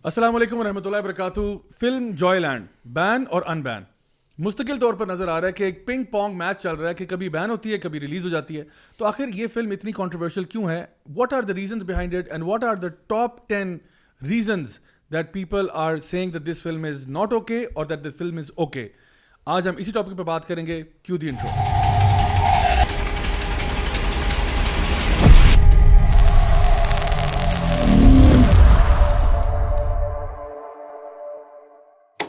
السلام علیکم ورحمۃ اللہ وبرکاتہ. فلم جوائے لینڈ بین اور ان بین مستقل طور پر نظر آ رہا ہے کہ ایک پنگ پونگ میچ چل رہا ہے کہ کبھی بین ہوتی ہے کبھی ریلیز ہو جاتی ہے. تو آخر یہ فلم اتنی کنٹروورشل کیوں ہے؟ What are the reasons behind it and what are the top 10 reasons that people are saying that this film is not okay or that this film is okay. آج ہم اسی ٹاپک پہ بات کریں گے. Cue the intro.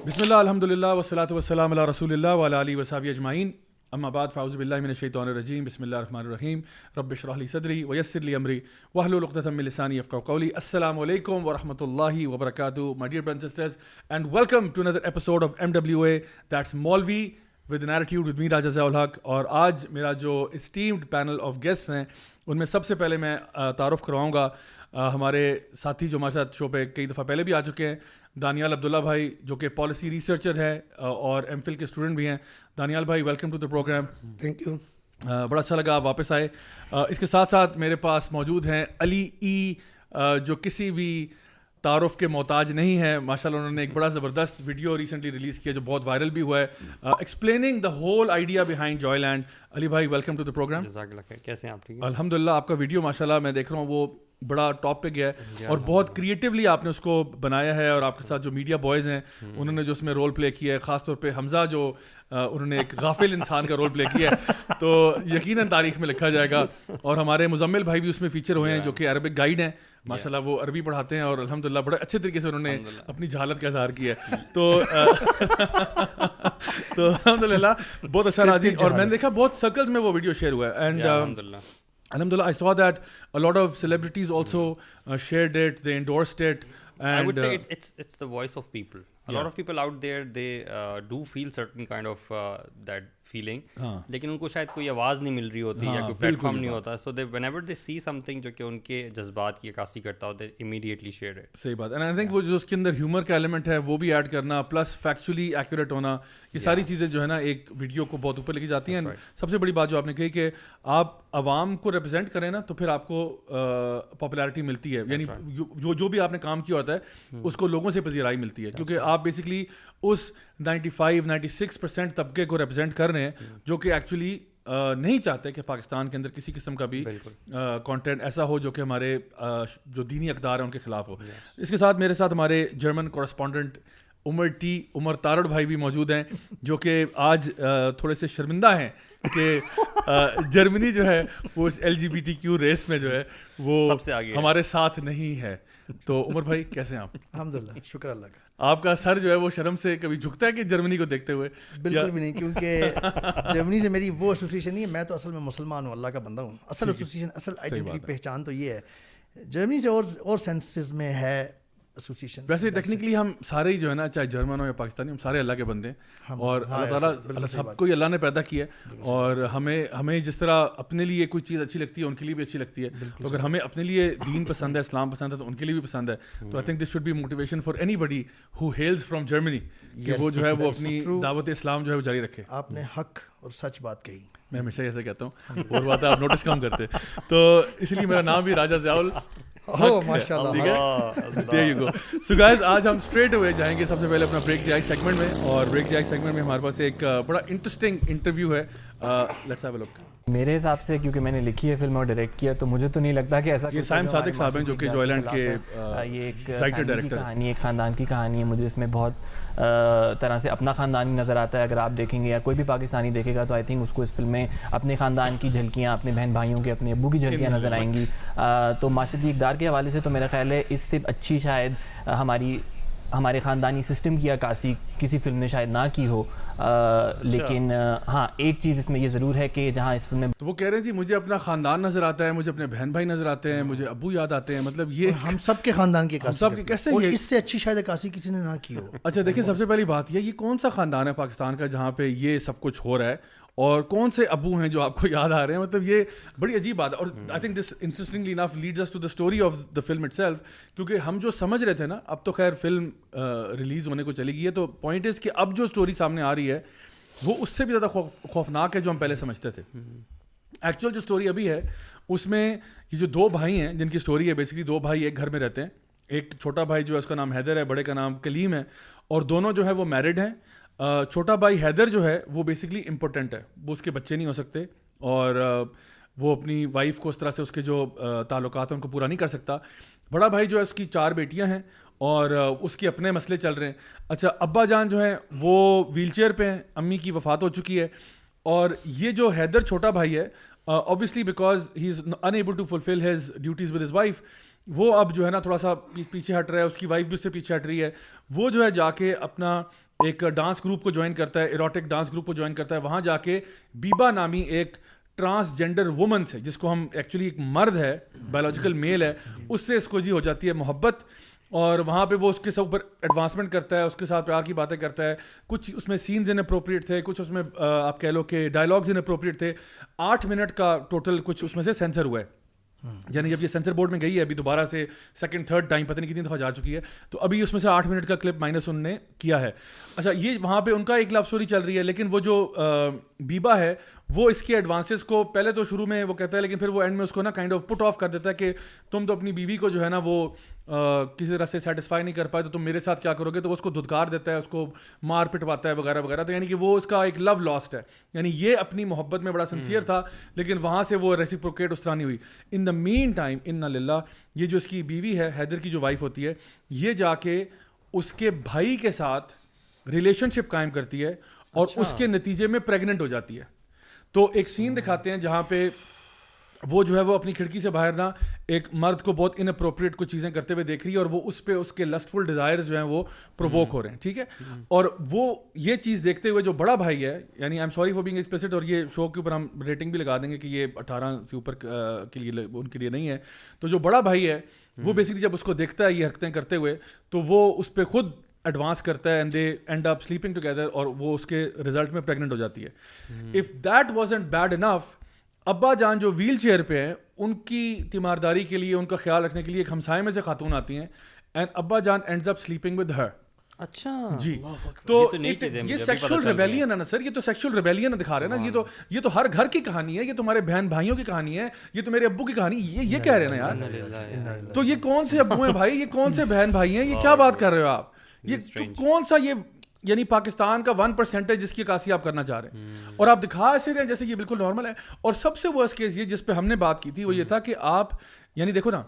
بسم اللہ الحمدللہ والصلاۃ والسلام علی رسول اللہ وعلی آلہ وصحبہ اجمعین. اما بعد فاعوذ باللہ من الشیطان الرجیم. بسم اللہ الرحمن الرحیم. رب اشرح لی صدری ویسر لی امری واحلل عقدۃ من لسانی یفقهوا قولی. السلام علیکم ورحمۃ اللہ وبرکاتہ. My dear brothers and sisters, and welcome to another episode of MWA, that's Maulvi with an attitude with me Raja Ziaul Haq. اور آج میرا جو اسٹیمڈ پینل آف گیسٹ ہیں ان میں سب سے پہلے میں تعارف کرواؤں گا ہمارے ساتھی جو ہمارے ساتھ شو پہ کئی دفعہ پہلے بھی آ چکے ہیں. دانیال عبداللہ بھائی جو کہ پالیسی ریسرچر ہے اور ایم فل کے اسٹوڈنٹ بھی ہیں. دانیال بھائی welcome to the program. Thank you. بڑا اچھا لگا آپ واپس آئے. اس کے ساتھ ساتھ میرے پاس موجود ہیں علی ای جو کسی بھی تعارف کے محتاج نہیں ہے. ماشاء اللہ انہوں نے ایک بڑا زبردست ویڈیو ریسنٹلی ریلیز کیا جو بہت وائرل بھی ہوا ہے explaining the whole idea behind Joyland. Ali بھائی ویلکم ٹو دا پروگرام. جزاک اللہ خیر. کیسے ہیں آپ؟ ٹھیک ہے الحمد للہ. آپ کا ویڈیو ماشاء اللہ میں دیکھ رہا ہوں وہ بڑا ٹاپ پہ گیا ہے اور بہت کریٹیولی آپ نے اس کو بنایا ہے. اور آپ کے ساتھ جو میڈیا بوائز ہیں انہوں نے جو اس میں رول پلے کیا ہے, خاص طور پہ حمزہ جو انہوں نے ایک غافل انسان کا رول پلے کیا ہے, تو یقیناً تاریخ میں لکھا جائے گا. اور ہمارے مزمل بھائی بھی اس میں فیچر ہوئے ہیں جو کہ عربک گائیڈ ہیں. ماشاء اللہ وہ عربی پڑھاتے ہیں اور الحمدللہ بڑے اچھے طریقے سے انہوں نے اپنی جہالت کا اظہار کیا ہے. تو الحمدللہ بہت اچھا رہا جی. اور میں نے دیکھا بہت سرکلز میں وہ ویڈیو شیئر ہوا ہے and Alhamdulillah, I saw that a lot of celebrities also shared it, they endorsed it. And I would say it's the voice of people. A lot of people out there, they do feel certain kind of that feeling. لیکن ان کو شاید کوئی آواز نہیں مل رہی ہوتی یا کوئی پلیٹ فارم نہیں ہوتا. So they whenever they see something جو کہ ان کے جذبات کی عکاسی کرتا ہو, they immediately share it. صحیح بات. And I think وہ جو اس کے اندر ہیومر کا ایلیمنٹ ہے وہ بھی ایڈ کرنا پلس فیکچولی ایکوریٹ ہونا, یہ ساری چیزیں جو ہے نا ایک ویڈیو کو بہت اوپر لے کے جاتی ہیں. سب سے بڑی بات جو آپ نے کہی کہ آپ عوام کو ریپرزینٹ کریں نا تو پھر آپ کو پاپولیرٹی ملتی ہے. یعنی جو بھی آپ نے کام کیا ہوتا ہے اس کو لوگوں سے پذیرائی ملتی ہے کیونکہ آپ بیسکلی اس 95-96% طبقے کو ریپرزینٹ کر رہے ہیں جو کہ ایکچولی نہیں چاہتے کہ پاکستان کے اندر کسی قسم کا بھی کانٹینٹ ایسا ہو جو کہ ہمارے جو دینی اقدار ہیں ان کے خلاف ہو. اس کے ساتھ میرے ساتھ ہمارے جرمن کورسپونڈنٹ عمر تارڑ بھائی بھی موجود ہیں جو کہ آج تھوڑے سے شرمندہ ہیں کہ جرمنی جو ہے وہ اس LGBTQ ریس میں جو ہے وہ ہمارے ساتھ نہیں ہے. تو عمر بھائی کیسے ہیں آپ؟ الحمدللہ, شکر اللہ کا. آپ کا سر جو ہے وہ شرم سے کبھی جھکتا ہے کہ جرمنی کو دیکھتے ہوئے؟ بالکل بھی نہیں, کیونکہ جرمنی سے میری وہ ایسوسیشن نہیں ہے. میں تو اصل میں مسلمان ہوں, اللہ کا بندہ ہوں. اصل ایسوسیشن, اصل آئیڈینٹی پہچان تو یہ ہے. جرمنی سے اور سینسز میں ہے ایسوسیشن. ویسے ٹیکنیکلی ہم سارے ہی جو ہے نا, چاہے جرمن ہو یا پاکستانی, ہم سارے اللہ کے بندے ہیں اور اللہ تعالیٰ سب کو اللہ نے پیدا کیا ہے. اور ہمیں جس طرح اپنے لیے کوئی چیز اچھی لگتی ہے ان کے لیے بھی اچھی لگتی ہے. تو اگر ہمیں اپنے لیے دین پسند ہے, اسلام پسند ہے, تو ان کے لیے بھی پسند ہے. تو I think this should be motivation for anybody who hails from Germany کہ وہ جو ہے وہ اپنی دعوت اسلام جو ہے وہ جاری رکھے. آپ نے حق اور سچ بات کہی. میں ہمیشہ ایسے کہتا ہوں, اور بات ہے آپ نوٹس کم کرتے. تو اس لیے میرا نام بھی راجا ضیاء. سو گائز آج ہم اسٹریٹ ہوئے جائیں گے سب سے پہلے اپنا بریک جائی سیگمنٹ میں. اور بریک جائی سیگمنٹ میں ہمارے پاس ایک بڑا انٹرسٹنگ انٹرویو ہے. لیٹس ہیو اے لک. میرے حساب سے کیونکہ میں نے لکھی ہے فلم اور ڈائریکٹ کیا, تو مجھے تو نہیں لگتا کہ ایسا. یہ سائم صادق صاحب ہیں جو کہ جوائے لینڈ کے یہ ایک رائٹر ڈائریکٹر کہانی, ایک خاندان کی کہانی ہے. مجھے اس میں بہت طرح سے اپنا خاندان نظر آتا ہے. اگر آپ دیکھیں گے یا کوئی بھی پاکستانی دیکھے گا تو آئی تھنک اس کو اس فلم میں اپنے خاندان کی جھلکیاں, اپنے بہن بھائیوں کے, اپنے ابو کی جھلکیاں نظر آئیں گی. تو معاشرتی اقدار کے حوالے سے تو میرا خیال ہے اس سے اچھی شاید ہمارے خاندانی سسٹم کی عکاسی کسی فلم نے شاید نہ کی ہو. لیکن ہاں ایک چیز اس میں یہ ضرور ہے کہ جہاں اس فلم میں تو وہ کہہ رہے تھے مجھے اپنا خاندان نظر آتا ہے, مجھے اپنے بہن بھائی نظر آتے ہیں, مجھے ابو یاد آتے ہیں. مطلب یہ ہم سب کے خاندان کی عکاسی, سب کے کیسے, اس سے اچھی شاید عکاسی کسی نے نہ کی ہو. اچھا دیکھیں, سب سے پہلی بات یہ کون سا خاندان ہے پاکستان کا جہاں پہ یہ سب کچھ ہو رہا ہے, اور کون سے ابو ہیں جو آپ کو یاد آ رہے ہیں؟ مطلب یہ بڑی عجیب بات ہے. اور I think this interestingly enough leads us to the story of the film itself. کیونکہ ہم جو سمجھ رہے تھے نا, اب تو خیر فلم ریلیز ہونے کو چلی گئی ہے, تو پوائنٹ از کہ اب جو اسٹوری سامنے آ رہی ہے وہ اس سے بھی زیادہ خوفناک ہے جو ہم پہلے سمجھتے تھے. ایکچوئل جو اسٹوری ابھی ہے اس میں یہ جو دو بھائی ہیں جن کی اسٹوری ہے, بیسکلی دو بھائی ایک گھر میں رہتے ہیں, ایک چھوٹا بھائی جو ہے اس کا نام حیدر ہے, بڑے کا نام کلیم ہے, اور دونوں جو ہے وہ میرڈ ہیں. چھوٹا بھائی حیدر جو ہے وہ بیسکلی امپورٹنٹ ہے, وہ اس کے بچے نہیں ہو سکتے, اور وہ اپنی وائف کو اس طرح سے اس کے جو تعلقات ہیں ان کو پورا نہیں کر سکتا. بڑا بھائی جو ہے اس کی 4 بیٹیاں ہیں اور اس کے اپنے مسئلے چل رہے ہیں. اچھا ابا جان جو ہیں وہ ویل چیئر پہ ہیں, امی کی وفات ہو چکی ہے, اور یہ جو حیدر چھوٹا بھائی ہے obviously because he is unable to fulfill his duties with his wife, وہ اب جو ہے نا تھوڑا سا پیچھے ہٹ رہا ہے, اس کی وائف بھی اس سے پیچھے ہٹ رہی ہے. وہ جو ہے جا کے اپنا ایک ڈانس گروپ کو جوائن کرتا ہے, ایروٹک ڈانس گروپ کو جوائن کرتا ہے. وہاں جا کے بیبا نامی ایک ٹرانسجینڈر وومن سے, جس کو ہم ایکچولی ایک مرد ہے, بایولوجیکل میل ہے, اس سے اس کو جی ہو جاتی ہے محبت, اور وہاں پہ وہ اس کے ساتھ اوپر ایڈوانسمنٹ کرتا ہے, اس کے ساتھ پیار کی باتیں کرتا ہے. کچھ اس میں سینز ان اپروپریٹ تھے, کچھ اس میں آپ کہہ لو کہ ڈائلاگز ان اپروپریٹ تھے. 8 منٹ کا ٹوٹل کچھ اس میں سے سینسر ہوا ہے, یعنی جب یہ سینسر بورڈ میں گئی ہے ابھی دوبارہ سے سیکنڈ تھرڈ ٹائم پتہ نہیں کتنی دفعہ جا چکی ہے, تو ابھی اس میں سے 8 منٹ کا کلپ مائنس انہوں نے کیا ہے. اچھا یہ وہاں پہ ان کا ایک لو اسٹوری چل رہی ہے, لیکن وہ جو بیبا ہے وہ اس کے ایڈوانسز کو پہلے تو شروع میں وہ کہتا ہے, لیکن پھر وہ اینڈ میں اس کو نا کائنڈ آف پٹ آف کر دیتا ہے کہ تم تو اپنی بیوی کو جو ہے نا وہ کسی طرح سے سیٹسفائی نہیں کر پائے, تو تم میرے ساتھ کیا کرو گے. تو وہ اس کو دھتکار دیتا ہے, اس کو مار پٹواتا ہے وغیرہ وغیرہ. تو یعنی کہ وہ اس کا ایک لو لاسٹ ہے, یعنی یہ اپنی محبت میں بڑا سنسیئر تھا, لیکن وہاں سے وہ ریسیپروکیٹ اس طرح نہیں ہوئی. ان دا مین ٹائم انا للہ, یہ جو اس کی بیوی ہے حیدر کی جو وائف ہوتی ہے, یہ جا کے اس کے بھائی کے ساتھ ریلیشن شپ قائم کرتی ہے, اور اس کے نتیجے میں پریگننٹ ہو جاتی ہے. تو ایک سین دکھاتے ہیں جہاں پہ وہ جو ہے وہ اپنی کھڑکی سے باہر نا ایک مرد کو بہت ان اپروپریٹ کچھ چیزیں کرتے ہوئے دیکھ رہی ہے, اور وہ اس پہ اس کے لسٹفل ڈیزائرز جو ہیں وہ پرووک ہو رہے ہیں, ٹھیک ہے. اور وہ یہ چیز دیکھتے ہوئے جو بڑا بھائی ہے, یعنی I am sorry for being explicit, اور یہ شو کے اوپر ہم ریٹنگ بھی لگا دیں گے کہ یہ 18 سے اوپر کے لیے ان کے لیے نہیں ہے. تو جو بڑا بھائی ہے وہ بیسکلی جب اس کو دیکھتا ہے یہ حرکتیں کرتے ہوئے, تو وہ اس پہ خود ایڈوانس کرتا ہے, and they and up sleeping together, اور وہ اس کے رزلٹ میں پریگننٹ ہو جاتی ہے. اف دیٹ وازنٹ بیڈ انف, ابا جان جو ویل چیئر پہ ہیں ان کی تیمارداری کے لیے, ان کا خیال رکھنے کے لیے ایک ہمسائے میں سے خاتون آتی ہیں, اینڈ ابا جان ends up sleeping with her. اچھا جی, تو یہ سیکشل ریبیلین ہے نا سر, یہ تو سیکشل ریبیلین دکھا رہے ہیں نا. یہ تو ہر گھر کی کہانی ہے, یہ تمہارے بہن بھائیوں کی کہانی ہے, یہ تو میرے ابو کی کہانی, یہ کہہ رہے ہیں نا یار. تو یہ کون سے ابو ہیں بھائی, یہ کون سے بہن بھائی ہیں, یہ کیا بات کر رہے ہو آپ, یہ کون سا یہ یعنی پاکستان کا 1% جس کی عکاسی آپ کرنا چاہ رہے ہیں, اور آپ دکھا ایسے رہے ہیں جیسے یہ بالکل نارمل ہے. اور سب سے ورسٹ کیس یہ جس پہ ہم نے بات کی تھی وہ یہ تھا کہ آپ یعنی دیکھو نا,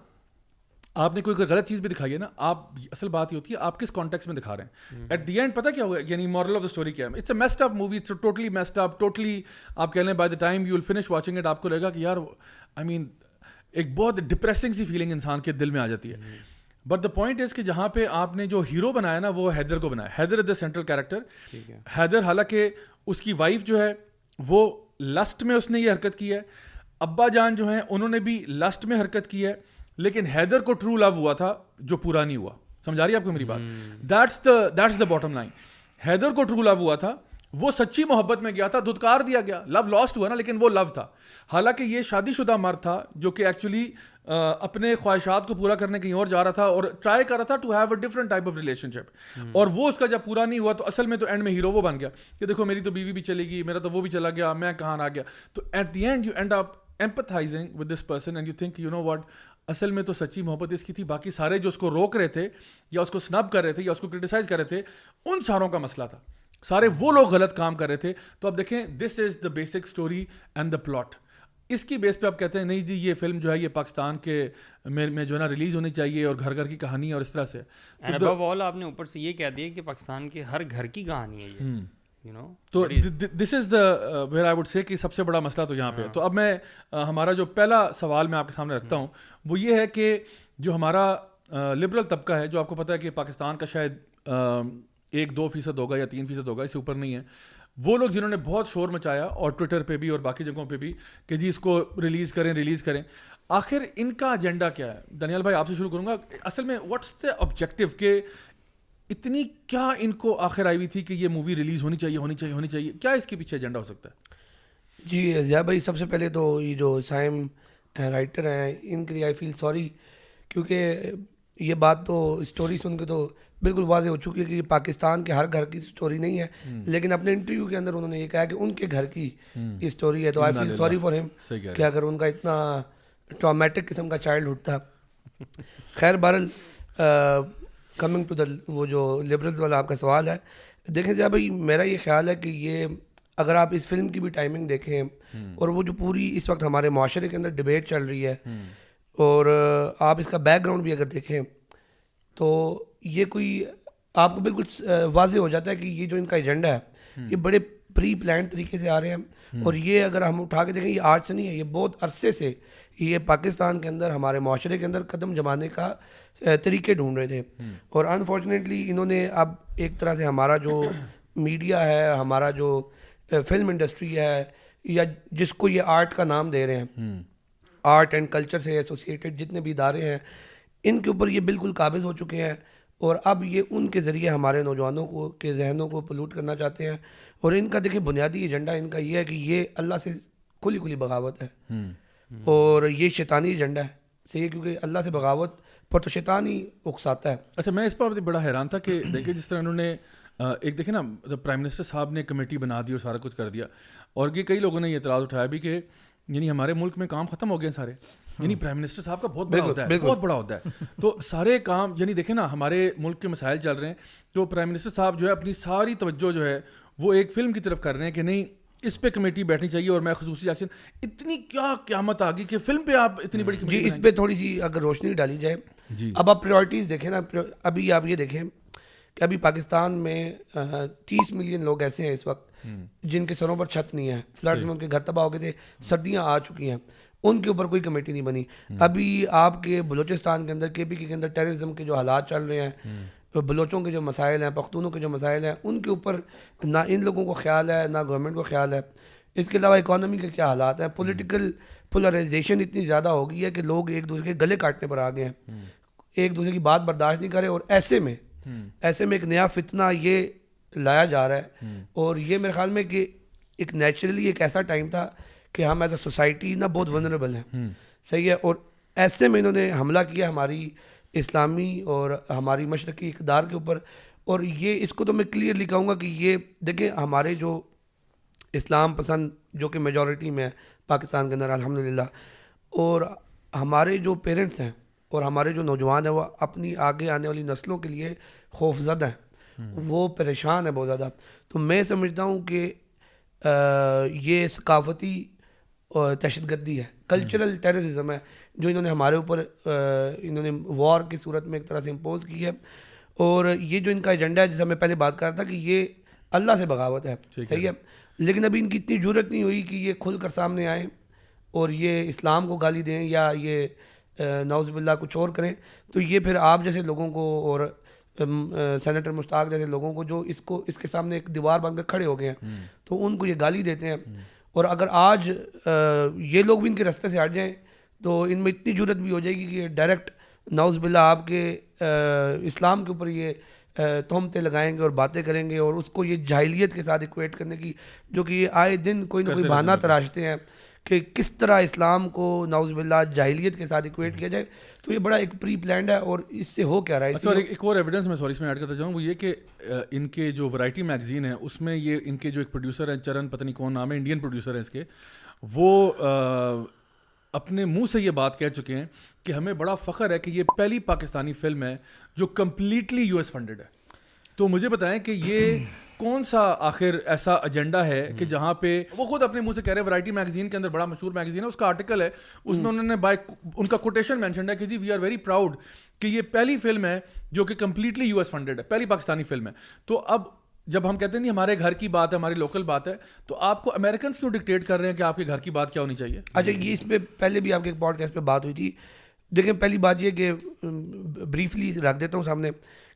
آپ نے کوئی غلط چیز بھی دکھائی ہے نا, آپ اصل بات یہ ہوتی ہے آپ کس کانٹیکس میں دکھا رہے ہیں. ایٹ دی اینڈ پتہ کیا ہوگا, یعنی مورل آف دا اسٹوری کیا ہے, it's a messed up movie, it's totally messed up, totally آپ کہہ لیں by the time you will finish watching it آپ کو لگے گا کہ یار آئی مین ایک بہت ڈپریسنگ سی فیلنگ انسان کے دل میں آ جاتی ہے. بٹ دا پوائنٹ از کہ جہاں پہ آپ نے جو ہیرو بنایا نا وہ حیدر کو بنایا, حیدر از دا سینٹرل کیریکٹر. حیدر حالانکہ اس کی وائف جو ہے وہ لسٹ میں اس نے یہ حرکت کی ہے, ابا جان جو ہیں انہوں نے بھی لسٹ میں حرکت کی ہے, لیکن حیدر کو ٹرو لو ہوا تھا جو پورا نہیں ہوا. سمجھا رہی ہے آپ کو میری بات, that's the bottom line. Haider کو ٹرو لو ہوا تھا, وہ سچی محبت میں گیا تھا, دھتکار دیا گیا, لو لاسٹ ہوا نا, لیکن وہ لو تھا. حالانکہ یہ شادی شدہ مرد تھا جو کہ ایکچولی اپنے خواہشات کو پورا کرنے کہیں اور جا رہا تھا, اور ٹرائی کر رہا تھا to have a different type of relationship. اور وہ اس کا جب پورا نہیں ہوا تو اصل میں تو اینڈ میں ہیرو وہ بن گیا کہ دیکھو میری تو بیوی بھی چلے گی, میرا تو وہ بھی چلا گیا, میں کہاں آ گیا. تو at the end you end up empathising with this person and you think you know what, اصل میں تو سچی محبت اس کی تھی, باقی سارے جو اس کو روک رہے تھے یا اس کو سنب کر رہے تھے یا اس کو کرٹیسائز کر رہے تھے, ان ساروں کا مسئلہ تھا, سارے وہ لوگ غلط کام کر رہے تھے. تو اب دیکھیں this is the basic story and the plot. اس کی بیس پہ آپ کہتے ہیں نہیں جی یہ فلم جو ہے یہ پاکستان کے میں جو ہے نا ریلیز ہونی چاہیے, اور گھر گھر کی کہانی اور اس طرح سے. ابو آل آپ نے اوپر سے یہ کہہ دیا کہ پاکستان کے ہر گھر کی کہانی ہے یہ, یو نو. تو دس is the where I would سے کہ سب سے بڑا مسئلہ تو یہاں پہ. تو اب میں ہمارا جو پہلا سوال میں آپ کے سامنے رکھتا ہوں وہ یہ ہے کہ جو ہمارا لبرل طبقہ ہے, جو آپ کو پتہ ہے کہ پاکستان کا شاید 1-2% ہوگا یا 3% ہوگا, اس سے اوپر نہیں ہے, وہ لوگ جنہوں نے بہت شور مچایا اور ٹویٹر پہ بھی اور باقی جگہوں پہ بھی کہ جی اس کو ریلیز کریں, آخر ان کا ایجنڈا کیا ہے؟ دانیال بھائی آپ سے شروع کروں گا. اصل میں واٹس دا آبجیکٹیو, کہ اتنی کیا ان کو آخر آئی ہوئی تھی کہ یہ مووی ریلیز ہونی چاہیے, کیا اس کے پیچھے ایجنڈا ہو سکتا ہے؟ جی ضیاء بھائی, سب سے پہلے تو یہ جو سائم رائٹر ہیں ان کے لیے آئی فیل سوری, کیونکہ یہ بات تو اسٹوری سن کے تو بالکل واضح ہو چکی ہے کہ پاکستان کے ہر گھر کی اسٹوری نہیں ہے, لیکن اپنے انٹرویو کے اندر انہوں نے یہ کہا کہ ان کے گھر کی یہ اسٹوری ہے. تو آئی فیل سوری فار ہم کہ اگر ان کا اتنا ٹرامیٹک قسم کا چائلڈ ہوڈ تھا. خیر بہرحال کمنگ ٹو دا وہ جو لبرلز والا آپ کا سوال ہے, دیکھیں جا بھائی میرا یہ خیال ہے کہ یہ اگر آپ اس فلم کی بھی ٹائمنگ دیکھیں اور وہ جو پوری اس وقت ہمارے معاشرے کے اندر ڈبیٹ چل رہی ہے اور آپ اس کا بیک گراؤنڈ بھی اگر دیکھیں تو یہ کوئی آپ کو بالکل واضح ہو جاتا ہے کہ یہ جو ان کا ایجنڈا ہے یہ بڑے پری پلانڈ طریقے سے آ رہے ہیں. اور یہ اگر ہم اٹھا کے دیکھیں یہ آج سے نہیں ہے, یہ بہت عرصے سے یہ پاکستان کے اندر ہمارے معاشرے کے اندر قدم جمانے کا طریقے ڈھونڈ رہے تھے. اور انفارچونیٹلی انہوں نے اب ایک طرح سے ہمارا جو میڈیا ہے, ہمارا جو فلم انڈسٹری ہے, یا جس کو یہ آرٹ کا نام دے رہے ہیں, آرٹ اینڈ کلچر سے ایسوسیٹیڈ جتنے بھی ادارے ہیں, ان کے اوپر یہ بالکل قابض ہو چکے ہیں. اور اب یہ ان کے ذریعے ہمارے نوجوانوں کو کے ذہنوں کو پلوٹ کرنا چاہتے ہیں. اور ان کا دیکھیں بنیادی ایجنڈا ان کا یہ ہے کہ یہ اللہ سے کھلی کھلی بغاوت ہے, اور یہ شیطانی ایجنڈا ہے صحیح, کیونکہ اللہ سے بغاوت پر تو شیطان ہی اکساتا ہے. اچھا میں اس پر بڑا حیران تھا کہ دیکھیں جس طرح انہوں نے ایک دیکھیں نا پرائم منسٹر صاحب نے کمیٹی بنا دی اور سارا کچھ کر دیا, اور یہ کئی لوگوں نے یہ اعتراض اٹھایا بھی کہ یعنی ہمارے ملک میں کام ختم ہو گئے ہیں سارے, یعنی پرائم منسٹر صاحب کا بہت بڑا ہوتا ہے, بہت بڑا ہوتا ہے, تو سارے کام یعنی دیکھیں نا ہمارے ملک کے مسائل چل رہے ہیں تو پرائم منسٹر صاحب جو ہے اپنی ساری توجہ جو ہے وہ ایک فلم کی طرف کر رہے ہیں کہ نہیں اس پہ کمیٹی بیٹھنی چاہیے اور میں خصوصی ایکشن. اتنی کیا قیامت آ گئی کہ فلم پہ آپ اتنی بڑی جی اس پہ تھوڑی سی اگر روشنی ڈالی جائے. اب آپ پریورٹیز دیکھیں نا, ابھی آپ یہ دیکھیں کہ ابھی پاکستان میں 30 ملین لوگ ایسے ہیں اس وقت جن کے سروں پر چھت نہیں ہے, فلڈ میں ان کے گھر تباہ ہو گئے تھے, سردیاں آ چکی ہیں, ان کے اوپر کوئی کمیٹی نہیں بنی. ابھی آپ کے بلوچستان کے اندر KPK کے اندر ٹیررزم کے جو حالات چل رہے ہیں, بلوچوں کے جو مسائل ہیں, پختونوں کے جو مسائل ہیں, ان کے اوپر نہ ان لوگوں کو خیال ہے نہ گورنمنٹ کو خیال ہے. اس کے علاوہ اکانومی کے کیا حالات ہیں, پولیٹیکل پولرائزیشن اتنی زیادہ ہو گئی ہے کہ لوگ ایک دوسرے کے گلے کاٹنے پر آ گئے ہیں, ایک دوسرے کی بات برداشت نہیں کرے. اور ایسے میں ایک نیا فتنہ یہ لایا جا رہا ہے, اور یہ میرے خیال میں کہ ایک نیچرلی ایک ایسا ٹائم تھا کہ ہم ایز اے سوسائٹی نا بہت ونریبل ہیں, صحیح ہے. اور ایسے میں انہوں نے حملہ کیا ہماری اسلامی اور ہماری مشرقی اقدار کے اوپر. اور یہ اس کو تو میں کلیئرلی کہوں گا کہ یہ دیکھیں ہمارے جو اسلام پسند جو کہ میجورٹی میں ہے پاکستان کے اندر الحمدللہ, اور ہمارے جو پیرنٹس ہیں اور ہمارے جو نوجوان ہیں وہ اپنی آگے آنے والی نسلوں کے لیے خوف زدہ ہیں, وہ پریشان ہیں بہت زیادہ. تو میں سمجھتا ہوں کہ یہ ثقافتی دہشت گردی ہے, کلچرل ٹیررزم ہے جو انہوں نے ہمارے اوپر انہوں نے وار کی صورت میں ایک طرح سے امپوز کی ہے. اور یہ جو ان کا ایجنڈا ہے جیسے میں پہلے بات کر رہا تھا کہ یہ اللہ سے بغاوت ہے, صحیح ہے. لیکن ابھی ان کی اتنی جرت نہیں ہوئی کہ یہ کھل کر سامنے آئیں اور یہ اسلام کو گالی دیں یا یہ نعوذ باللہ کچھ اور کریں. تو یہ پھر آپ جیسے لوگوں کو اور سینیٹر مشتاق جیسے لوگوں کو جو اس کے سامنے ایک دیوار بن کر کھڑے ہو گئے ہیں تو ان کو یہ گالی دیتے ہیں. اور اگر آج یہ لوگ بھی ان کے راستے سے ہٹ جائیں تو ان میں اتنی جرت بھی ہو جائے گی کہ ڈائریکٹ نعوذ باللہ آپ کے اسلام کے اوپر یہ تہمتیں لگائیں گے اور باتیں کریں گے, اور اس کو یہ جاہلیت کے ساتھ ایکویٹ کرنے کی جو کہ یہ آئے دن کوئی نہ کوئی بہانہ تراشتے ہیں کہ کس طرح اسلام کو نعوذ باللہ جاہلیت کے ساتھ ایکویٹ کیا جائے. تو یہ بڑا ایک پری پلانڈ ہے, اور اس سے ہو کیا رہا ہے. اچھا ایک اور ایویڈنس میں اس میں ایڈ کرتا چاہوں وہ یہ کہ ان کے جو ورائٹی میگزین ہے اس میں یہ ان کے جو ایک پروڈیوسر ہیں چرن پتہ نہیں کون نام ہے, انڈین پروڈیوسر ہیں اس کے, وہ اپنے منہ سے یہ بات کہہ چکے ہیں کہ ہمیں بڑا فخر ہے کہ یہ پہلی پاکستانی فلم ہے جو کمپلیٹلی US فنڈڈ ہے. تو مجھے بتائیں کہ یہ کون سا آخر ایسا ایجنڈا ہے کہ جہاں پہ وہ خود اپنے منہ سے کہہ رہے ہیں, ورائٹی میگزین کے اندر بڑا مشہور میگزین ہے, اس کا آرٹیکل ہے, اس میں انہوں نے ان کا کوٹیشن مینشنڈ ہے کہ جی وی آر ویری پراؤڈ کہ یہ پہلی فلم ہے جو کہ کمپلیٹلی US فنڈڈ ہے, پہلی پاکستانی فلم ہے. تو اب جب ہم کہتے ہیں نہیں ہمارے گھر کی بات ہے, ہماری لوکل بات ہے, تو آپ کو امریکنس کیوں ڈکٹیٹ کر رہے ہیں کہ آپ کے گھر کی بات کیا ہونی چاہیے؟ اچھا یہ اس پہ پہلے بھی آپ کے ایک پوڈ کاسٹ پہ بات ہوئی تھی. دیکھیں پہلی بات یہ کہ بریفلی رکھ دیتا ہوں سامنے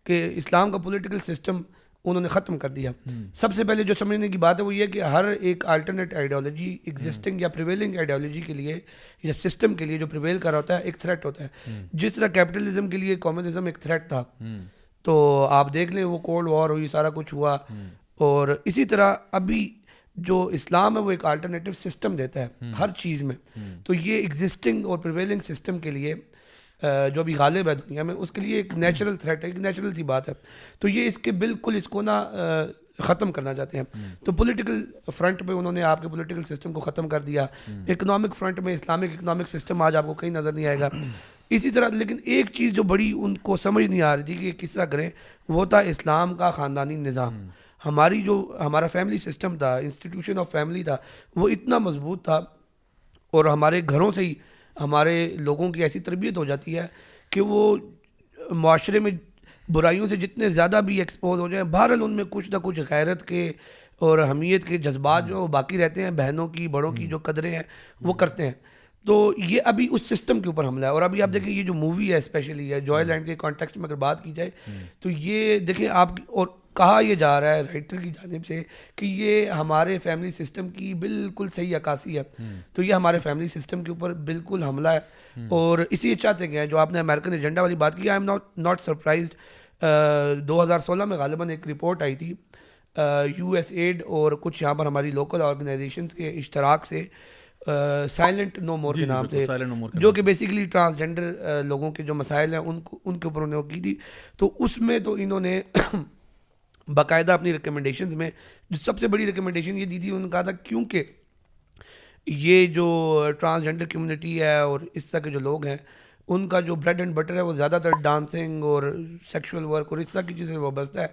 کہ اسلام کا پولیٹیکل سسٹم انہوں نے ختم کر دیا. سب سے پہلے جو سمجھنے کی بات ہے وہ یہ کہ ہر ایک الٹرنیٹ آئیڈیالوجی ایگزسٹنگ یا پریویلنگ آئیڈیالوجی کے لیے یا سسٹم کے لیے جو پریویل کر رہا ہوتا ہے ایک تھریٹ ہوتا ہے. جس طرح کیپٹلزم کے لیے کمیونزم ایک تھریٹ تھا, تو آپ دیکھ لیں وہ کولڈ وار ہوئی, سارا کچھ ہوا. اور اسی طرح ابھی جو اسلام ہے وہ ایک الٹرنیٹیو سسٹم دیتا ہے ہر چیز میں. تو یہ ایگزسٹنگ اور پریویلنگ سسٹم کے لیے جو ابھی غالب ہے دنیا میں اس کے لیے ایک نیچرل تھریٹ ہے, ایک نیچرل سی بات ہے. تو یہ اس کے بالکل اس کو نا ختم کرنا چاہتے ہیں. تو پولیٹیکل فرنٹ پہ انہوں نے آپ کے پولیٹیکل سسٹم کو ختم کر دیا. اکنامک فرنٹ میں اسلامک اکنامک سسٹم آج آپ کو کہیں نظر نہیں آئے گا. اسی طرح لیکن ایک چیز جو بڑی ان کو سمجھ نہیں آ رہی تھی کہ کس طرح کریں, وہ تھا اسلام کا خاندانی نظام. ہماری جو ہمارا فیملی سسٹم تھا, انسٹیٹیوشن آف فیملی تھا, وہ اتنا مضبوط تھا, اور ہمارے گھروں سے ہی ہمارے لوگوں کی ایسی تربیت ہو جاتی ہے کہ وہ معاشرے میں برائیوں سے جتنے زیادہ بھی ایکسپوز ہو جائیں, بہرحال ان میں کچھ نہ کچھ غیرت کے اور حمیت کے جذبات جو باقی رہتے ہیں, بہنوں کی بڑوں کی جو قدریں ہیں وہ کرتے ہیں. تو یہ ابھی اس سسٹم کے اوپر حملہ ہے. اور ابھی آپ دیکھیں یہ جو مووی ہے اسپیشلی ہے جوائے لینڈ کے کانٹیکسٹ میں اگر بات کی جائے تو یہ دیکھیں آپ, اور کہا یہ جا رہا ہے رائٹر کی جانب سے کہ یہ ہمارے فیملی سسٹم کی بالکل صحیح عکاسی ہے. تو یہ ہمارے فیملی سسٹم کے اوپر بالکل حملہ ہے, اور اسی چاہتے ہیں جو آپ نے امریکن ایجنڈا والی بات کی, آئی ایم ناٹ سرپرائزڈ. 2016 میں غالباً ایک رپورٹ آئی تھی یو ایس ایڈ اور کچھ یہاں پر ہماری لوکل آرگنائزیشنز کے اشتراک سے, سائلنٹ نو مور کے نام سے, جو کہ بیسیکلی ٹرانسجنڈر لوگوں کے جو مسائل ہیں ان کے اوپر انہوں نے کی تھی. تو اس میں تو انہوں نے باقاعدہ اپنی ریکمنڈیشنز میں جو سب سے بڑی ریکمنڈیشن یہ دی تھی, انہوں نے کہا تھا کیونکہ یہ جو ٹرانسجنڈر کمیونٹی ہے اور اس طرح کے جو لوگ ہیں ان کا جو بریڈ اینڈ بٹر ہے وہ زیادہ تر ڈانسنگ اور سیکشول ورک اور اس طرح کی چیزیں وابستہ ہے.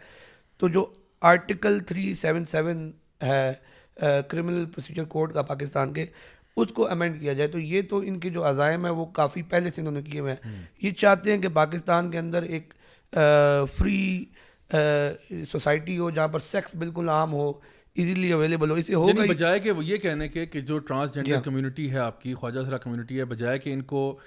تو جو آرٹیکل 377 ہے کرمنل پروسیجر کوڈ کا پاکستان کے, اس کو امینڈ کیا جائے. تو یہ تو ان کے جو عزائم ہیں وہ کافی پہلے سے انہوں نے کیے ہوئے ہیں. یہ چاہتے ہیں کہ پاکستان کے اندر ایک فری سوسائٹی ہو جہاں پر سیکس بالکل عام ہو, ایزیلی اویلیبل ہو. اسے ہوگا بجائے کہ وہ یہ کہنے کے کہ جو ٹرانسجنڈر کمیونٹی ہے آپ کی خواجہ سرا کمیونٹی ہے, بجائے کہ ان کو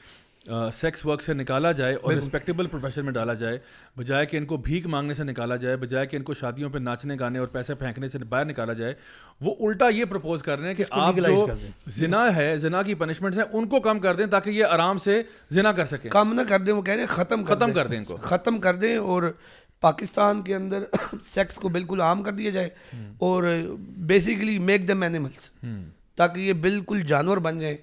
سیکس ورک سے نکالا جائے اور رسپیکٹیبل پروفیشن میں ڈالا جائے, بجائے کہ ان کو بھیک مانگنے سے نکالا جائے, بجائے کہ ان کو شادیوں پہ ناچنے گانے اور پیسے پھینکنے سے باہر نکالا جائے, وہ الٹا یہ پرپوز کر رہے ہیں کہ آپ جو زنا ہے, زنا کی پنشمنٹس ہیں ان کو کم کر دیں تاکہ یہ آرام سے زنا کر سکیں. کم نہ کر دیں, وہ کہہ رہے ہیں ختم کر دیں, ان کو ختم کر دیں, اور پاکستان کے اندر سیکس کو بالکل عام کر دیا جائے, اور بیسیکلی میک دیم اینیملس, تاکہ یہ بالکل جانور بن جائیں.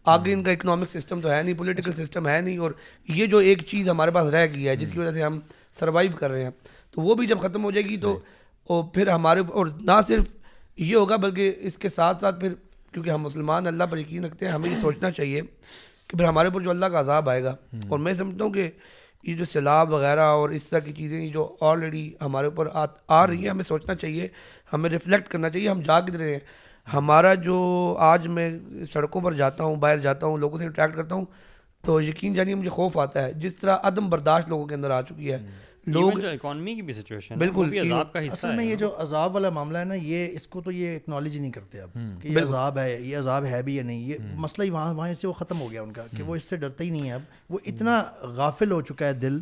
آگے ان کا اکنامک سسٹم تو ہے نہیں, پولیٹیکل سسٹم ہے نہیں, اور یہ جو ایک چیز ہمارے پاس رہ گئی ہے جس کی وجہ سے ہم سروائیو کر رہے ہیں, تو وہ بھی جب ختم ہو جائے گی تو اور پھر ہمارے, اور نہ صرف یہ ہوگا بلکہ اس کے ساتھ ساتھ پھر کیونکہ ہم مسلمان اللہ پر یقین رکھتے ہیں, ہمیں یہ سوچنا چاہیے کہ پھر ہمارے اوپر جو اللہ کا عذاب آئے گا, اور میں سمجھتا ہوں کہ یہ جو سیلاب وغیرہ اور اس طرح کی چیزیں جو آلریڈی ہمارے اوپر آ رہی ہیں, ہمیں سوچنا چاہیے, ہمیں ریفلیکٹ کرنا چاہیے ہم جا کدھر رہے ہیں. ہمارا جو آج میں سڑکوں پر جاتا ہوں, باہر جاتا ہوں, لوگوں سے انٹریکٹ کرتا ہوں, تو یقین جانیے مجھے خوف آتا ہے جس طرح عدم برداشت لوگوں کے اندر آ چکی ہے. لوگ اکانومی کی بھی سچویشن بالکل عذاب کا حصہ ہے. اصل میں یہ جو عذاب والا معاملہ ہے نا, یہ اس کو تو یہ اکنالج ہی نہیں کرتے اب کہ یہ عذاب ہے, یہ عذاب ہے بھی یا نہیں. یہ مسئلہ ہی وہاں سے وہ ختم ہو گیا ان کا, کہ وہ اس سے ڈرتا ہی نہیں ہے. اب وہ اتنا غافل ہو چکا ہے دل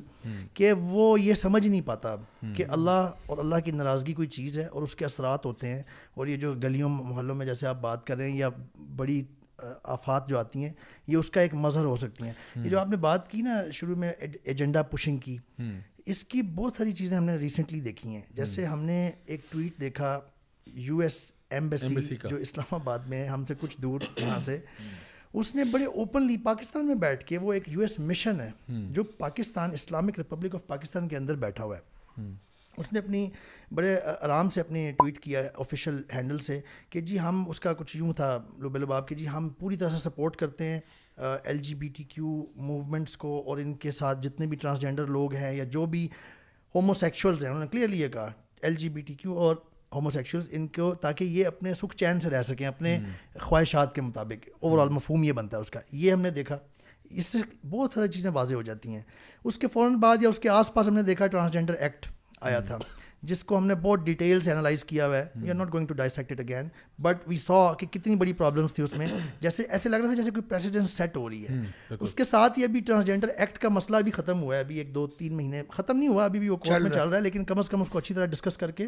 کہ وہ یہ سمجھ نہیں پاتا کہ اللہ اور اللہ کی ناراضگی کوئی چیز ہے اور اس کے اثرات ہوتے ہیں. اور یہ جو گلیوں محلوں میں جیسے آپ بات کر رہے ہیں, یا بڑی آفات جو آتی ہیں, یہ اس کا ایک مظہر ہو سکتی ہیں. یہ جو آپ نے بات کی نا شروع میں ایجنڈا پشنگ کی, اس کی بہت ساری چیزیں ہم نے ریسنٹلی دیکھی ہیں. جیسے ہم نے ایک ٹویٹ دیکھا یو ایس ایمبیسی جو اسلام آباد میں ہم سے کچھ دور یہاں سے, اس نے بڑے اوپنلی پاکستان میں بیٹھ کے, وہ ایک یو ایس مشن ہے جو Pakistan Islamic Republic of Pakistan کے اندر بیٹھا ہوا ہے, اس نے اپنی بڑے آرام سے اپنے ٹویٹ کیا آفیشیل ہینڈل سے کہ جی ہم, اس کا کچھ یوں تھا لباب کہ جی ہم پوری طرح سے سپورٹ کرتے ہیں L G B T Q movements کو, اور ان کے ساتھ جتنے بھی ٹرانسجینڈر لوگ ہیں یا جو بھی ہومو سیکشولز ہیں, انہوں نے کلیئرلی یہ کہا L G B T Q اور ہومو سیکشولز ان کو, تاکہ یہ اپنے سکھ چین سے رہ سکیں اپنے خواہشات کے مطابق. اوور آل مفہوم یہ بنتا ہے اس کا. یہ ہم نے دیکھا, اس سے بہت ساری چیزیں واضح ہو جاتی ہیں. اس کے فوراً بعد یا اس کے آس پاس ہم نے دیکھا ٹرانسجینڈر ایکٹ آیا تھا, جس کو ہم نے بہت ڈیٹیل سے انالائز کیا ہوا ہے. We are not going to dissect it again, but we saw کہ کتنی بڑی پرابلمس تھی اس میں. جیسے ایسے لگ رہا تھا جیسے کوئی پریسیڈنٹ سیٹ ہو رہی ہے. اس کے ساتھ ہی ابھی ٹرانسجینڈر ایکٹ کا مسئلہ بھی ختم ہوا ہے, ابھی 1-2-3 مہینے ختم نہیں ہوا, ابھی بھی وہ کورٹ میں چل رہا ہے, لیکن کم از کم اس کو اچھی طرح ڈسکس کر کے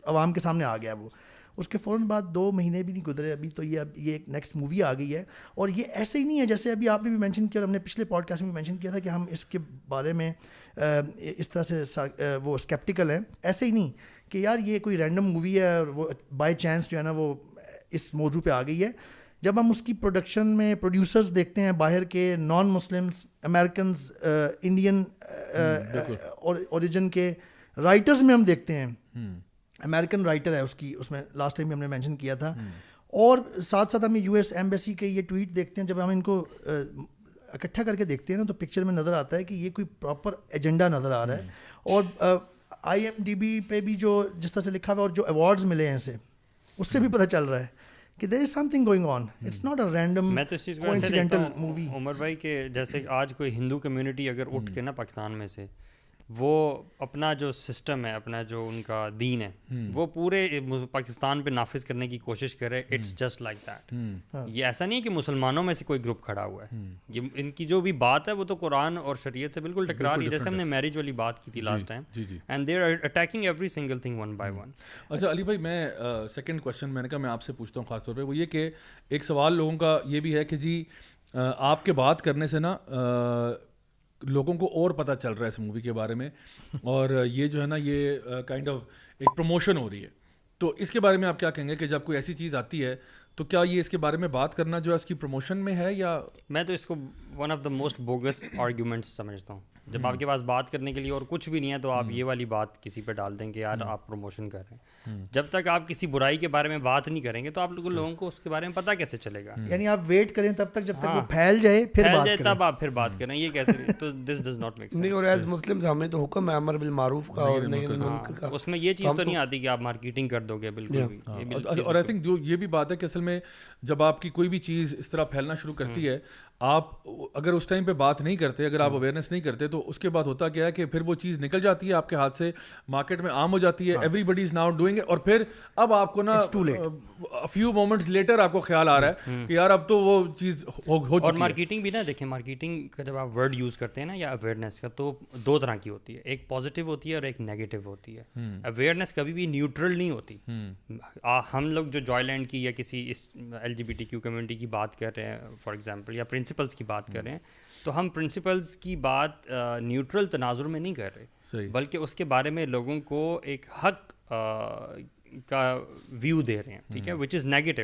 عوام کے سامنے آ گیا وہ. اس کے فوراً بعد 2 مہینے بھی نہیں گزرے ابھی تو یہ ایک نیکسٹ مووی آ گئی ہے. اور یہ ایسے ہی نہیں ہے جیسے ابھی آپ نے بھی مینشن کیا, اور ہم نے پچھلے پوڈ کاسٹ میں بھی مینشن کیا تھا کہ ہم اس کے بارے میں اس طرح سے وہ اسکیپٹیکل ہیں. ایسے ہی نہیں کہ یار یہ کوئی رینڈم مووی ہے اور وہ بائی چانس جو ہے نا وہ اس موضوع پہ آ گئی ہے. جب ہم اس کی پروڈکشن میں پروڈیوسرز دیکھتے ہیں باہر کے, non Muslims, Americans, Indian origin کے رائٹرز میں ہم دیکھتے ہیں امریکن رائٹر ہے اس میں لاسٹ ٹائم ہم نے مینشن کیا تھا. اور ساتھ ساتھ ہم یو ایس ایمبیسی کے یہ ٹویٹ دیکھتے ہیں, جب ہم ان کو اکٹھا کر کے دیکھتے ہیں نا تو پکچر میں نظر آتا ہے کہ یہ کوئی پراپر ایجنڈا نظر آ رہا ہے. اور IMDb پہ بھی جو جس طرح سے لکھا ہوا اور جو ایوارڈز ملے ہیں اسے, اس سے بھی پتہ چل رہا ہے کہ there is something going on. It's not a random میں تو اس چیز کو ایسے دیکھتا ہوں عمر بھائی کہ جیسے آج کوئی ہندو کمیونٹی اگر اٹھ کے نا پاکستان میں سے وہ اپنا جو سسٹم ہے, اپنا جو ان کا دین ہے, وہ پورے پاکستان پہ نافذ کرنے کی کوشش کرے, اٹس جسٹ لائک دیٹ. یہ ایسا نہیں کہ مسلمانوں میں سے کوئی گروپ کھڑا ہوا ہے, یہ ان کی جو بھی بات ہے وہ تو قرآن اور شریعت سے بالکل ٹکرا رہی ہے. جیسے ہم نے میرج والی بات کی تھی last time, and they are attacking every single thing one by one. اچھا علی بھائی, میں سیکنڈ کوشچن میں نے کہا میں آپ سے پوچھتا ہوں خاص طور پہ, وہ یہ کہ ایک سوال لوگوں کا یہ بھی ہے کہ جی آپ کے بات کرنے سے نا لوگوں کو اور پتہ چل رہا ہے اس مووی کے بارے میں, اور یہ جو ہے نا یہ کائنڈ آف ایک پروموشن ہو رہی ہے, تو اس کے بارے میں آپ کیا کہیں گے کہ جب کوئی ایسی چیز آتی ہے تو کیا یہ اس کے بارے میں بات کرنا جو ہے اس کی پروموشن میں ہے, یا میں تو اس کو one of the most bogus arguments سمجھتا ہوں. جب آپ کے پاس بات کرنے کے لیے اور کچھ بھی نہیں ہے تو آپ یہ والی بات کسی پہ ڈال دیں کہ یار آپ پروموشن کر رہے ہیں. جب تک آپ کسی برائی کے بارے میں بات نہیں کریں گے تو آپ لوگوں کو اس کے بارے میں پتہ کیسے چلے گا. یعنی آپ ویٹ کریں تب تک جب تک وہ پھیل جائے تب آپ پھر بات کریں, یہ کیسے, تو this does not make sense. نہیں, اور ایز مسلمز ہمیں تو حکم ہے امر بالمعروف کا اور نہی عن المنکر کا, اس میں یہ چیز تو نہیں آتی کہ آپ مارکیٹنگ کر دو گے بالکل بھی. اور آئی تھنک جو یہ بھی بات ہے کہ اصل میں جب آپ کی کوئی بھی چیز اس طرح پھیلنا شروع کرتی ہے, آپ اگر اس ٹائم پہ بات نہیں کرتے, اگر آپ اویئرنیس نہیں کرتے, تو اس کے بعد ہوتا کیا ہے کہ پھر وہ چیز نکل جاتی ہے آپ کے ہاتھ سے, مارکیٹ میں عام ہو جاتی ہے, everybody is now doing it, اور پھر اب آپ کو نا فیو مومنٹس لیٹر آپ کو خیال آ رہا ہے کہ یار اب تو وہ چیز ہو چکی ہے. اور مارکیٹنگ بھی نا دیکھیں, مارکیٹنگ کا جب آپ ورڈ یوز کرتے ہیں نا یا اویئرنیس کا, تو دو طرح کی ہوتی ہے, ایک پازیٹیو ہوتی ہے اور ایک نیگیٹو ہوتی ہے. اویئرنیس کبھی بھی نیوٹرل نہیں ہوتی. ہم لوگ جو جوائے لینڈ کی یا کسی اس LGBTQ کمیونٹی کی بات کر رہے ہیں فار ایگزامپل, یا پرنسپلس کی بات کر رہے ہیں, تو ہم پرنسپلس کی بات نیوٹرل تناظر میں نہیں کر رہے, بلکہ اس کے بارے میں لوگوں کو ایک حق کا ویو دے رہے ہیں, ٹھیک ہے, وچ از نیگیٹو,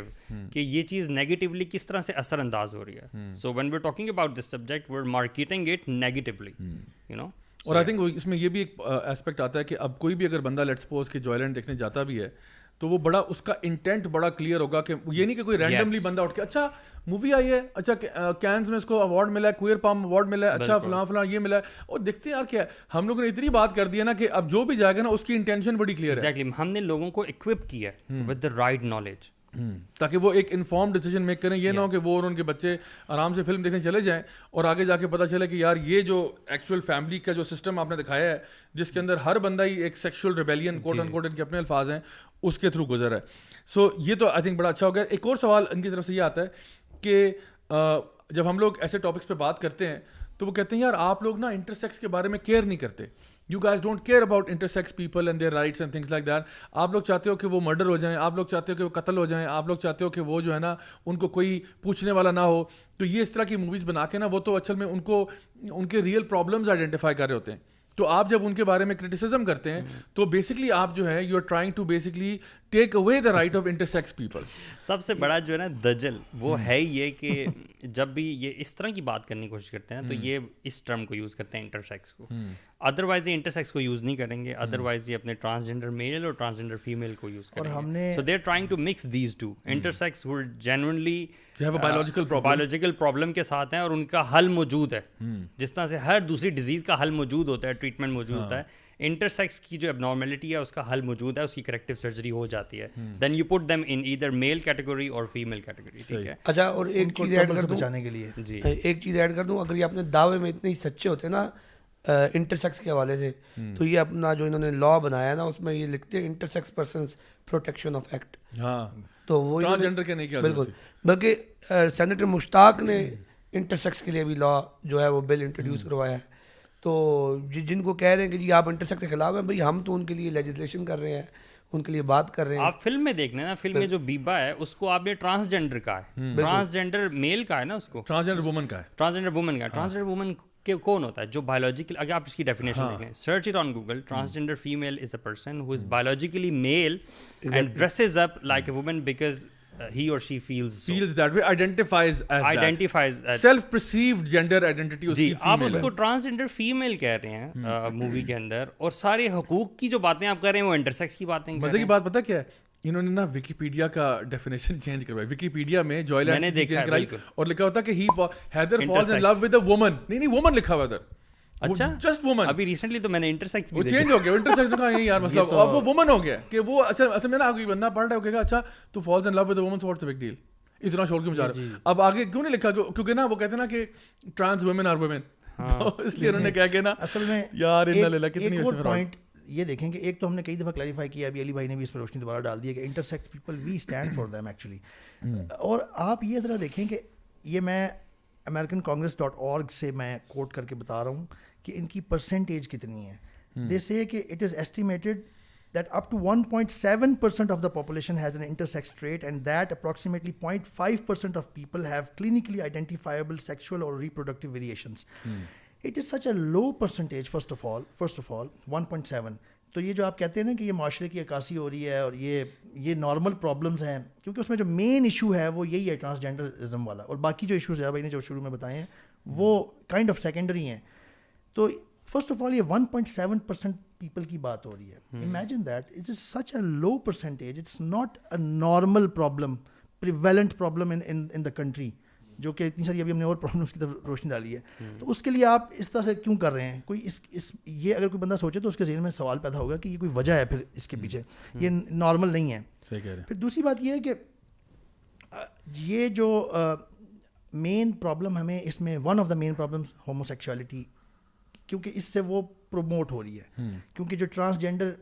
کہ یہ چیز نیگیٹیولی کس طرح سے اثر انداز ہو رہی ہے. So when we are talking about this subject we are marketing it negatively, you know. اور آئی تھنک اس میں یہ بھی ایک اسپیکٹ آتا ہے کہ اب کوئی بھی اگر بندا لیٹس سپوز کہ جوائے لینڈ دیکھنے جاتا بھی ہے تو وہ بڑا اس کا انٹینٹ بڑا کلیئر ہوگا, کہ یہ نہیں کہ کوئی رینڈملی بندہ اٹھ کے اچھا مووی آئی ہے, اچھا کینز میں اس کو اوارڈ ملا ہے, کوئر پام اوارڈ ملا ہے, اچھا فلاں فلاں یہ ملا ہے, اور دیکھتے ہیں یار کیا ہے, ہم لوگوں نے اتنی بات کر دی ہے نا کہ اب جو بھی جائے گا نا اس کی انٹینشن بڑی کلیئر ہے. ایگزیکٹلی, ہم نے لوگوں کو اکوپ کیا ہے ود دا رائٹ نالج, تاکہ وہ ایک انفارم ڈیسیجن میک کریں. یہ نہ ہو کہ وہ اور ان کے بچے آرام سے فلم دیکھنے چلے جائیں اور آگے جا کے پتہ چلے کہ یار یہ جو ایکچوئل فیملی کا جو سسٹم آپ نے دکھایا ہے, جس کے اندر ہر بندہ ہی ایک سیکشول ریبیلین کوٹ ان کوٹ ان کے اپنے الفاظ ہیں, اس کے تھرو گزر ہے. سو یہ تو آئی تھنک بڑا اچھا ہو گیا. ایک اور سوال ان کی طرف سے یہ آتا ہے کہ جب ہم لوگ ایسے ٹاپکس پہ بات کرتے ہیں تو وہ کہتے ہیں یار آپ لوگ نا انٹرسیکس کے بارے میں کیئر نہیں کرتے, you guys don't care about intersex people and their rights and things like that. آپ لوگ چاہتے ہو کہ وہ مرڈر ہو جائیں, آپ لوگ چاہتے ہو کہ وہ قتل ہو جائیں, آپ لوگ چاہتے ہو کہ وہ جو ہے نا ان کو کوئی پوچھنے والا نہ ہو. تو یہ اس طرح کی موویز بنا کے نا وہ تو اصل میں ان کو ان کے ریئل پرابلمز آئیڈینٹیفائی کر رہے ہوتے ہیں. تو آپ جب ان کے بارے میں کرٹیسزم کرتے ہیں تو بیسکلی آپ جو ہے you are trying to basically take away the right of intersex people. سب سے بڑا جو ہے نا دجل وہ ہے یہ کہ جب بھی یہ اس طرح کی بات کرنے کی کوشش کرتے ہیں نا تو یہ اس ٹرم کو یوز کرتے ہیں انٹرسیکس کو, ادروائز یہ انٹرسیکس کو یوز نہیں کریں گے, ادروائز یہ اپنے ٹرانسجینڈر میل اور ٹرانسجینڈر فیمیل کو یوز کریں گے. So they are trying to mix these two. Intersex وہ جینوئنلی بایولوجیکل پرابلم کے ساتھ ہیں اور ان کا حل موجود ہے, جس طرح سے ہر دوسری ڈیزیز کا حل موجود ہوتا ہے, ٹریٹمنٹ موجود ہوتا ہے. انٹرسیکس کی جو ابنارملٹی ہے اس کا حل موجود ہے, اس کی کریکٹیو سرجری ہو جاتی ہے. Then you put them in either male category اور فیمیل کیٹیگری, ٹھیک ہے. اچھا, اور ایک چیز ایڈ کر دوں بچانے کے لیے, جی ایک چیز ایڈ کر دوں, اگر یہ اپنے دعوے میں اتنے ہی سچے ہوتے نا انٹرسیکس کے حوالے سے, تو یہ اپنا جو انہوں نے لا بنایا نا اس میں یہ لکھتے ہیں intersex persons protection of act. ہاں, تو وہ ٹرانسجینڈر کے نہیں کیا بالکل, بلکہ سینیٹر مشتاق نے انٹرسیکس کے لیے بھی لا جو ہے وہ بل انٹروڈیوس کروایا ہے. تو جن کو کہہ رہے ہیں کہ جی آپ انٹرسیکس کے خلاف ہیں, بھائی ہم تو ان کے لیے لیجسلیشن کر رہے ہیں, ان کے لیے بات کر رہے ہیں. آپ فلم میں دیکھنا نا, فلم میں جو بیبا ہے اس کو آپ نے ٹرانسجینڈر کا ہے, ٹرانسجینڈر میل کا ہے نا, اس کو ٹرانسجینڈر وومن کا ہے, ٹرانسجینڈر وومن کا. ٹرانسجینڈر وومن کون ہوتا ہے؟ جو بایولوجیکل, اگر آپ اس کی ڈیفینیشن دیکھیں, search it on Google, transgender female is a person who is biologically male and dresses up like a woman because he or she feels that way, identifies as self perceived gender identity جی آپ اس کو transgender female کہہ رہے ہیں movie کے اندر, اور سارے حقوق کی جو باتیں آپ کر رہے ہیں وہ انٹرسیکس کی باتیں. مزے کی بات پتہ کیا ہے, انہوں نے نا وکیپیڈیا کا ڈیفینیشن چینج کروائی. وکیپیڈیا میں جوائے لینڈ چینج کرائی اور لکھا ہوتا کہ Heather falls in love with a woman. نہیں woman لکھا ہوا ادھر. اچھا جسٹ وومن. ابھی ریسنٹلی تو میں نے انٹرسیکس وہ چینج ہو گیا, انٹرسیکس کا نہیں یار مسئلہ, اب وہ وومن ہو گیا کہ وہ اچھا اصل میں نا کوئی بندہ پڑھ رہا ہے, کہے گا اچھا تو falls in love with a woman, what's the big deal, اتنا شور کیوں مچا رہا ہے. اب آگے کیوں نہیں لکھا, کیونکہ نا وہ کہتے ہیں نا کہ ٹرانس وومن آر وومن, تو اس لیے انہوں نے کہا کہ نا اصل میں یار ان اللہ کتنی ایک اور پوائنٹ یہ دیکھیں کہ ایک تو ہم نے کئی دفعہ کلیریفائی کیا, ابھی علی بھائی نے بھی اس پر روشنی دوبارہ ڈال دی ہے کہ intersex people we stand for them actually. اور آپ یہ ذرا دیکھیں کہ یہ میں americanccongress.org سے میں کوٹ کر کے بتا رہا ہوں کہ ان کی پرسنٹیج کتنی ہے. دے سے کہ it is estimated that up to 1.7% of the population has an intersex trait, and that approximately 0.5% of people have clinically identifiable sexual or reproductive variations. It is such a low percentage, first of all 1.7. تو یہ جو آپ کہتے ہیں نا کہ یہ معاشرے کی عکاسی ہو رہی ہے اور یہ نارمل پرابلمس ہیں, کیونکہ اس میں جو مین ایشو ہے وہ یہی ہے ٹرانسجینڈرزم والا, اور باقی جو ایشوز ہے بھائی نے جو شروع میں بتائے ہیں وہ کائنڈ آف سیکنڈری ہیں. تو فرسٹ آف آل یہ 1.7% پیپل کی بات ہو رہی ہے. Imagine that it is such a low percentage, it's not a normal problem, prevalent problem in the country, جو کہ اتنی ساری ابھی ہم نے اور پرابلمس کی طرف روشنی ڈالی ہے. تو اس کے لیے آپ اس طرح سے کیوں کر رہے ہیں؟ کوئی یہ اگر کوئی بندہ سوچے تو اس کے ذہن میں سوال پیدا ہوگا کہ یہ کوئی وجہ ہے پھر اس کے پیچھے, یہ نارمل نہیں ہے. پھر دوسری بات یہ ہے کہ یہ جو مین پرابلم ہمیں اس میں, one of the main problems homosexuality, کیونکہ اس سے وہ پروموٹ ہو رہی ہے. کیونکہ جو ٹرانسجینڈر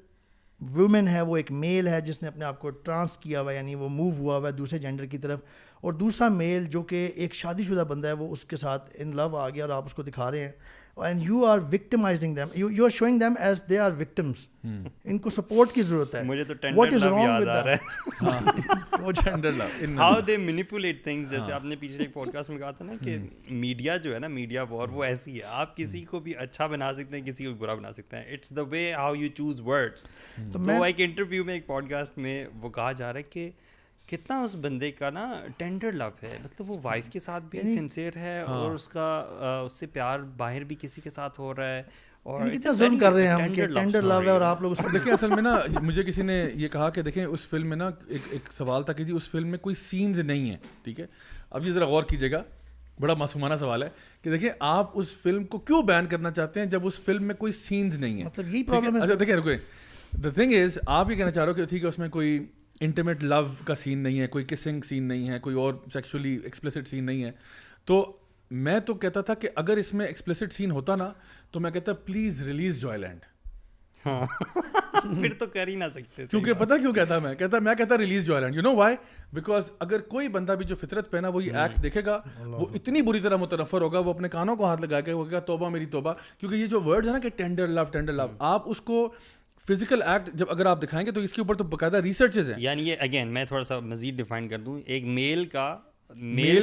وومن ہے وہ ایک میل ہے جس نے اپنے آپ کو ٹرانس کیا ہوا ہے, یعنی وہ موو ہوا ہوا ہے دوسرے جینڈر کی طرف, اور دوسرا میل جو کہ ایک شادی شدہ بندہ ہے وہ اس کے ساتھ ان لو آ گیا اور آپ اس کو دکھا رہے ہیں, and you are victimising them, you are showing them as they are victims. ان کو سپورٹ کی ضرورت ہے. مجھے تو ٹینڈر لو یاد آ رہا ہے, وہ ٹینڈر لو, ہاؤ دے مینیپولیٹ تھنگز. جیسے آپ نے پیچھے ایک پوڈ کاسٹ میں کہا تھا نا کہ میڈیا جو ہے نا, میڈیا وار, وہ ایسی ہے, آپ کسی کو بھی اچھا بنا سکتے ہیں, کسی کو برا بنا سکتے ہیں. It's the way how you choose words. تو ایک انٹرویو میں, ایک پوڈ کاسٹ میں وہ کہا جا رہا ہے کہ کتنا اس بندے کا نا ٹینڈر لو ہے, مطلب وہ وائف کے ساتھ بھی سنسیئر ہے اور اس کا اس سے پیار باہر بھی کسی کے ساتھ ہو رہا ہے, اور کتنا ظلم کر رہے ہیں ہم کہ ٹینڈر لو ہے اور آپ لوگ اس کو دیکھیں. اصل میں نا مجھے کسی نے یہ کہا کہ دیکھیں اس فلم میں نا ایک سوال تھا کہ جی اس فلم میں کوئی سینز نہیں ہیں, ٹھیک ہے. اب یہ ذرا غور کیجیے گا, بڑا معصومانہ سوال ہے کہ دیکھیں آپ اس فلم کو کیوں بین کرنا چاہتے ہیں جب اس فلم میں کوئی سینز نہیں ہیں, مطلب یہی پرابلم ہے. اچھا دیکھیں رکیں, دا تھنگ از آپ یہ کہنا چاہ رہے ہو کہ ٹھیک ہے اس میں کوئی انٹیمیٹ لو کا سین نہیں ہے, کوئی کسنگ سین نہیں ہے, کوئی اور سیکشولی ایکسپلسٹ سین نہیں ہے. تو میں تو کہتا تھا کہ اگر اس میں ایکسپلسٹ سین ہوتا نا تو میں کہتا پلیز ریلیز جوائے لینڈ. ہاں پھر تو کر ہی نہ سکتے, کیونکہ پتہ کیوں کہتا میں کہتا release Joyland. You know why? Because اگر کوئی بندہ بھی جو فطرت پہ نا وہ یہ ایکٹ دیکھے گا وہ اتنی بری طرح متنفر ہوگا, وہ اپنے کانوں کو ہاتھ لگا کے وہ کہا توبہ میری توبہ. کیونکہ یہ جو ورڈ ہے نا کہ ٹینڈر لو, آپ اس کو فزیکل ایکٹ جب اگر آپ دکھائیں گے تو اس کے اوپر تو باقاعدہ ریسرچز ہیں. یعنی یہ اگین میں تھوڑا سا مزید ڈیفائن کر دوں, ایک میل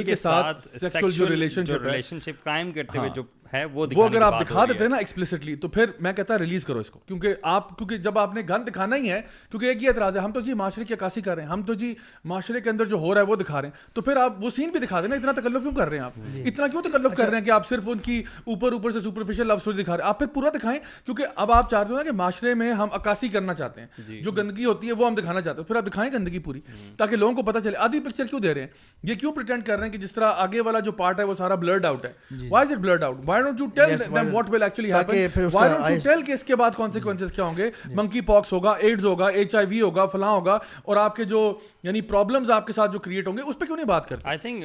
کے ساتھ سیکشل جو ریلیشن شپ قائم کرتے ہوئے جو ہے وہ اگر آپ دکھا دیتے ہیں نا ایکسپلسٹلی تو پھر میں کہتا ریلیز کرو اس کو. کیونکہ جب آپ نے گن دکھانا ہی ہے, کیونکہ ایک یہ اعتراض ہے, ہم تو جی معاشرے کی عکاسی کر رہے ہیں, ہم تو جی معاشرے کے اندر جو ہو رہا ہے وہ دکھا رہے ہیں, تو پھر آپ وہ سین بھی دکھا دیں نا. اتنا تکلف کیوں کر رہے ہیں آپ, اتنا کیوں تکلف کر رہے ہیں کہ آپ صرف ان کی اوپر سے سپرفیشل لو اسٹوری دکھا رہے ہیں. آپ پھر پورا دکھائیں, کیونکہ اب آپ چاہتے ہو نا کہ معاشرے میں ہم عکاسی کرنا چاہتے ہیں, جو گندگی ہوتی ہے وہ ہم دکھانا چاہتے ہیں, پھر آپ دکھائیں گندگی پوری تاکہ لوگوں کو پتہ چلے. آدھی پکچر کیوں دے رہے ہیں, یہ کیوں پریٹینڈ کر رہے ہیں کہ جس طرح آگے والا جو پارٹ ہے وہ سارا بلرڈ آؤٹ ہے. Why is it blurred out? Why don't you tell them what will actually happen? Why don't you tell کہ اس کے بعد consequences کیا ہوں گے, منکی پاکس ہوگا, ایڈز ہوگا, HIV ہوگا, فلاں ہوگا, اور آپ کے جو یعنی پرابلمز آپ کے ساتھ جو کریٹ ہوں گے اس پہ کیوں نہیں بات کرتے؟ I think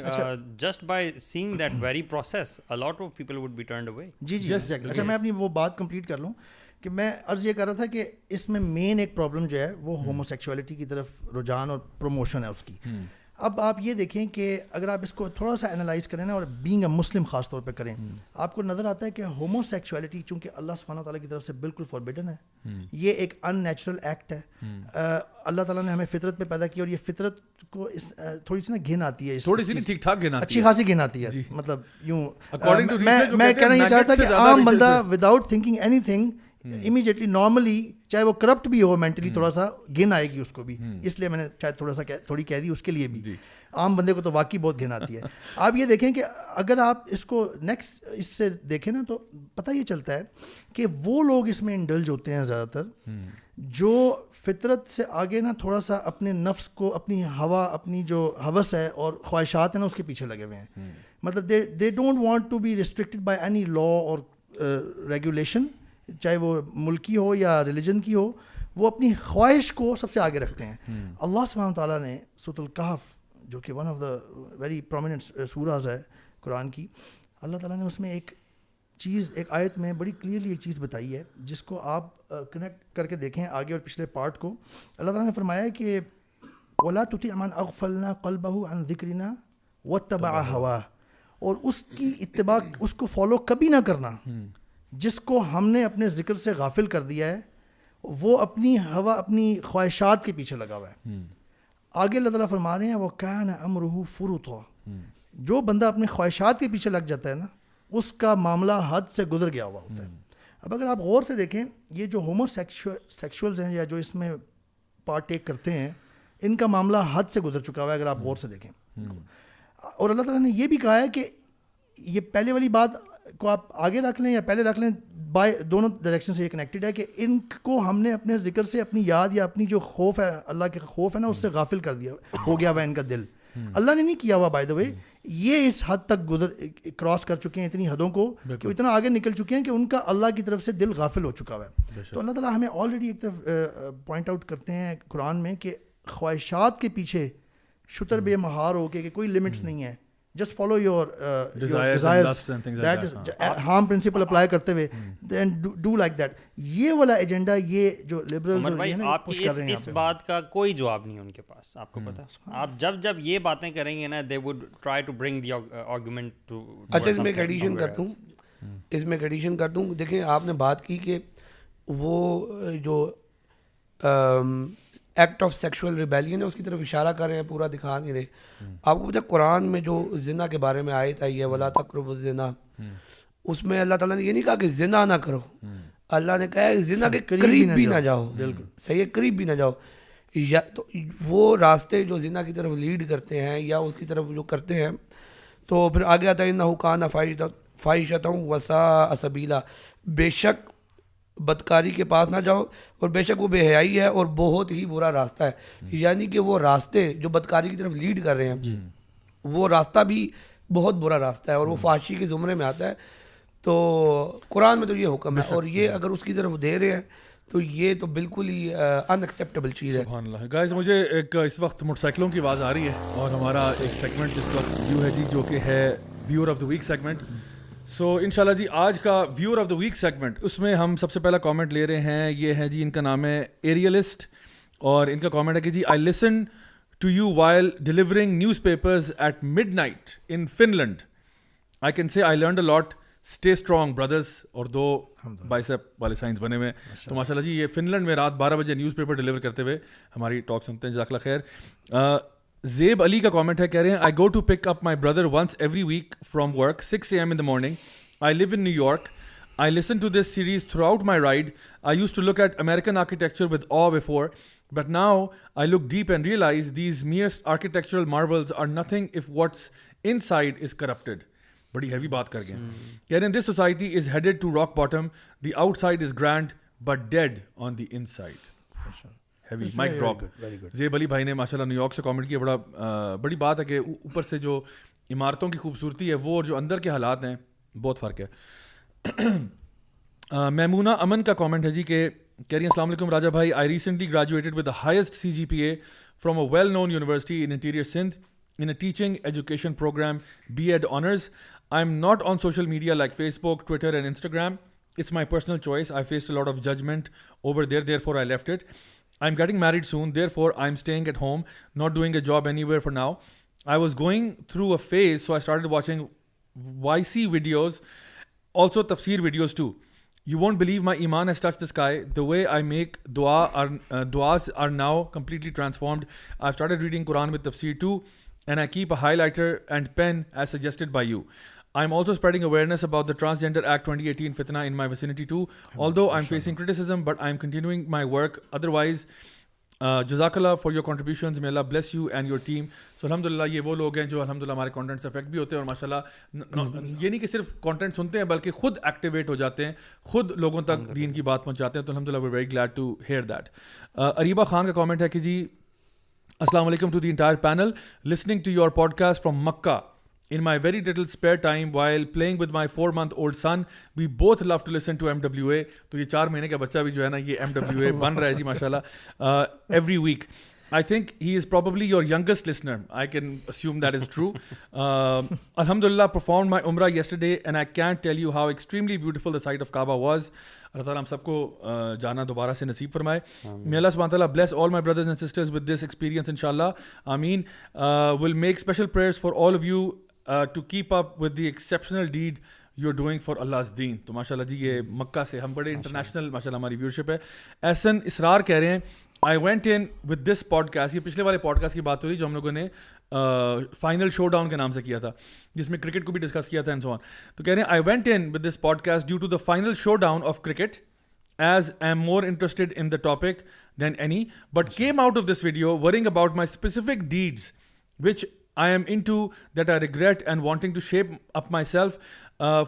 just by seeing that very process a lot of people would be turned away. جی اچھا میں اپنی وہ بات کمپلیٹ کر لوں کہ میں عرض یہ کر رہا تھا کہ اس میں مین ایک پرابلم جو ہے وہ ہوموسیکشولیٹی کی طرف رجحان اور پروموشن ہے اس کی. اب آپ یہ دیکھیں کہ اگر آپ اس کو تھوڑا سا انالائز کریں نا, اور بینگ اے مسلم خاص طور پہ کریں, آپ کو نظر آتا ہے کہ ہومو سیکشولیٹی چونکہ اللہ سبحانہ تعالیٰ کی طرف سے بالکل فوربیڈن ہے, یہ ایک ان نیچرل ایکٹ ہے. اللہ تعالیٰ نے ہمیں فطرت پہ پیدا کیا, اور یہ فطرت کو تھوڑی سی نا گھن آتی ہے, تھوڑی سی ٹھیک ٹھاک گھن آتی ہے, اچھی خاصی گھن آتی ہے. مطلب یوں میں کہنا یہ چاہتا کہ عام بندہ without thinking any thing immediately normally چاہے وہ کرپٹ بھی ہو مینٹلی تھوڑا سا گن آئے گی اس کو بھی. اس لیے میں نے شاید تھوڑی کہہ دی اس کے لیے بھی. عام بندے کو تو واقعی بہت گھن آتی ہے. آپ یہ دیکھیں کہ اگر آپ اس کو نیکسٹ اس سے دیکھیں نا تو پتہ یہ چلتا ہے کہ وہ لوگ اس میں انڈلج ہوتے ہیں زیادہ تر جو فطرت سے آگے نا تھوڑا سا اپنے نفس کو, اپنی ہوا, اپنی جو ہوس ہے اور خواہشات ہیں نا اس کے پیچھے لگے ہوئے ہیں. مطلب they don't want to be restricted by any law اور ریگولیشن, چاہے وہ ملکی ہو یا ریلیجن کی ہو. وہ اپنی خواہش کو سب سے آگے رکھتے ہیں. اللہ سبحانہ تعالیٰ نے سورۃ الکہف جو کہ one of the very prominent surahs ہے قرآن کی, اللہ تعالیٰ نے اس میں ایک چیز, ایک آیت میں بڑی کلیئرلی ایک چیز بتائی ہے جس کو آپ کنیکٹ کر کے دیکھیں آگے اور پچھلے پارٹ کو. اللہ تعالیٰ نے فرمایا ہے کہ وَلَا تُطِعْ مَنْ أَغْفَلْنَا قَلْبَهُ عَنْ ذِكْرِنَا وَاتَّبَعَ هَوَاهُ, اور اس کی اتباع, اس کو فالو کبھی نہ کرنا جس کو ہم نے اپنے ذکر سے غافل کر دیا ہے, وہ اپنی ہوا, اپنی خواہشات کے پیچھے لگا ہوا ہے. آگے اللہ تعالیٰ فرما رہے ہیں وَكَانَ أَمْرُهُ فُرُطًا, جو بندہ اپنے خواہشات کے پیچھے لگ جاتا ہے نا اس کا معاملہ حد سے گزر گیا ہوا ہوتا ہے. اب اگر آپ غور سے دیکھیں یہ جو ہومو سیکشولز ہیں یا جو اس میں پارٹ ٹیک کرتے ہیں ان کا معاملہ حد سے گزر چکا ہوا ہے اگر آپ غور سے دیکھیں. اور اللہ تعالیٰ نے یہ بھی کہا ہے کہ یہ پہلے والی بات کو آپ آگے رکھ لیں یا پہلے رکھ لیں, بائی دونوں ڈائریکشن سے یہ کنیکٹڈ ہے کہ ان کو ہم نے اپنے ذکر سے اپنی یاد یا اپنی جو خوف ہے, اللہ کے خوف ہے نا, اس سے غافل کر دیا, ہو گیا ہوا ان کا دل. اللہ نے نہیں کیا ہوا بائی دا وے, یہ اس حد تک کراس کر چکے ہیں اتنی حدوں کو کہ اتنا آگے نکل چکے ہیں کہ ان کا اللہ کی طرف سے دل غافل ہو چکا ہوا ہے. تو اللہ تعالیٰ ہمیں آلریڈی ایک طرف پوائنٹ آؤٹ کرتے ہیں قرآن میں کہ خواہشات کے پیچھے شتر بے مہار ہو کے کہ کوئی لمٹس نہیں ہے, just follow your desires, that harm principal apply کرتے ہوئے دین ڈو لائک دیٹ. یہ والا ایجنڈا یہ جو لبرلز ہیں آپ کی اس بات کا کوئی جواب نہیں ان کے پاس. آپ کو پتا آپ جب یہ باتیں کریں گے نا they would try to bring the argument to. اچھا اس میں ایک ایڈیشن کر دوں, دیکھیں آپ نے بات کی کہ وہ جو ایکٹ آف سیکشول ریبیلین ہے اس کی طرف اشارہ کر رہے ہیں, پورا دکھا نہیں رہے. آپ کو پتہ قرآن میں جو زنا کے بارے میں آیت آئی ہے ولا تقربوا الزنا, اس میں اللہ تعالیٰ نے یہ نہیں کہا کہ زنا نہ کرو, اللہ نے کہا ہے زنا کے قریب بھی نہ جاؤ. بالکل صحیح ہے, قریب بھی نہ جاؤ. یا تو وہ راستے جو زنا کی طرف لیڈ کرتے ہیں یا اس کی طرف جو کرتے ہیں, تو پھر آگے آتا ہے انہ کان فاحشۃ وساء سبیلا, بے شک بدکاری کے پاس نہ جاؤ اور بے شک وہ بے حیائی ہے اور بہت ہی برا راستہ ہے. یعنی کہ وہ راستے جو بدکاری کی طرف لیڈ کر رہے ہیں وہ راستہ بھی بہت برا راستہ ہے اور وہ فحاشی کے زمرے میں آتا ہے. تو قرآن میں تو یہ حکم ہے, اور یہ اگر اس کی طرف دے رہے ہیں تو یہ تو بالکل ہی ان ایکسیپٹیبل چیز ہے. سبحان اللہ. گائز مجھے ایک اس وقت موٹر سائیکلوں کی آواز آ رہی ہے اور ہمارا ایک سیگمنٹ اس وقت ویو ہے جی, جو کہ ہے viewer of the week segment. So انشاءاللہ جی آج کا viewer of the week segment, اس میں ہم سب سے پہلا کامنٹ لے رہے ہیں. یہ ہے جی, ان کا نام ہے ایریلسٹ, اور ان کا کامنٹ ہے کہ جی I listen to you while delivering newspapers at midnight in Finland. I can say I learned a lot. Stay strong brothers, اور 2 بائسیپ والے سائنس بنے ہوئے. تو ماشاء اللہ جی یہ فن لینڈ میں رات 12 بجے نیوز پیپر ڈیلیور کرتے ہوئے ہماری ٹاک سنتے ہیں, جزاک اللہ خیر. زیب علی کا کامنٹ ہے, کہہ رہے ہیں I go to pick up my brother once every week from work 6 AM in the morning. I live in New York. I listened to this series throughout my ride. I used to look at American architecture with awe before, but now I look deep and realize these mere architectural marvels are nothing if what's inside is corrupted. بڑی heavy بات کر گئے. کہہ رہے ہیں this society is headed to rock bottom. The outside is grand but dead on the inside. Heavy mic drop. زیب علی بھائی نے ماشاء اللہ نیو یارک سے کامنٹ کیا. بڑی بات ہے کہ اوپر سے جو عمارتوں کی خوبصورتی ہے وہ, اور جو اندر کے حالات ہیں بہت فرق ہے. میمونہ امن کا کامنٹ ہے جی, کہ کہہ رہی ہیں السلام علیکم راجا بھائی, I recently graduated with the highest CGPA from a well known university in interior Sindh in a teaching education program, B.Ed honors. I'm not on social media like Facebook, Twitter and Instagram. It's my personal choice. I faced a lot of judgment over there, therefore I left it. I'm getting married soon, therefore I'm staying at home, not doing a job anywhere for now. I was going through a phase, so I started watching YC videos, also tafsir videos too. You won't believe my iman has touched the sky. The way I make duas are now completely transformed. I've started reading Quran with tafsir too, and I keep a highlighter and pen as suggested by you. I'm also spreading awareness about the Transgender Act 2018 fitna in my vicinity too. Although I'm facing criticism, but I'm continuing my work. Otherwise, Jazakallah for your contributions. May Allah bless you and your team. So alhamdulillah یہ وہ لوگ ہیں جو الحمدللہ ہمارے content سے effect بھی ہوتے ہیں اور ماشاءاللہ یہ نہیں کہ صرف کانٹینٹ سنتے ہیں بلکہ خود ایکٹیویٹ ہو جاتے ہیں, خود لوگوں تک دین کی بات پہنچاتے ہیں. تو الحمدللہ we're very glad to hear that. Areeba Khan کا کامنٹ ہے کہ جی السلام علیکم to the entire panel. Listening to your podcast from Makkah in my very little spare time while playing with my 4-month-old son. We both love to listen to MWA. تو یہ 4 مہینے کا بچہ بھی جو ہے نا یہ MWA بن رہا ہے جی ماشاءاللہ every week. I think he is probably your youngest listener. I can assume that is true. Alhamdulillah, performed my Umrah yesterday and I can't tell you how extremely beautiful the sight of Kaaba was. اللہ تعالیٰ ہم سب کو جانا دوبارہ سے نصیب فرمائے. May Allah subhanahu wa ta'ala bless all my brothers and sisters with this experience inshallah. Ameen. We'll make special prayers for all of you to keep up with the exceptional deed you're doing for Allah's deen. تو ماشاء اللہ جی یہ مکہ سے ہم بڑے international ماشاء اللہ ہماری viewership ہے. احسن اسرار کہہ رہے ہیں I went in with this podcast. یہ پچھلے والے پوڈ کاسٹ کی بات ہو رہی جو ہم لوگوں نے فائنل شو ڈاؤن کے نام سے کیا تھا جس میں کرکٹ کو بھی ڈسکس کیا تھا اینڈ سو آن. تو کہہ رہے ہیں I went in with this podcast due to the final showdown of cricket as I am more interested in the topic than any, but came out of this video worrying about my specific deeds which I am into that I regret and wanting to shape up myself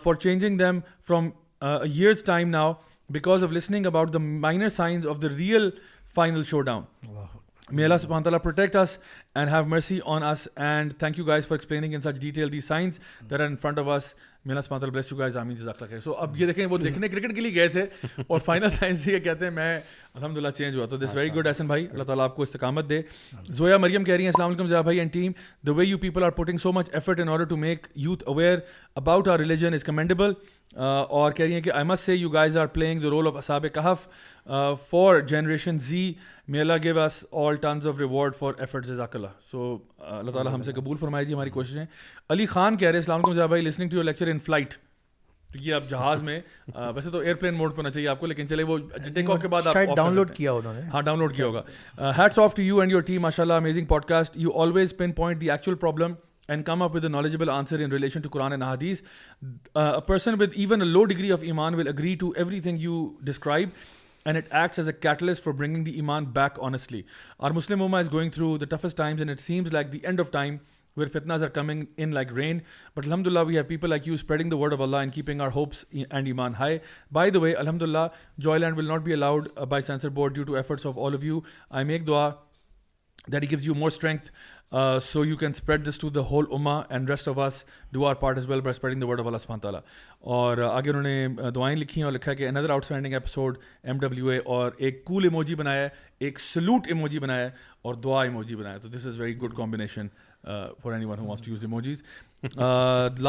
for changing them from a year's time now because of listening about the minor signs of the real final showdown. May Allah subhanahu wa ta'ala protect us and have mercy on us, and thank you guys for explaining in such detail these signs that are in front of us. May Allah subhanahu wa ta'ala bless you guys. Ameen. Jazakallah khair. So اب یہ دیکھیں وہ دیکھنے cricket کے لیے گئے تھے اور فائنل سائنس یہ کہتے ہیں میں الحمدللہ چینج ہوا. تو دس ویری گڈ احسن بھائی, اللہ تعالیٰ آپ کو استقامت دے. زویا مریم کہہ رہی ہیں السلام علیکم زیا بھائی and team. The way you people are putting so much effort in order to make youth aware about our religion is commendable. اور کہہ رہی ہیں کہ I must say you guys are playing the role of Ashab Kahf for Generation Z. May Allah give us all tons of reward for efforts. Jazakallah. So اللہ تعالیٰ ہم سے قبول فرمائے جی ہماری کوششیں. علی خان کہہ رہے ہیں السلام علیکم زیا بھائی, listening to your lecture in flight. تو یہ اب جہاز میں ویسے تو ایئرپلین موڈ پہ ہونا چاہیے آپ کو, لیکن چلے وہ ٹیک آف کے بعد آپ ڈاؤن لوڈ کیا انہوں نے. ہاں ڈاؤن لوڈ کیا ہوگا. Hats off to you and your team. MashaAllah, amazing podcast. You always pinpoint the actual problem and come up with a knowledgeable answer in relation to Quran and Hadith. A person with even a low degree of Iman will agree to everything you describe, and it acts as a catalyst for bringing the Iman back honestly. Our Muslim Ummah is going through the toughest times, and it seems like the end of time where fitnas are coming in like rain. But alhamdulillah, we have people like you spreading the word of Allah and keeping our hopes and Iman high. By the way, alhamdulillah, Joyland will not be allowed by censor board due to efforts of all of you. I make dua that He gives you more strength so you can spread this to the whole ummah, and rest of us do our part as well by spreading the word of Allah subhanahu wa ta'ala. اور آگے انہوں نے دعائیں لکھی ہیں اور لکھا ہے کہ another outstanding episode MWA, اور ایک cool ایموجی بنایا ہے, ایک salute ایموجی بنایا ہے اور دعا ایموجی بنایا ہے. تو this is very good combination for anyone who wants to use emojis.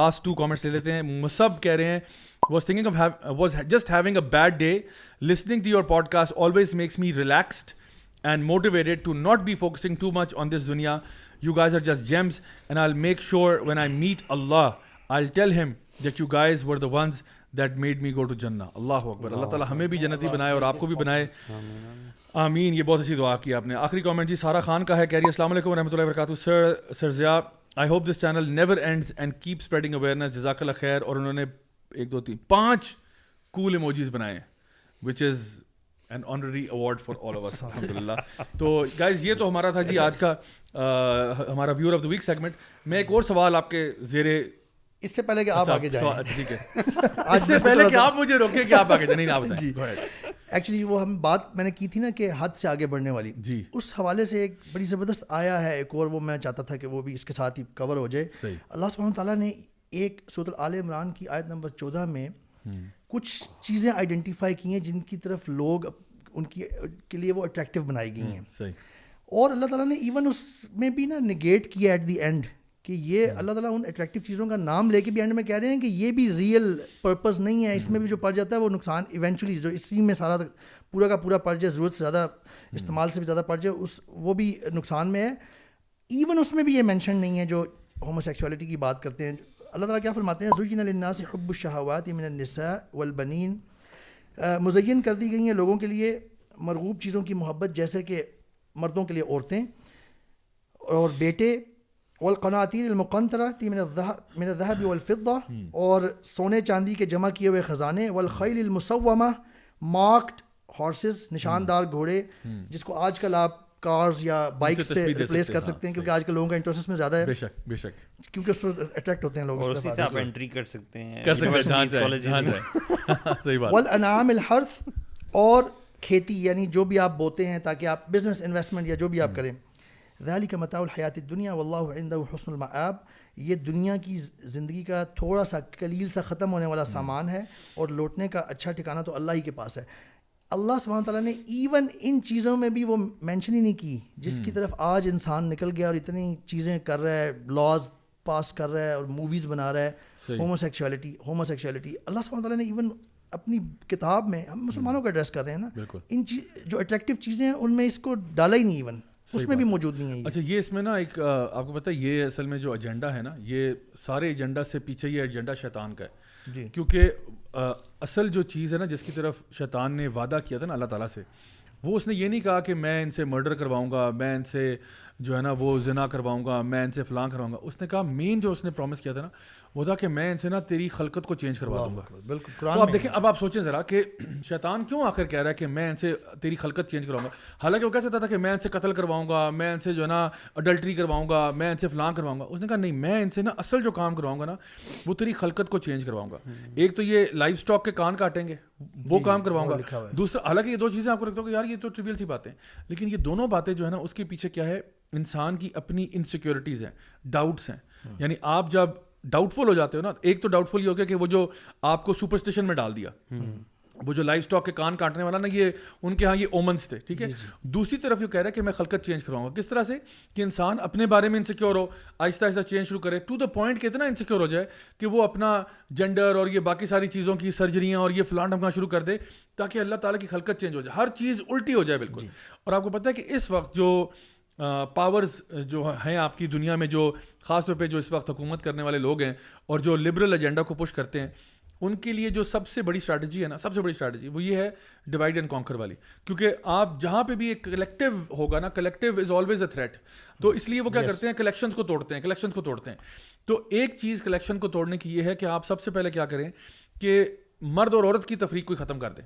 Last 2 comments لے لیتے ہیں. مصب کہہ رہے ہیں was just having a bad day. Listening to your podcast always makes me relaxed and motivated to not be focusing too much on this dunya. You guys are just gems, and I'll make sure when I meet Allah, I'll tell him that you guys were the ones that made me go to Jannah. Allahu Akbar. اللہ تعالیٰ ہمیں بھی جنتی بنائے اور آپ کو بھی بنائے. آمین. یہ بہت اچھی دعا کی آپ نے. آخری کامنٹ جی سارا خان کا ہے, کہہ رہی ہے السلام علیکم ورحمۃ اللہ وبرکاتہ. سر Zia, I hope this channel never ends and keep spreading awareness. جزاک اللہ خیر. اور انہوں نے 1 2 3 5 cool emojis بنائے ہیں, which is an honorary award for all of us. الحمدللہ. تو گائز یہ تو ہمارا تھا جی آج کا ہمارا viewer of the week segment. میں ایک اور سوال آپ کے زیر اس سے پہلے کہ آپ آگے جائیں. اچھا ٹھیک ہے, اس سے پہلے کہ آپ مجھے روکیں کہ آپ آگے جائیں. نہیں آپ بتائیں. ایکچولی وہ ہم بات میں نے کی تھی نا کہ حد سے آگے بڑھنے والی, جی اس حوالے سے ایک بڑی زبردست آیا ہے ایک اور, وہ میں چاہتا تھا کہ وہ بھی اس کے ساتھ ہی کور ہو جائے. اللہ سبحانہ تعالیٰ نے ایک سورۃ آل عمران کی آیت نمبر 14 میں کچھ چیزیں آئیڈینٹیفائی کی ہیں جن کی طرف لوگ ان کی کے لیے وہ اٹریکٹیو بنائی گئی ہیں. اور اللہ تعالیٰ نے ایون اس میں بھی نا نگیٹ کیا ایٹ دی اینڈ کہ یہ اللہ تعالیٰ ان اٹریکٹیو چیزوں کا نام لے کے بھی اینڈ میں کہہ رہے ہیں کہ یہ بھی ریئل پرپز نہیں ہے, اس میں بھی جو پڑ جاتا ہے وہ نقصان ایونچولی جو اسی میں سارا پورا کا پورا پڑ جائے, ضرورت سے زیادہ استعمال سے بھی زیادہ پڑ جائے, اس وہ بھی نقصان میں ہے. ایون اس میں بھی یہ مینشن نہیں ہے جو ہومو سیکسولیٹی کی بات کرتے ہیں. اللہ تعالیٰ کیا فرماتے ہیں, زُیِّنَ لِلنَّاسِ حُبُّ الشَّهَوَاتِ مِنَ النِّسَاءِ وَالْبَنِينَ, مزین کر دی گئی ہیں لوگوں کے لیے مرغوب چیزوں کی محبت جیسے کہ مردوں کے لیے عورتیں اور بیٹے والقناطیر المقنطرۃ من الذهب والفضة، اور سونے چاندی کے جمع کیے ہوئے خزانے، والخیل المسومہ مارکڈ ہارسز، نشاندار گھوڑے، جس کو آج کل آپ کارز یا بائک سے ریپلیس کر سکتے ہیں، کیونکہ آج کل لوگوں کا انٹرسٹ اس میں زیادہ ہے، بے شک بے شک، کیونکہ اس پر اٹریکٹ ہوتے ہیں لوگ، اور اسی سے آپ انٹری کر سکتے ہیں صحیح بات. والانعام الحرث، اور کھیتی یعنی جو بھی آپ بوتے ہیں تاکہ آپ بزنس انویسٹمنٹ یا جو بھی آپ کریں. ذالک متاع الحیات الدنیا واللہ عنده حسن المآب، یہ دنیا کی زندگی کا تھوڑا سا قلیل سا ختم ہونے والا سامان ہے، اور لوٹنے کا اچھا ٹھکانہ تو اللہ ہی کے پاس ہے. اللہ سبحانہ تعالیٰ نے ایون ان چیزوں میں بھی وہ مینشن ہی نہیں کی جس کی طرف آج انسان نکل گیا اور اتنی چیزیں کر رہا ہے، لاز پاس کر رہا ہے اور موویز بنا رہا ہے، ہومو سیکشولیٹی. اللہ سبحانہ تعالیٰ نے ایون اپنی کتاب میں، ہم مسلمانوں کو ایڈریس کر رہے ہیں نا، ان جو اٹریکٹیو چیزیں ہیں ان میں اس کو ڈالا ہی نہیں، ایون اس میں بھی موجود نہیں ہے. اچھا یہ اس میں نا ایک آپ کو پتہ ہے یہ اصل میں جو ایجنڈا ہے نا، یہ سارے ایجنڈا سے پیچھے یہ ایجنڈا شیطان کا ہے، کیونکہ اصل جو چیز ہے نا جس کی طرف شیطان نے وعدہ کیا تھا نا اللہ تعالیٰ سے، وہ اس نے یہ نہیں کہا کہ میں ان سے مرڈر کرواؤں گا، میں ان سے جو ہے نا وہ زنا کرواؤں گا، میں ان سے فلاں کرواؤں گا. اس نے کہا مین جو اس نے پرومس کیا تھا نا وہ تھا کہ میں ان سے نا تیری خلقت کو چینج کروا دوں گا. بالکل. تو آپ دیکھیں، اب آپ سوچیں ذرا کہ شیطان کیوں آخر کہہ رہا ہے کہ میں ان سے تیری خلقت چینج کراؤں گا، حالانکہ وہ کہہ سکتا تھا کہ میں ان سے قتل کرواؤں گا، میں ان سے جو ہے نا اڈلٹری کرواؤں گا، میں ان سے فلاں کرواؤں گا. اس نے کہا نہیں، میں ان سے نا اصل جو کام کرواؤں گا نا وہ تیری خلقت کو چینج کرواؤں گا. ایک تو یہ لائف اسٹاک کے کان کاٹیں گے وہ کام کرواؤں گا، دوسرا حالانکہ یہ دو چیزیں آپ کو لگتا ہو کہ یار یہ تو ٹریویل سی باتیں، لیکن یہ دونوں باتیں جو ہے نا اس کے پیچھے کیا ہے، انسان کی اپنی انسیکیورٹیز ہیں، ڈاؤٹس ہیں. یعنی آپ جب ڈاؤٹ فل ہو جاتے ہو نا، ایک تو ڈاؤٹ فل یہ ہو گیا کہ وہ جو آپ کو سپرسٹیشن میں ڈال دیا، وہ جو لائف اسٹاک کے کان کاٹنے والا نا، یہ ان کے ہاں یہ اومنس تھے، ٹھیک ہے. دوسری طرف یہ کہہ رہا ہے کہ میں خلقت چینج کرواؤں گا. کس طرح سے کہ انسان اپنے بارے میں انسیکیور ہو، آہستہ آہستہ چینج شروع کرے، ٹو دا پوائنٹ کہ اتنا انسیکیور ہو جائے کہ وہ اپنا جینڈر اور یہ باقی ساری چیزوں کی سرجریاں اور یہ فلاں ڈھمکنا شروع کر دے، تاکہ اللہ تعالیٰ کی خلقت چینج ہو جائے، ہر چیز الٹی ہو جائے بالکل. اور آپ کو پتہ ہے کہ اس وقت جو پاورز جو ہیں آپ کی دنیا میں، جو خاص طور پہ جو اس وقت حکومت کرنے والے لوگ ہیں اور جو لبرل ایجنڈا کو پش کرتے ہیں، ان کے لیے جو سب سے بڑی اسٹریٹجی ہے نا، سب سے بڑی اسٹریٹجی وہ یہ ہے ڈیوائڈ اینڈ کانکر والی. کیونکہ آپ جہاں پہ بھی ایک کلیکٹیو ہوگا نا، collective is always a threat, تو اس لیے وہ کیا کرتے ہیں، کلیکشنز کو توڑتے ہیں. تو ایک چیز کلیکشن کو توڑنے کی یہ ہے کہ آپ سب سے پہلے کیا کریں کہ مرد اور عورت کی تفریق کو ختم کر دیں.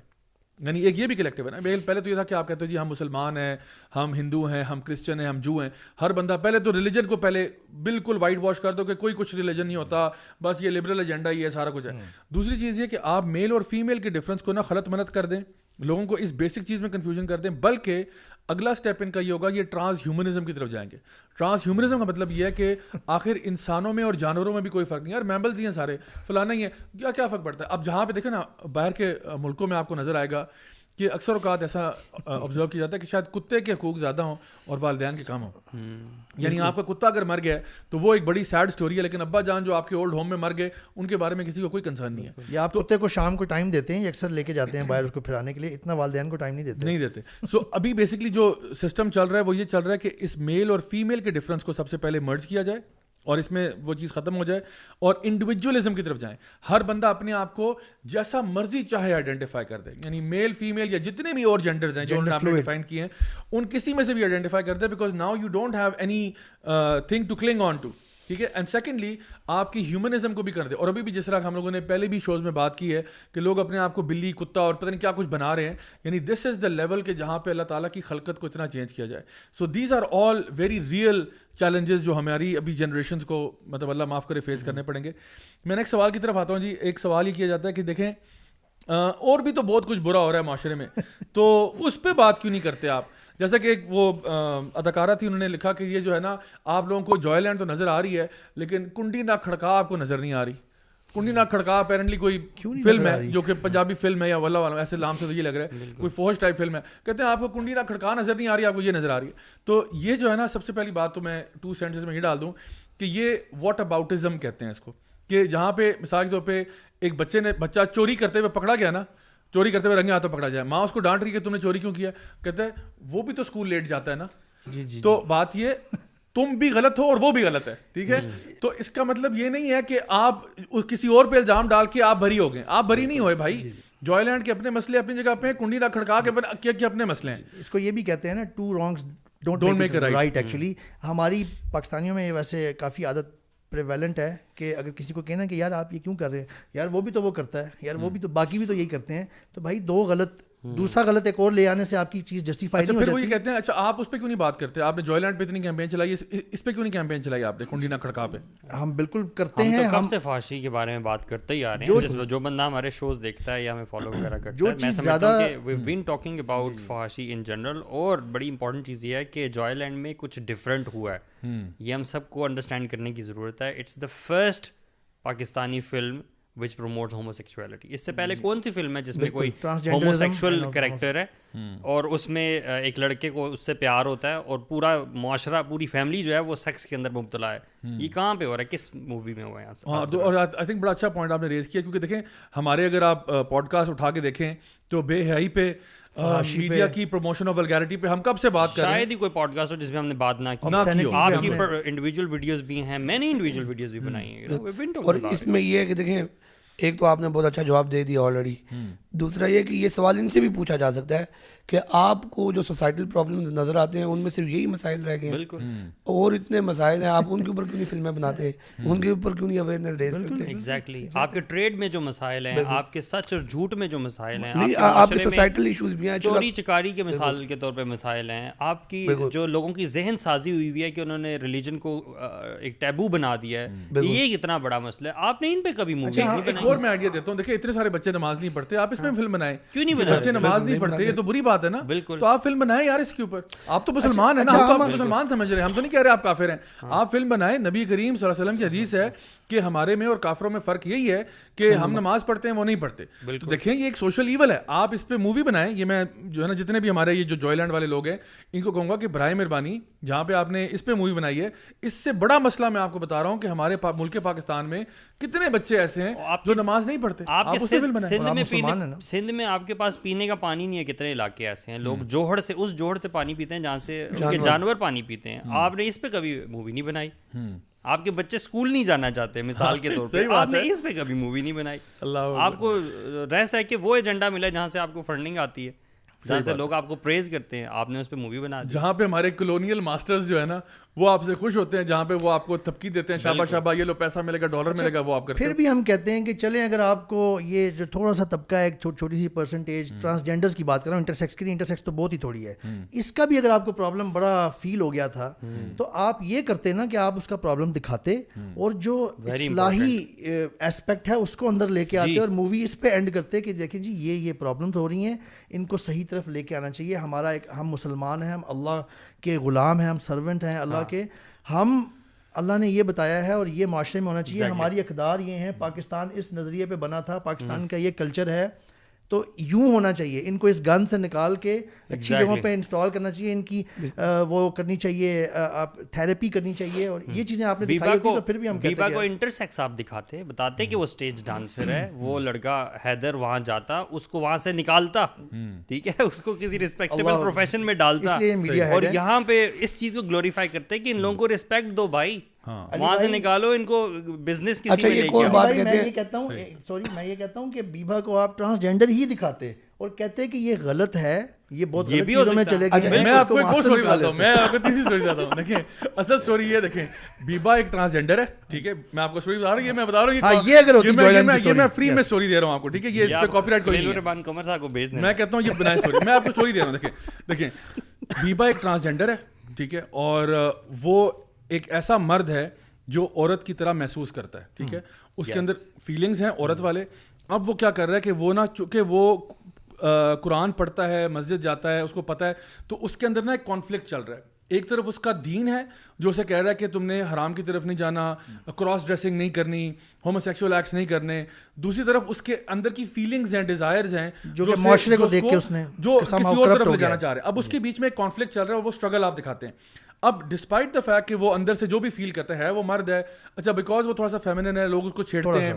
یعنی ایک یہ بھی کلیکٹیو ہے نا. پہلے تو یہ تھا کہ آپ کہتے ہو جی ہم مسلمان ہیں، ہم ہندو ہیں، ہم کرسچن ہیں، ہم جو ہیں، ہر بندہ پہلے تو ریلیجن کو پہلے بالکل وائٹ واش کر دو کہ کوئی کچھ ریلیجن نہیں ہوتا، بس یہ لبرل ایجنڈا ہی ہے، سارا کچھ ہے. دوسری چیز یہ کہ آپ میل اور فیمیل کے ڈفرینس کو نا خلط منت کر دیں، لوگوں کو اس بیسک چیز میں کنفیوژن کر دیں. بلکہ اگلا اسٹیپ ان کا یہ ہوگا، یہ ٹرانس ہیومنزم کی طرف جائیں گے. ٹرانس ہیومنزم کا مطلب یہ ہے کہ آخر انسانوں میں اور جانوروں میں بھی کوئی فرق نہیں، یار میمبلز ہی ہیں سارے، فلانا ہی ہے، کیا فرق پڑتا ہے. اب جہاں پہ دیکھیں نا باہر کے ملکوں میں آپ کو نظر آئے گا کہ اکثر اوقات ایسا آبزرو کیا جاتا ہے کہ شاید کتے کے حقوق زیادہ ہوں اور والدین کے کم ہوں. یعنی آپ کا کتا اگر مر گیا ہے تو وہ ایک بڑی سیڈ سٹوری ہے، لیکن ابا جان جو آپ کے اولڈ ہوم میں مر گئے ان کے بارے میں کسی کو کوئی کنسرن نہیں ہے. یا آپ کتے کو شام کو ٹائم دیتے ہیں یا اکثر لے کے جاتے ہیں باہر اس کو پھرانے کے لیے، اتنا والدین کو ٹائم نہیں دیتے. سو ابھی بیسکلی جو سسٹم چل رہا ہے وہ یہ چل رہا ہے کہ اس میل اور فیمیل کے ڈفرینس کو سب سے پہلے مرج کیا جائے اور اس میں وہ چیز ختم ہو جائے اور انڈیویجولزم کی طرف جائیں. ہر بندہ اپنے آپ کو جیسا مرضی چاہے آئیڈینٹیفائی کر دے، یعنی میل فیمیل یا جتنے بھی اور جینڈرز ہیں جو انہوں نے آپ نے ڈیفائن کیے ہیں ان کسی میں سے بھی آئیڈینٹیفائی کر دے، because now you don't have anything to cling on to. ٹھیک ہے. اینڈ سیکنڈلی آپ کی ہیومنزم کو بھی کر دے. اور ابھی بھی جس طرح ہم لوگوں نے پہلے بھی شوز میں بات کی ہے کہ لوگ اپنے آپ کو بلی کتا اور پتہ نہیں کیا کچھ بنا رہے ہیں، یعنی دس از دا لیول کہ جہاں پہ اللہ تعالیٰ کی خلقت کو اتنا چینج کیا جائے. So these are all very real challenges جو ہماری ابھی جنریشنز کو مطلب اللہ معاف کرے فیس کرنے پڑیں گے. میں نیکسٹ سوال کی طرف آتا ہوں جی. ایک سوال یہ کیا جاتا ہے کہ دیکھیں اور بھی تو بہت کچھ برا ہو رہا ہے معاشرے میں، تو اس پہ بات کیوں نہیں کرتے آپ؟ جیسا کہ ایک وہ اداکارہ تھی، انہوں نے لکھا کہ یہ جو ہے نا آپ لوگوں کو جوائے لینڈ تو نظر آ رہی ہے لیکن کنڈی نہ کھڑکا آپ کو نظر نہیں آ رہی. کنڈی نہ کھڑکا اپیرنٹلی کوئی فلم ہے جو کہ پنجابی فلم ہے یا واللہ والا ایسے نام سے تو یہ لگ رہا ہے کوئی فوج ٹائپ فلم ہے، کہتے ہیں آپ کو کنڈی نہ کھڑکا نظر نہیں آ رہی، آپ کو یہ نظر آ رہی ہے. تو یہ جو ہے نا سب سے پہلی بات تو میں 2 سینٹنس میں یہ ڈال دوں کہ یہ واٹ اباؤٹزم کہتے ہیں اس کو، کہ جہاں پہ مثال کے طور پہ ایک بچہ چوری کرتے ہوئے پکڑا گیا نا، چوری کرتے ہوئے رنگے ہاتھوں پکڑا جائے، ماں اس کو ڈانٹ رہی کہ تم نے چوری کیوں کیا، کہتا ہے وہ بھی تو اسکول لیٹ جاتا ہے نا. تو بات یہ تم بھی غلط ہو اور وہ بھی غلط ہے. ٹھیک ہے. تو اس کا مطلب یہ نہیں ہے کہ آپ کسی اور پہ الزام ڈال کے آپ بری ہو گئے، آپ بری نہیں ہوئے بھائی. جوائے لینڈ کے اپنے مسئلے اپنی جگہ پہ، کنڈی نہ کھڑکا کے اپنے مسئلے ہیں. اس کو یہ بھی کہتے ہیں نا 2 wrongs don't make it right. Actually ہماری پاکستانیوں میں ویسے کافی عادت پریویلنٹ ہے کہ اگر کسی کو کہنا کہ یار آپ یہ کیوں کر رہے ہیں, یار وہ بھی تو وہ کرتا ہے, یار وہ بھی تو باقی بھی تو یہی کرتے ہیں, تو بھائی دو غلط دوسرا غلط ایک اور لے آنے سے آپ کی چیز جسٹیفائی نہیں ہو جاتی. پھر وہ یہ کہتے ہیں اچھا آپ اس پہ کیوں نہیں بات کرتے, آپ نے جوائے لینڈ پہ اتنی کیمپین چلائی, اس پہ کیوں نہیں کیمپین چلائی آپ نے کنڈی نہ کھڑکا پہ؟ ہم بالکل کرتے ہیں, ہم سے فحاشی کے بارے میں بات کرتے ہی آ رہے ہیں. جو بندہ ہمارے شوز دیکھتا ہے یا ہمیں فالو وغیرہ کرتا ہے, میں سمجھتا ہوں کہ we have been talking about فحاشی ان جنرل. اور بڑی امپورٹنٹ چیز یہ ہے کہ جوائے لینڈ میں کچھ ڈفرینٹ ہوا ہے, یہ ہم سب کو انڈرسٹینڈ کرنے کی ضرورت ہے. It's the first Pakistani film which promotes homosexuality. اس سے پہلے کون سی فلم ہے جس میں کوئی ہوموسیکشول کریکٹر ہے اور اس میں ایک لڑکے کو اس سے پیار ہوتا ہے اور پورا معاشرہ پوری فیملی جو ہے وہ سیکس کے اندر مبتلا ہے؟ یہ کہاں پہ ہو رہا ہے, کس مووی میں ہوا ہے؟ اور آئی تھنک بڑا اچھا پوائنٹ آپ نے ریز کیا, کیونکہ دیکھیں ہمارے اگر آپ پوڈ کاسٹ اٹھا کے دیکھیں تو بے حیائی پہ, میڈیا کی پروموشن اور ولگیرٹی پہ ہم کب سے بات کر رہے ہیں. شاید ہی کوئی پوڈ کاسٹ ہو جس میں ہم نے بات نہ کی. آپ کی انڈیویجول ویڈیوز بھی ہیں, میں نے انڈیویجول ویڈیوز بھی بنائی ہیں. اور اس میں یہ ہے کہ دیکھیں ایک تو آپ نے بہت اچھا جواب دے دیا آلریڈی, دوسرا یہ کہ یہ سوال ان سے بھی پوچھا جا سکتا ہے کہ آپ کو جو سوسائٹل پرابلمز نظر آتے ہیں ان میں صرف یہی مسائل رہ گئے ہیں, بالکل, اور اتنے مسائل ہیں, آپ ان کے اوپر کیوں نہیں فلمیں بناتے, ان کے اوپر کیوں نہیں اویئرنیس ریز کرتے؟ ایگزیکٹلی, آپ کے ٹریڈ میں جو مسائل ہیں, آپ کے سچ اور جھوٹ میں جو مسائل ہیں, آپ کے سوسائٹل ایشوز بھی ہیں, چوری چکاری کے مثال کے طور پہ مسائل ہیں, آپ کی جو لوگوں کی ذہن سازی ہوئی ہوئی ہے کہ انہوں نے ریلیجن کو ایک ٹیبو بنا دیا ہے, یہ کتنا بڑا مسئلہ ہے. آپ نے ان پہ کبھی مووی نہیں بنائی. ایک اور میں آئیڈیا دیتا ہوں, دیکھیں اتنے سارے بچے نماز نہیں پڑھتے, آپ اس میں فلم بنائیں. کیوں نہیں بنائے؟ بچے نماز نہیں پڑھتے, یہ تو بری بات ہے نا. بالکل, تو آپ فلم بنائیں یار اس کے اوپر. آپ تو مسلمان ہیں نا, ہم تو آپ مسلمان سمجھ رہے ہیں, ہم تو نہیں کہہ رہے آپ کافر ہیں. آپ فلم بنائیں. نبی کریم صلی اللہ علیہ وسلم کی حدیث ہے کہ ہمارے میں اور کافروں میں فرق یہی ہے کہ ہم نماز پڑھتے ہیں وہ نہیں پڑھتے. تو دیکھیں یہ ایک سوشل ایول ہے, آپ اس پہ مووی بنائیں. یہ میں جو ہے نا جتنے بھی ہمارے یہ جو جوائے لینڈ والے لوگ ہیں ان کو کہوں گا کہ برائے مہربانی جہاں پہ آپ نے اس پہ مووی بنائی ہے, اس سے بڑا مسئلہ میں آپ کو بتا رہا ہوں کہ ہمارے ملک پاکستان میں کتنے بچے ایسے ہیں جو نماز نہیں پڑھتے. آپ اس پہ فلم بنائیں. سندھ میں آپ کے پاس پینے کا پانی نہیں ہے, کتنے علاقے ایسے ہیں لوگ جوہر سے, اس جوہر سے پانی پیتے ہیں جہاں سے ان کے جانور پانی پیتے ہیں. آپ نے اس پہ کبھی مووی نہیں بنائی. آپ کے بچے اسکول نہیں جانا چاہتے مثال کے طور پہ, آپ نے اس پہ کبھی مووی نہیں بنائی. آپ کو رہس ہے کہ وہ ایجنڈا ملا جہاں سے آپ کو فنڈنگ آتی ہے, جہاں سے لوگ آپ کو پریز کرتے ہیں, آپ نے اس پہ مووی بنا دی. جہاں پہ ہمارے کلونیل ماسٹرز جو ہے نا وہ آپ سے خوش ہوتے ہیں, جہاں پہ وہ آپ کو تھپکی دیتے ہیں, شابہ شابہ یہ لو پیسہ ملے گا, ڈالر ملے گا, وہ آپ کرتے ہیں. پھر بھی ہم کہتے ہیں کہ چلیں اگر آپ کو یہ جو تھوڑا سا طبقہ ہے, ایک چھوٹی سی پرسنٹیج ٹرانسجینڈرز کی بات کر رہا ہوں, انٹرسیکس کی, انٹرسیکس تو بہت ہی تھوڑی ہے, اس کا بھی اگر آپ کو پرابلم بڑا فیل ہو گیا تھا تو آپ یہ کرتے نا کہ آپ اس کا پرابلم دکھاتے اور جو اصلاحی ایسپیکٹ ہے اس کو اندر لے کے آتے اور مووی اس پہ اینڈ کرتے کہ دیکھیں جی یہ پرابلمس ہو رہی ہیں, ان کو صحیح طرف لے کے آنا چاہیے. ہمارا ایک, ہم مسلمان ہیں, ہم اللہ کے غلام ہیں, ہم سرونٹ ہیں اللہ کے, ہم اللہ نے یہ بتایا ہے اور یہ معاشرے میں ہونا چاہیے. ہماری اقدار یہ ہیں, پاکستان اس نظریے پہ بنا تھا, پاکستان کا یہ کلچر ہے, تو یوں ہونا چاہیے. ان کو اس گن سے نکال کے اچھی جگہوں پہ انسٹال کرنا چاہیے, ان کی وہ کرنی چاہیے, تھیراپی کرنی چاہیے, اور یہ چیزیں آپ نے دکھائی ہوتی. تو پھر بھی ہم کہتے ہیں بیبا کو انٹرسیکس آپ دکھاتے, بتاتے کہ وہ اسٹیج ڈانسر ہے, وہ لڑکا حیدر وہاں جاتا, اس کو وہاں سے نکالتا, ٹھیک ہے, اس کو کسی ریسپیکٹیبل پروفیشن میں ڈالتا, اور یہاں پہ اس چیز کو گلوریفائی کرتے کہ ان لوگوں کو ریسپیکٹ دو بھائی, وہاں سے نکالو ان کو, بزنس کسی میں لے کے آؤ. میں یہ کہتا ہوں, سوری میں یہ کہتا ہوں کہ بیبا کو آپ ٹرانسجینڈر ہی دکھاتے اور کہتے کہ یہ غلط ہے, یہ بہت غلط چیزوں میں چلے گئے. میں آپ کو ایک اور سٹوری بتاتا ہوں, میں آپ کو تیسری سٹوری بتاتا ہوں. دیکھیں اصل سٹوری یہ دیکھیں, بیبا ایک ٹرانسجینڈر ہے, ٹھیک ہے, میں آپ کو سٹوری بتا رہا ہوں, یہ میں بتا رہا ہوں, یہ اگر ہوتی یہ میں فری میں سٹوری دے رہا ہوں آپ کو, ٹھیک ہے, یہ اس پہ کاپی رائٹ کوئی نہیں ہے, میں کہتا ہوں یہ بنائے سٹوری, میں آپ کو سٹوری دے رہا ہوں. دیکھیں بیبا ایک ٹرانسجینڈر ہے, ٹھیک ہے, اور وہ ایک ایسا مرد ہے جو عورت کی طرح محسوس کرتا ہے, ٹھیک ہے, اس کے اندر فیلنگز ہیں عورت والے. اب وہ کیا کر رہا ہے کہ وہ نا, چونکہ وہ قرآن پڑھتا ہے, مسجد جاتا ہے, اس کو پتہ ہے, تو اس کے اندر نا ایک کانفلکٹ چل رہا ہے. ایک طرف اس کا دین ہے جو اسے کہہ رہا ہے کہ تم نے حرام کی طرف نہیں جانا, کراس ڈریسنگ نہیں کرنی, ہومو سیکشول ایکٹس نہیں کرنے. دوسری طرف اس کے اندر کی فیلنگز ہیں, ڈیزائرز ہیں جو معاشرے کو دیکھ کے اس نے جو کسی اور طرف لے جانا چاہ رہے ہیں. اب اس کے بیچ میں ایک کانفلکٹ چل رہا ہے, وہ اسٹرگل آپ دکھاتے ہیں. اب ڈسپائٹ دا فیکٹ کہ وہ اندر سے جو بھی فیل کرتا ہے, وہ مرد ہے, اچھا بیکاز وہ تھوڑا سا فیمنن ہے, لوگ اس کو چھیڑتے ہیں,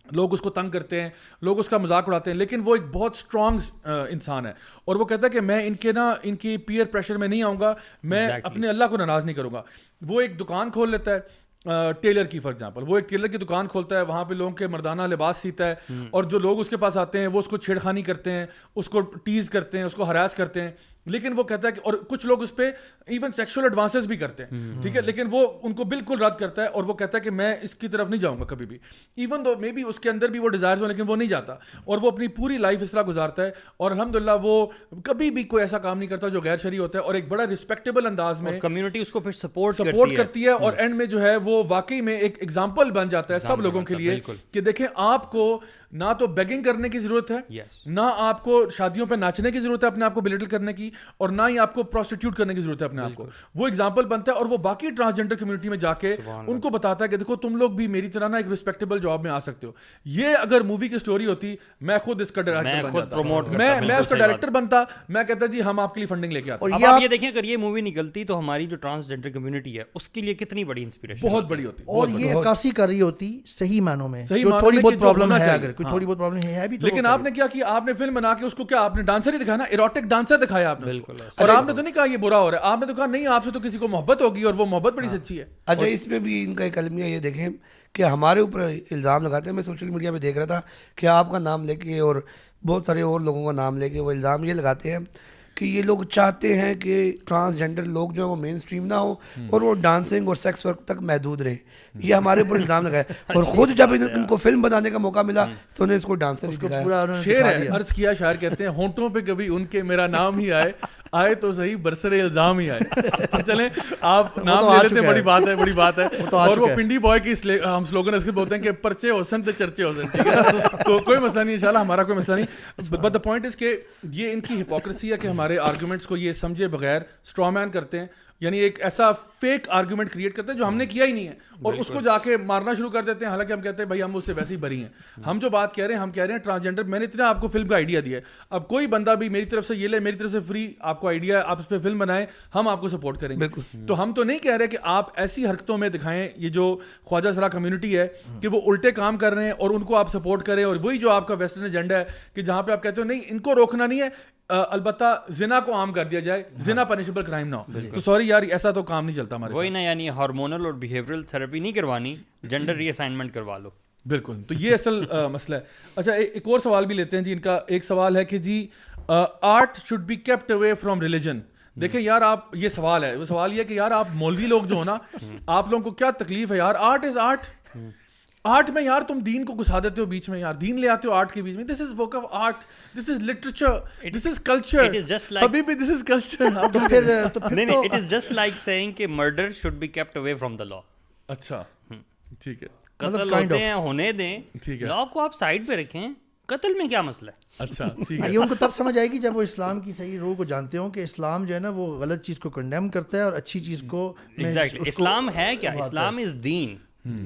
لوگ اس کو تنگ کرتے ہیں, لوگ اس کا مذاق اڑاتے ہیں, لیکن وہ ایک بہت اسٹرانگ انسان ہے, اور وہ کہتا ہے کہ میں ان کی پیئر پریشر میں نہیں آؤں گا, میں اپنے اللہ کو ناراض نہیں کروں گا. وہ ایک دکان کھول لیتا ہے ٹیلر کی, فار ایگزامپل وہ ایک ٹیلر کی دکان کھولتا ہے, وہاں پہ لوگوں کے مردانہ لباس سیتا ہے, اور جو لوگ اس کے پاس آتے ہیں وہ اس کو چھیڑخانی کرتے ہیں, اس کو ٹیز کرتے ہیں, اس کو ہراس کرتے ہیں. لیکن وہ کہتا ہے کہ, اور کچھ لوگ اس پہ ایون سیکشل ایڈوانسز بھی کرتے ہیں, ٹھیک ہے, لیکن وہ ان کو بالکل رد کرتا ہے اور وہ کہتا ہے کہ میں اس کی طرف نہیں جاؤں گا کبھی بھی, ایون دو مے بی اس کے اندر بھی وہ ڈیزائرز ہوں لیکن وہ نہیں جاتا, اور وہ اپنی پوری لائف اس طرح گزارتا ہے, اور الحمدللہ وہ کبھی بھی کوئی ایسا کام نہیں کرتا جو غیر شرعی ہوتا ہے, اور ایک بڑا رسپیکٹیبل انداز میں کمیونٹی اس کو پھر سپورٹ کرتی ہے, اور اینڈ میں جو ہے وہ واقعی میں ایک ایگزامپل بن جاتا ہے سب لوگوں کے لیے کہ دیکھیں آپ کو نہ تو بیگنگ کرنے کی ضرورت ہے, نہ آپ کو شادیوں پہ ناچنے کی ضرورت ہے اپنے آپ کو بلیٹل کرنے کی, اور نہ ہی آپ کو پروسٹیٹیوٹ کرنے کی ضرورت ہے اپنے آپ کو. وہ ایگزامپل بنتا ہے, اور وہ باقی ٹرانسجینڈر کمیونٹی میں جا کے ان کو بتاتا ہے کہ دیکھو تم لوگ بھی میری طرح نا ایک رسپیکٹیبل جاب میں آ سکتے ہو. یہ اگر مووی کی اسٹوری ہوتی, میں خود اس کا ڈائریکٹر بن جاتا, میں اس کا ڈائریکٹر بنتا, میں کہتا جی ہم آپ کے لیے فنڈنگ لے کے آتے. اب آپ یہ دیکھیں اگر یہ مووی نکلتی تو ہماری جو ٹرانسجینڈر کمیونٹی ہے اس کے لیے کتنی بڑی انسپریشن, بہت بڑی ہوتی, اور یہ عکاسی کر رہی ہوتی صحیح معنوں میں, جو تھوڑی بہت پرابلم ہے, اگر کوئی تھوڑی بہت پرابلم ہے بھی. لیکن آپ نے کیا کیا, آپ نے فلم بنا کے اس کو کیا آپ نے ڈانسر ہی دکھایا نا, ایروٹک ڈانسر دکھایا آپ نے, اور آپ نے تو نہیں کہا یہ برا ہو رہا ہے, آپ نے تو کہا نہیں آپ سے تو کسی کو محبت ہوگی اور وہ محبت بڑی سچی ہے. اچھا اس میں بھی ان کا ایک المیہ یہ دیکھیں کہ ہمارے اوپر الزام لگاتے ہیں. میں سوشل میڈیا پہ دیکھ رہا تھا کہ آپ کا نام لے کے اور بہت سارے اور لوگوں کا نام لے کے وہ الزام یہ لگاتے ہیں کہ یہ لوگ چاہتے ہیں کہ ٹرانسجینڈر لوگ جو ہیں وہ مین اسٹریم نہ ہو اور وہ ڈانسنگ اور سیکس ورک تک محدود رہیں. یہ ہمارے اوپر الزام لگایا, اور خود جب ان کو فلم بنانے کا موقع ملا تو انہیں اس کو ڈانسر دکھایا. شعر ہے, عرض کیا شاعر کہتے ہیں ہونٹوں پہ کبھی ان کے میرا نام ہی آئے تو صحیح برسر الزام ہی آئے. چلیں آپ نام لے لیتے ہیں, بڑی بات ہے, بڑی بات ہے. اور وہ پنڈی بوائے کی ہم سلوگن اس کے بولتے ہیں کہ پرچے حسن تے چرچے حسن, ٹھیک ہے, تو کوئی مسئلہ نہیں انشاءاللہ, ہمارا کوئی مسئلہ نہیں. بٹ دا پوائنٹ از کہ یہ ان کی ہپوکریسی ہے کہ ہمارے آرگومنٹس کو یہ سمجھے بغیر اسٹرا مین کرتے ہیں, یعنی ایک ایسا فیک آرگومنٹ کریٹ کرتے ہیں جو ہم نے کیا ہی نہیں ہے, اور اس کو جا کے مارنا شروع کر دیتے ہیں, حالانکہ ہم کہتے ہیں بھائی ہم اس سے ویسے ہی بری ہیں. ہم جو بات کہہ رہے ہیں, ہم کہہ رہے ہیں ٹرانسجینڈر, میں نے اتنا آپ کو فلم کا آئیڈیا دیا ہے, اب کوئی بندہ بھی میری طرف سے یہ لے, میری طرف سے فری آپ کو آئیڈیا ہے, آپ اس پہ فلم بنائیں, ہم آپ کو سپورٹ کریں گے. تو ہم تو نہیں کہہ رہے کہ آپ ایسی حرکتوں میں دکھائیں یہ جو خواجہ سرا کمیونٹی ہے کہ وہ الٹے کام کر رہے ہیں اور ان کو آپ سپورٹ کریں, اور وہی جو آپ کا ویسٹرن ایجنڈا ہے کہ جہاں پہ آپ کہتے ہو نہیں ان کو روکنا نہیں ہے, البتہ زنا کو عام کر دیا جائے, زنا پنشبل کرائم نہ ہو. تو سوری یار ایسا تو کام نہیں چلتا ہمارے. وہی نا, یعنی ہارمونل اور بیہیویئرل تھراپی نہیں کروانی, جنڈر ری اسائنمنٹ کروا لو. بالکل, تو یہ اصل مسئلہ ہے. اچھا ایک اور سوال بھی لیتے ہیں جی. ان کا ایک سوال ہے کہ جی art should be kept away from religion. دیکھیں یار آپ, یہ سوال ہے, وہ سوال یہ ہے کہ یار آپ مولوی لوگ جو ہو نا, آپ لوگوں کو کیا تکلیف ہے یار, آرٹ از آرٹ. آرٹ میں یار تم دین کو گھسا دیتے ہو بیچ میں, یار دین لے آتے ہو آرٹ کے بیچ میں. This is work of art, this is literature, this is culture, ابھی بھی دس از کلچر. نہیں, it is just like seeing کہ murder should be kept away from the law. اچھا ٹھیک ہے, قتل ہوتے ہیں ہونے دیں, لا کو آپ سائڈ پہ رکھیں, قتل میں کیا مسئلہ ہے. اچھا ٹھیک ہے, یہ ان کو تب سمجھ آئے گی جب وہ اسلام کی صحیح روح کو جانتے ہوں کہ اسلام جو ہے نا وہ غلط چیز کو کنڈیم کرتا ہے اور اچھی چیز کو. ایگزیکٹلی, اسلام ہے کیا, اسلام از دین.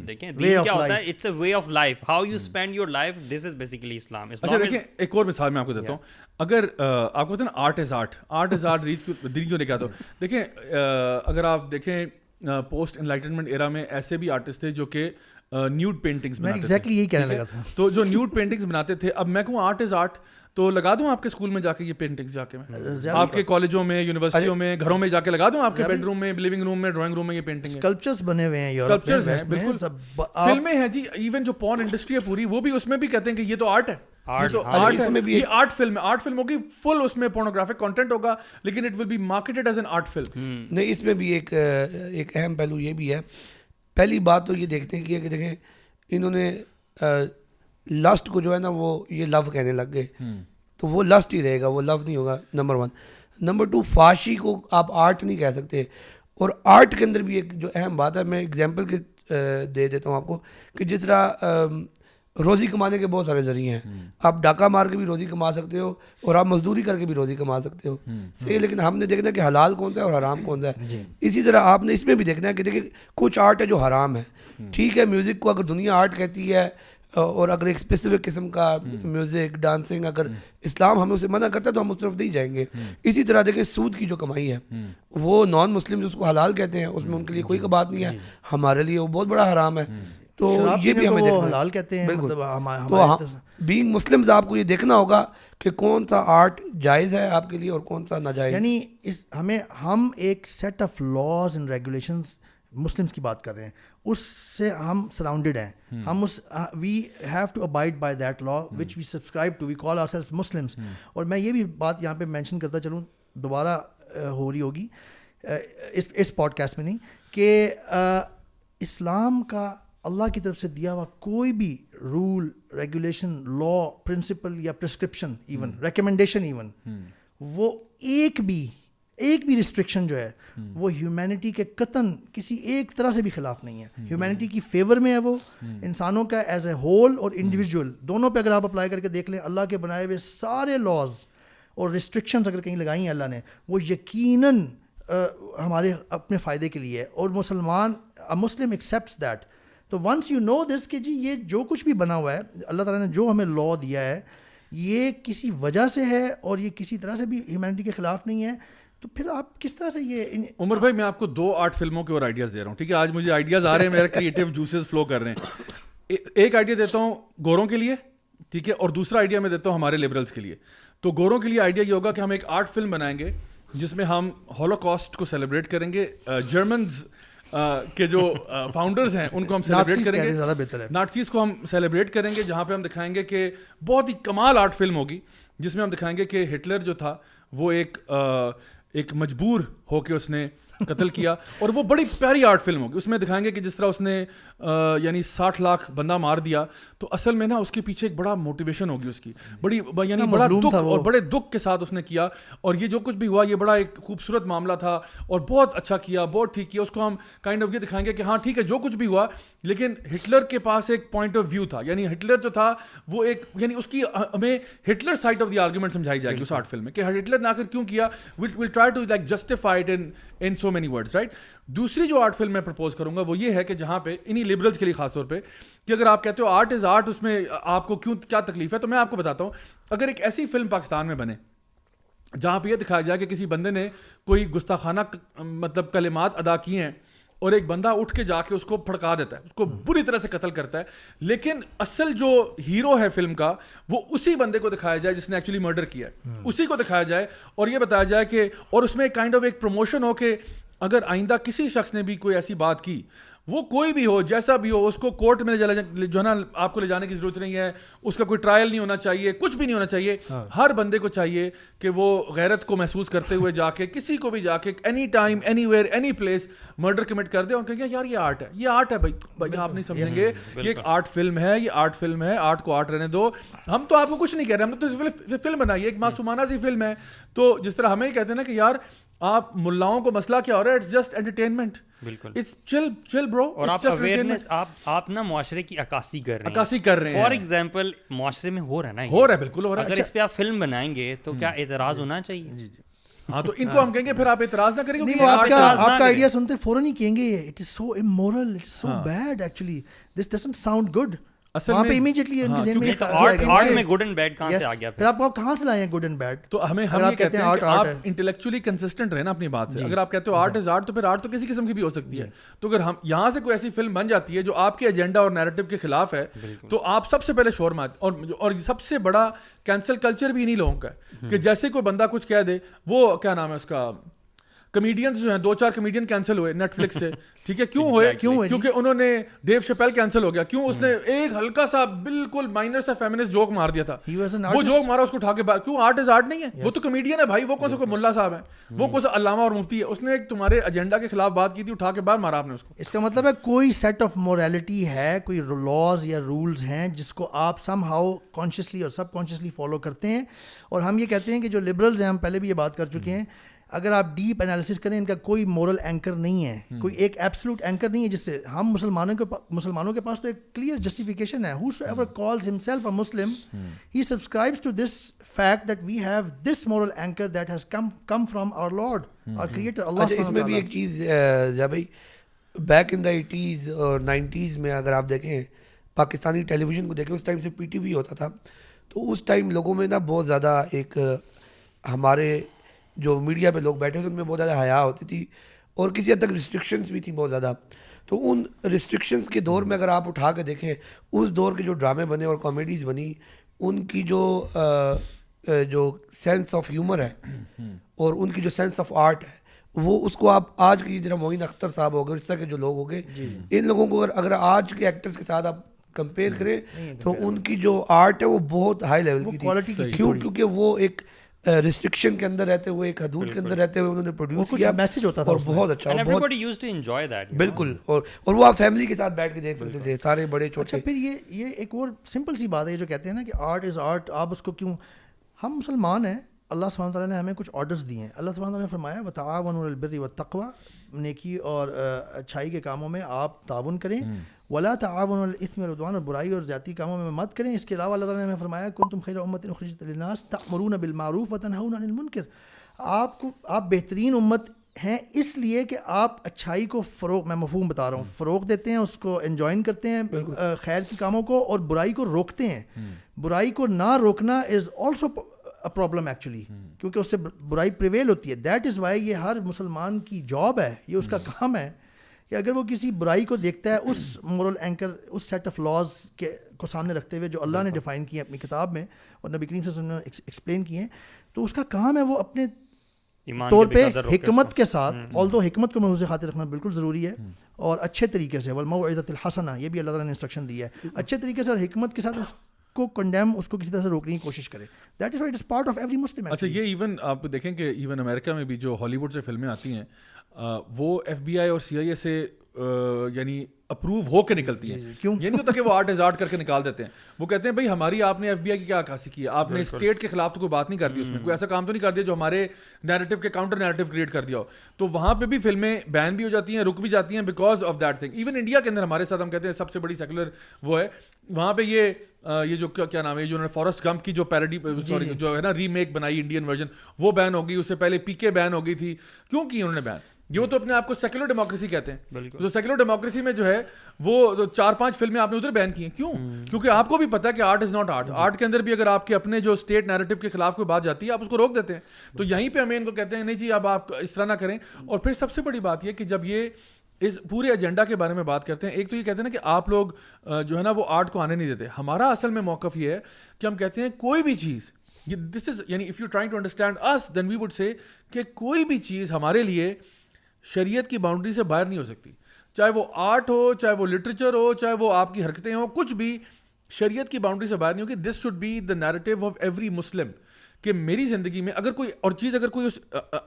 دیکھیں دین کیا ہوتا ہے, it's a way of life, how you spend your life, this is basically Islam. اچھا دیکھیں ایک اور مثال میں آپ کو دیتا ہوں. اگر آپ کو کہتے ہیں نا art is art, art is art, دین کیوں لے کے آتا ہو. دیکھیں اگر آپ دیکھیں پوسٹ انلائٹنمنٹ ایرا میں ایسے بھی آرٹسٹ تھے جو کہ نیوڈ پینٹنگز بناتے تھے. میں ایگزیکٹلی یہی کہنے لگا تھا. تو جو نیوڈ پینٹنگز بناتے تھے, اب میں کہوں آرٹ از آرٹ تو لگا دوں آپ کے اسکول میں جا کے یہ پینٹنگز, جا کے میں آپ کے کالجوں میں, یونیورسٹیوں میں, گھروں میں جا کے لگا دوں آپ کے بیڈ روم میں, لیونگ روم میں, ڈرائنگ روم میں یہ پینٹنگ ہے. اسکلپچرز بنے ہوئے ہیں, اسکلپچرز ہیں بالکل, فلمیں ہیں جی. ایون جو پورن انڈسٹری ہے پوری, وہ بھی اس میں بھی کہتے ہیں کہ یہ تو آرٹ ہے, یہ آرٹ فلم ہے. آرٹ فلم ہوگی فل, اس میں پورنوگرافک کنٹینٹ ہوگا, لیکن it will be marketed as an art film. نہیں, اس میں بھی ایک اہم پہلو یہ بھی ہے. پہلی بات تو یہ دیکھتے ہیں کہ دیکھیں انہوں نے لسٹ کو جو ہے نا وہ یہ لو کہنے لگ گئے, تو وہ لسٹ ہی رہے گا, وہ لو نہیں ہوگا. نمبر 1. نمبر 2, فحاشی کو آپ آرٹ نہیں کہہ سکتے. اور آرٹ کے اندر بھی ایک جو اہم بات ہے, میں اگزامپل کے دے دیتا ہوں آپ کو, کہ جس طرح روزی کمانے کے بہت سارے ذریعے ہیں. آپ ڈاکہ مار کے بھی روزی کما سکتے ہو, اور آپ مزدوری کر کے بھی روزی کما سکتے ہو, صحیح. لیکن ہم نے دیکھنا ہے کہ حلال کون سا ہے اور حرام کون سا ہے. اسی طرح آپ نے اس میں بھی دیکھنا ہے کہ دیکھیں کچھ آرٹ ہے جو حرام ہے. ٹھیک ہے, میوزک کو اگر دنیا آرٹ کہتی ہے, اور اگر ایک اسپیسیفک قسم کا میوزک, ڈانسنگ, اگر اسلام ہمیں اسے منع کرتا ہے تو ہم اس طرف نہیں جائیں گے. اسی طرح دیکھیں سود کی جو کمائی ہے, وہ نان مسلم اس کو حلال کہتے ہیں, اس میں ان کے لیے کوئی بات نہیں ہے, ہمارے لیے وہ بہت بڑا حرام ہے. تو یہ بھی ہمیں حلال کہتے ہیں. تو بینگ مسلمز آپ کو یہ دیکھنا ہوگا کہ کون سا آرٹ جائز ہے آپ کے لیے اور کون سا ناجائز. یعنی ہم ایک set of laws and regulations Muslims کی بات کر رہے ہیں, اس سے ہم سراؤنڈیڈ ہیں. ہم we have to abide by that law which we subscribe to, we call ourselves Muslims. اور میں یہ بھی بات یہاں پہ مینشن کرتا چلوں, دوبارہ ہو رہی ہوگی اس پوڈ کاسٹ میں نہیں, کہ اسلام کا اللہ کی طرف سے دیا ہوا کوئی بھی رول, ریگولیشن, لا, پرنسپل یا پرسکرپشن, ایون ریکمنڈیشن, ایون وہ ایک بھی ریسٹرکشن جو ہے وہ ہیومینٹی کے قطعاً کسی ایک طرح سے بھی خلاف نہیں ہے. ہیومینٹی کی فیور میں ہے, وہ انسانوں کا ایز اے ہول اور انڈیویجول دونوں پہ اگر آپ اپلائی کر کے دیکھ لیں, اللہ کے بنائے ہوئے سارے لاز اور ریسٹرکشنز اگر کہیں لگائی ہیں اللہ نے, وہ یقیناً ہمارے اپنے فائدے کے لیے ہے. اور مسلم ایکسیپٹس دیٹ. تو ونس یو نو دس کہ جی یہ جو کچھ بھی بنا ہوا ہے, اللہ تعالیٰ نے جو ہمیں لا دیا ہے, یہ کسی وجہ سے ہے اور یہ کسی طرح سے بھی ہیومینٹی کے خلاف نہیں ہے, تو پھر آپ کس طرح سے یہ عمر بھائی میں آپ کو 2 آرٹ فلموں کے اور آئیڈیاز دے رہا ہوں, ٹھیک ہے, آج مجھے آئیڈیاز آ رہے ہیں, میرے کریٹیو جوسز فلو کر رہے ہیں. ایک آئیڈیا دیتا ہوں گوروں کے لیے, ٹھیک ہے, اور دوسرا آئیڈیا میں دیتا ہوں ہمارے لبرلس کے لیے. تو گوروں کے لیے آئیڈیا یہ ہوگا کہ ہم ایک آرٹ فلم بنائیں گے جس میں ہم ہولوکاسٹ کو سیلیبریٹ کریں گے, جرمنز کے جو فاؤنڈرز ہیں ان کو ہم سیلیبریٹ کریں گے, زیادہ بہتر ہے, نازیز کو ہم سیلیبریٹ کریں گے, جہاں پہ ہم دکھائیں گے کہ بہت ہی کمال آرٹ فلم ہوگی جس میں ہم دکھائیں گے کہ ہٹلر جو تھا وہ ایک مجبور ہو کے اس نے قتل کیا, اور وہ بڑی پیاری آرٹ فلم ہوگی. اس میں دکھائیں گے کہ جس طرح اس نے یعنی 60 لاکھ بندہ مار دیا, تو اصل میں نا اس کے پیچھے ایک بڑا موٹیویشن ہوگی اس کی, بڑی یعنی بڑا دکھ اور بڑے دکھ کے ساتھ اس نے کیا, اور یہ جو کچھ بھی ہوا یہ بڑا ایک خوبصورت معاملہ تھا اور بہت اچھا کیا, بہت ٹھیک کیا. اس کو ہم کائنڈ آف یہ دکھائیں گے کہ ہاں ٹھیک ہے جو کچھ بھی ہوا, لیکن ہٹلر کے پاس ایک پوائنٹ آف ویو تھا, یعنی ہٹلر جو تھا وہ ایک یعنی اس کی ہمیں Hitler side of the argument سمجھائی جائے گی اس آرٹ فلم میں, کہ ہٹلر نے آخر کیوں کیا, we'll try to like justify it in so many words, right. دوسری جو آرٹ فلم میں پرپوز کروں گا وہ یہ ہے کہ جہاں پہ انہی لبرلز کے لیے خاص طور پہ, کہ اگر آپ کہتے ہو آرٹ از آرٹ, اس میں آپ کو کیا تکلیف ہے, تو میں آپ کو بتاتا ہوں. اگر ایک ایسی فلم پاکستان میں بنے جہاں پہ یہ دکھایا جائے کہ کسی بندے نے کوئی گستاخانہ مطلب کلمات ادا کیے ہیں اور ایک بندہ اٹھ کے جا کے اس کو پھڑکا دیتا ہے, اس کو بری طرح سے قتل کرتا ہے, لیکن اصل جو ہیرو ہے فلم کا وہ اسی بندے کو دکھایا جائے جس نے ایکچولی مرڈر کیا ہے, اسی کو دکھایا جائے, اور یہ بتایا جائے کہ, اور اس میں کائنڈ آف ایک پروموشن ہو کہ اگر آئندہ کسی شخص نے بھی کوئی ایسی بات کی, وہ کوئی بھی ہو, جیسا بھی ہو, اس کو کورٹ میں جو ہے نا آپ کو لے جانے کی ضرورت نہیں ہے, اس کا کوئی ٹرائل نہیں ہونا چاہیے, کچھ بھی نہیں ہونا چاہیے. ہر بندے کو چاہیے کہ وہ غیرت کو محسوس کرتے ہوئے جا کے کسی کو بھی جا کے any time any where any place murder commit کر دے, اور کہیں یار یہ آرٹ ہے, یہ آرٹ ہے بھائی آپ نہیں سمجھیں گے, یہ ایک آرٹ فلم ہے, یہ آرٹ فلم ہے, آرٹ کو آرٹ رہنے دو. ہم تو آپ کو کچھ نہیں کہہ رہے, ہم نے تو فلم بنائی ہے, ایک معصومانہ سی فلم ہے. تو جس طرح ہمیں کہتے ہیں نا کہ یار آپ ملاؤں کو مسئلہ کیا ہو رہا ہے, اٹس جسٹ انٹرٹینمنٹ, بالکل اٹس چل برو, اور آپ اویئرنیس آپ نا معاشرے کی عکاسی کر رہے ہیں. فار ایگزامپل معاشرے میں ہو رہا ہے, بالکل ہو رہا ہے. اگر اس پہ آپ فلم بنائیں گے تو کیا اعتراض ہونا چاہیے؟ ہاں تو ان کو ہم کہیں گے پھر آپ اعتراض نہ کریں گے. آپ کا آئیڈیا سنتے فوراً ہی کہیں گے it is so amoral, it is so bad, actually this doesn't sound good. وہاں پہ امیجیٹلی ان کے ذہن میں آرٹ میں گڈ اینڈ بیڈ کہاں سے آ گیا, پھر آپ کہاں سے لائے ہیں گڈ اینڈ بیڈ. تو ہم یہ کہتے ہیں کہ آپ انٹلیکچولی کنسسٹنٹ رہے نا اپنی بات سے. اگر آپ کہتے ہو آرٹ از آرٹ, تو پھر آرٹ تو کسی قسم کی بھی ہو سکتی ہے. تو اگر ہم یہاں سے کوئی ایسی فلم بن جاتی ہے جو آپ کے ایجنڈا اور نیریٹو کے خلاف ہے, تو آپ سب سے پہلے شور مات, اور سب سے بڑا کینسل کلچر بھی انہی لوگوں کا ہے کہ جیسے کوئی بندہ کچھ کہہ دے, وہ کیا نام ہے اس کا, کمیڈینز جو ہیں 2-4 کمیڈین کینسل ہوئے نیٹ فلکس سے, ٹھیک ہے, کیوں ہوئے, کیونکہ انہوں نے ڈیو شپیل کینسل ہو گیا, کیوں, اس نے ایک ہلکا سا بالکل مائنر سا فیمنسٹ جوک مار دیا تھا, وہ جوک مارا, اس کو اٹھا کے کیوں, آرٹ از آرٹ نہیں ہے, وہ تو کمیڈین ہے بھائی, وہ کون سا کوئی ملا صاحب ہے, وہ کون سا علامہ اور مفتی ہے, اس نے ایک تمہارے ایجنڈا کے خلاف بات کی تھی, اٹھا کے باہر مارا آپ نے اس کو. اس کا مطلب ہے کوئی سیٹ آف مورالٹی ہے, کوئی لاز یا رولز ہیں جس کو آپ سم ہاؤ کانشیسلی اور سب کانشیسلی فالو کرتے ہیں. اور ہم یہ کہتے ہیں کہ جو لبرلز ہیں, ہم پہلے بھی یہ بات کر چکے ہیں, اگر آپ ڈیپ انالیسس کریں ان کا کوئی مورل اینکر نہیں ہے, کوئی ایک ایبسلوٹ اینکر نہیں ہے جس سے ہم مسلمانوں کے پاس تو ایک کلیئر جسٹیفیکیشن ہے. whosoever calls himself a Muslim, he subscribes to this fact that we have this moral anchor that has come from our Lord, our Creator, Allah subhanahu wa ta'ala. اس میں بھی ایک چیز جب بھائی بیک ان دا 80s اور 90s میں اگر آپ دیکھیں پاکستانی ٹیلی ویژن کو دیکھیں, اس ٹائم سے پی ٹی وی ہوتا تھا, تو اس ٹائم لوگوں میں نا بہت زیادہ ایک ہمارے جو میڈیا پہ لوگ بیٹھے ہوتے ان میں بہت زیادہ حیا ہوتی تھی, اور کسی حد تک ریسٹرکشنز بھی تھیں بہت زیادہ. تو ان ریسٹرکشنز کے دور میں اگر آپ اٹھا کے دیکھیں اس دور کے جو ڈرامے بنے اور کامیڈیز بنی, ان کی جو سینس آف ہیومر ہے اور ان کی جو سینس آف آرٹ ہے, وہ اس کو آپ آج کی جناب معین اختر صاحب ہو گئے, اس طرح کے جو لوگ ہو گئے, ان لوگوں کو اگر آج کے ایکٹرز کے ساتھ آپ کمپیئر کریں تو ان کی جو آرٹ ہے وہ بہت ہائی لیول کی تھی. کیونکہ وہ ایک ریسٹرکشن کے اندر رہتے ہوئے, ایک حدود کے اندر رہتے ہوئے انہوں نے پروڈیوس کیا, میسج ہوتا تھا اور بہت اچھا, and everybody used to enjoy that. بالکل, اور وہ آپ فیملی کے ساتھ بیٹھ کے دیکھ سکتے تھے, سارے بڑے چھوٹے. اچھا پھر یہ ایک اور سمپل سی بات ہے جو کہتے ہیں نا کہ آرٹ از آرٹ, آپ اس کو کیوں, ہم مسلمان ہیں, اللہ سبحانہ تعالیٰ نے ہمیں کچھ آرڈرز دیے ہیں. اللہ سبحانہ تعالیٰ نے فرمایا وتعاونوا علی البر والتقوی, نیکی اور اچھائی کے کاموں میں آپ تعاون کریں, ولا تعاونوا علی الاثم والعدوان, اور برائی اور زیادتی کاموں میں مت کریں. اس کے علاوہ اللہ تعالیٰ نے ہمیں فرمایا کنتم خیر امۃ اخرجت للناس تأمرون بالمعروف وتنہون عن المنکر, آپ بہترین امت ہیں اس لیے کہ آپ اچھائی کو فروغ, میں مفہوم بتا رہا ہوں, فروغ دیتے ہیں, اس کو انجوائن کرتے ہیں خیر کی کاموں کو, اور برائی کو روکتے ہیں. برائی کو نہ روکنا is also a problem actually, کیونکہ اس سے برائی پریویل ہوتی ہے. دیٹ از وائی یہ ہر مسلمان کی جاب ہے, یہ اس کا کام ہے کہ اگر وہ کسی برائی کو دیکھتا ہے اس مورل اینکر, اس سیٹ آف لاز کو سامنے رکھتے ہوئے جو اللہ نے ڈیفائن کیے اپنی کتاب میں اور نبی کریم صلی اللہ علیہ وسلم نے ایکسپلین کیے ہیں, تو اس کا کام ہے وہ اپنے طور پہ حکمت کے ساتھ, although حکمت کو محفوظ خاطر رکھنا بالکل ضروری ہے, اور اچھے طریقے سے, والموعظۃ الحسنہ, یہ بھی اللہ تعالیٰ نے انسٹرکشن دی ہے, اچھے طریقے سے اور حکمت کے ساتھ اس کو کنڈیم, اس کو کسی طرح سے روکنے کی کوشش کرے. That is why it is part of every مسلم. اچھا یہ ایون آپ دیکھیں کہ ایون امریکہ میں بھی جو ہالی ووڈ سے فلمیں آتی ہیں وہ ایف بی آئی اور سی آئی اے سے یعنی اپروو ہو کے نکلتی ہیں. یہ نہیں ہوتا کہ وہ آرٹ از آرٹ کر کے نکال دیتے ہیں. وہ کہتے ہیں بھائی ہماری آپ نے ایف بی آئی کی کیا عکاسی کی ہے, آپ نے اسٹیٹ کے خلاف تو کوئی بات نہیں کر دی, اس میں کوئی ایسا کام تو نہیں کر دیا جو ہمارے نیریٹو کے کاؤنٹر نیریٹو کریٹ کر دیا ہو. تو وہاں پہ بھی فلمیں بین بھی ہو جاتی ہیں, رک بھی جاتی ہیں because of that thing. Even India کے اندر ہمارے ساتھ ہم کہتے ہیں سب سے بڑی سیکولر وہ ہے, وہاں پہ یہ جو کیا نام ہے, جو انہوں نے فارسٹ گمپ کی جو پیروڈی سوری جو ہے نا ری میک بنائی انڈین ورژن, وہ بین ہو گئی. اس سے پہلے پی کے بین ہو گئی تھی. کیوں کی انہوں نے بین؟ یہ تو اپنے آپ کو سیکولر ڈیموکریسی کہتے ہیں. تو سیکولر ڈیموکریسی میں جو ہے وہ 4-5 فلمیں آپ نے ادھر بین کی ہیں. کیوں؟ کیونکہ آپ کو بھی پتا ہے کہ art is not art. Art کے اندر بھی اگر آپ کے اپنے جو اسٹیٹ نیریٹو کے خلاف کوئی بات جاتی ہے آپ اس کو روک دیتے ہیں. تو یہیں پہ ہمیں ان کو کہتے ہیں نہیں جی اب آپ اس طرح نہ کریں. اور پھر سب سے بڑی بات یہ کہ جب یہ اس پورے ایجنڈا کے بارے میں بات کرتے ہیں, ایک تو یہ کہتے ہیں نا کہ آپ لوگ جو ہے نا وہ آرٹ کو آنے نہیں دیتے. ہمارا اصل میں موقف یہ ہے کہ ہم کہتے ہیں کوئی بھی چیز, دس از یعنی if you trying to understand اس دین وی وڈ سے کہ کوئی بھی چیز ہمارے لیے شریعت کی باؤنڈری سے باہر نہیں ہو سکتی. چاہے وہ آرٹ ہو, چاہے وہ لٹریچر ہو, چاہے وہ آپ کی حرکتیں ہوں, کچھ بھی شریعت کی باؤنڈری سے باہر نہیں ہوگی. This should be the narrative of every Muslim کہ میری زندگی میں اگر کوئی اور چیز اگر کوئی اس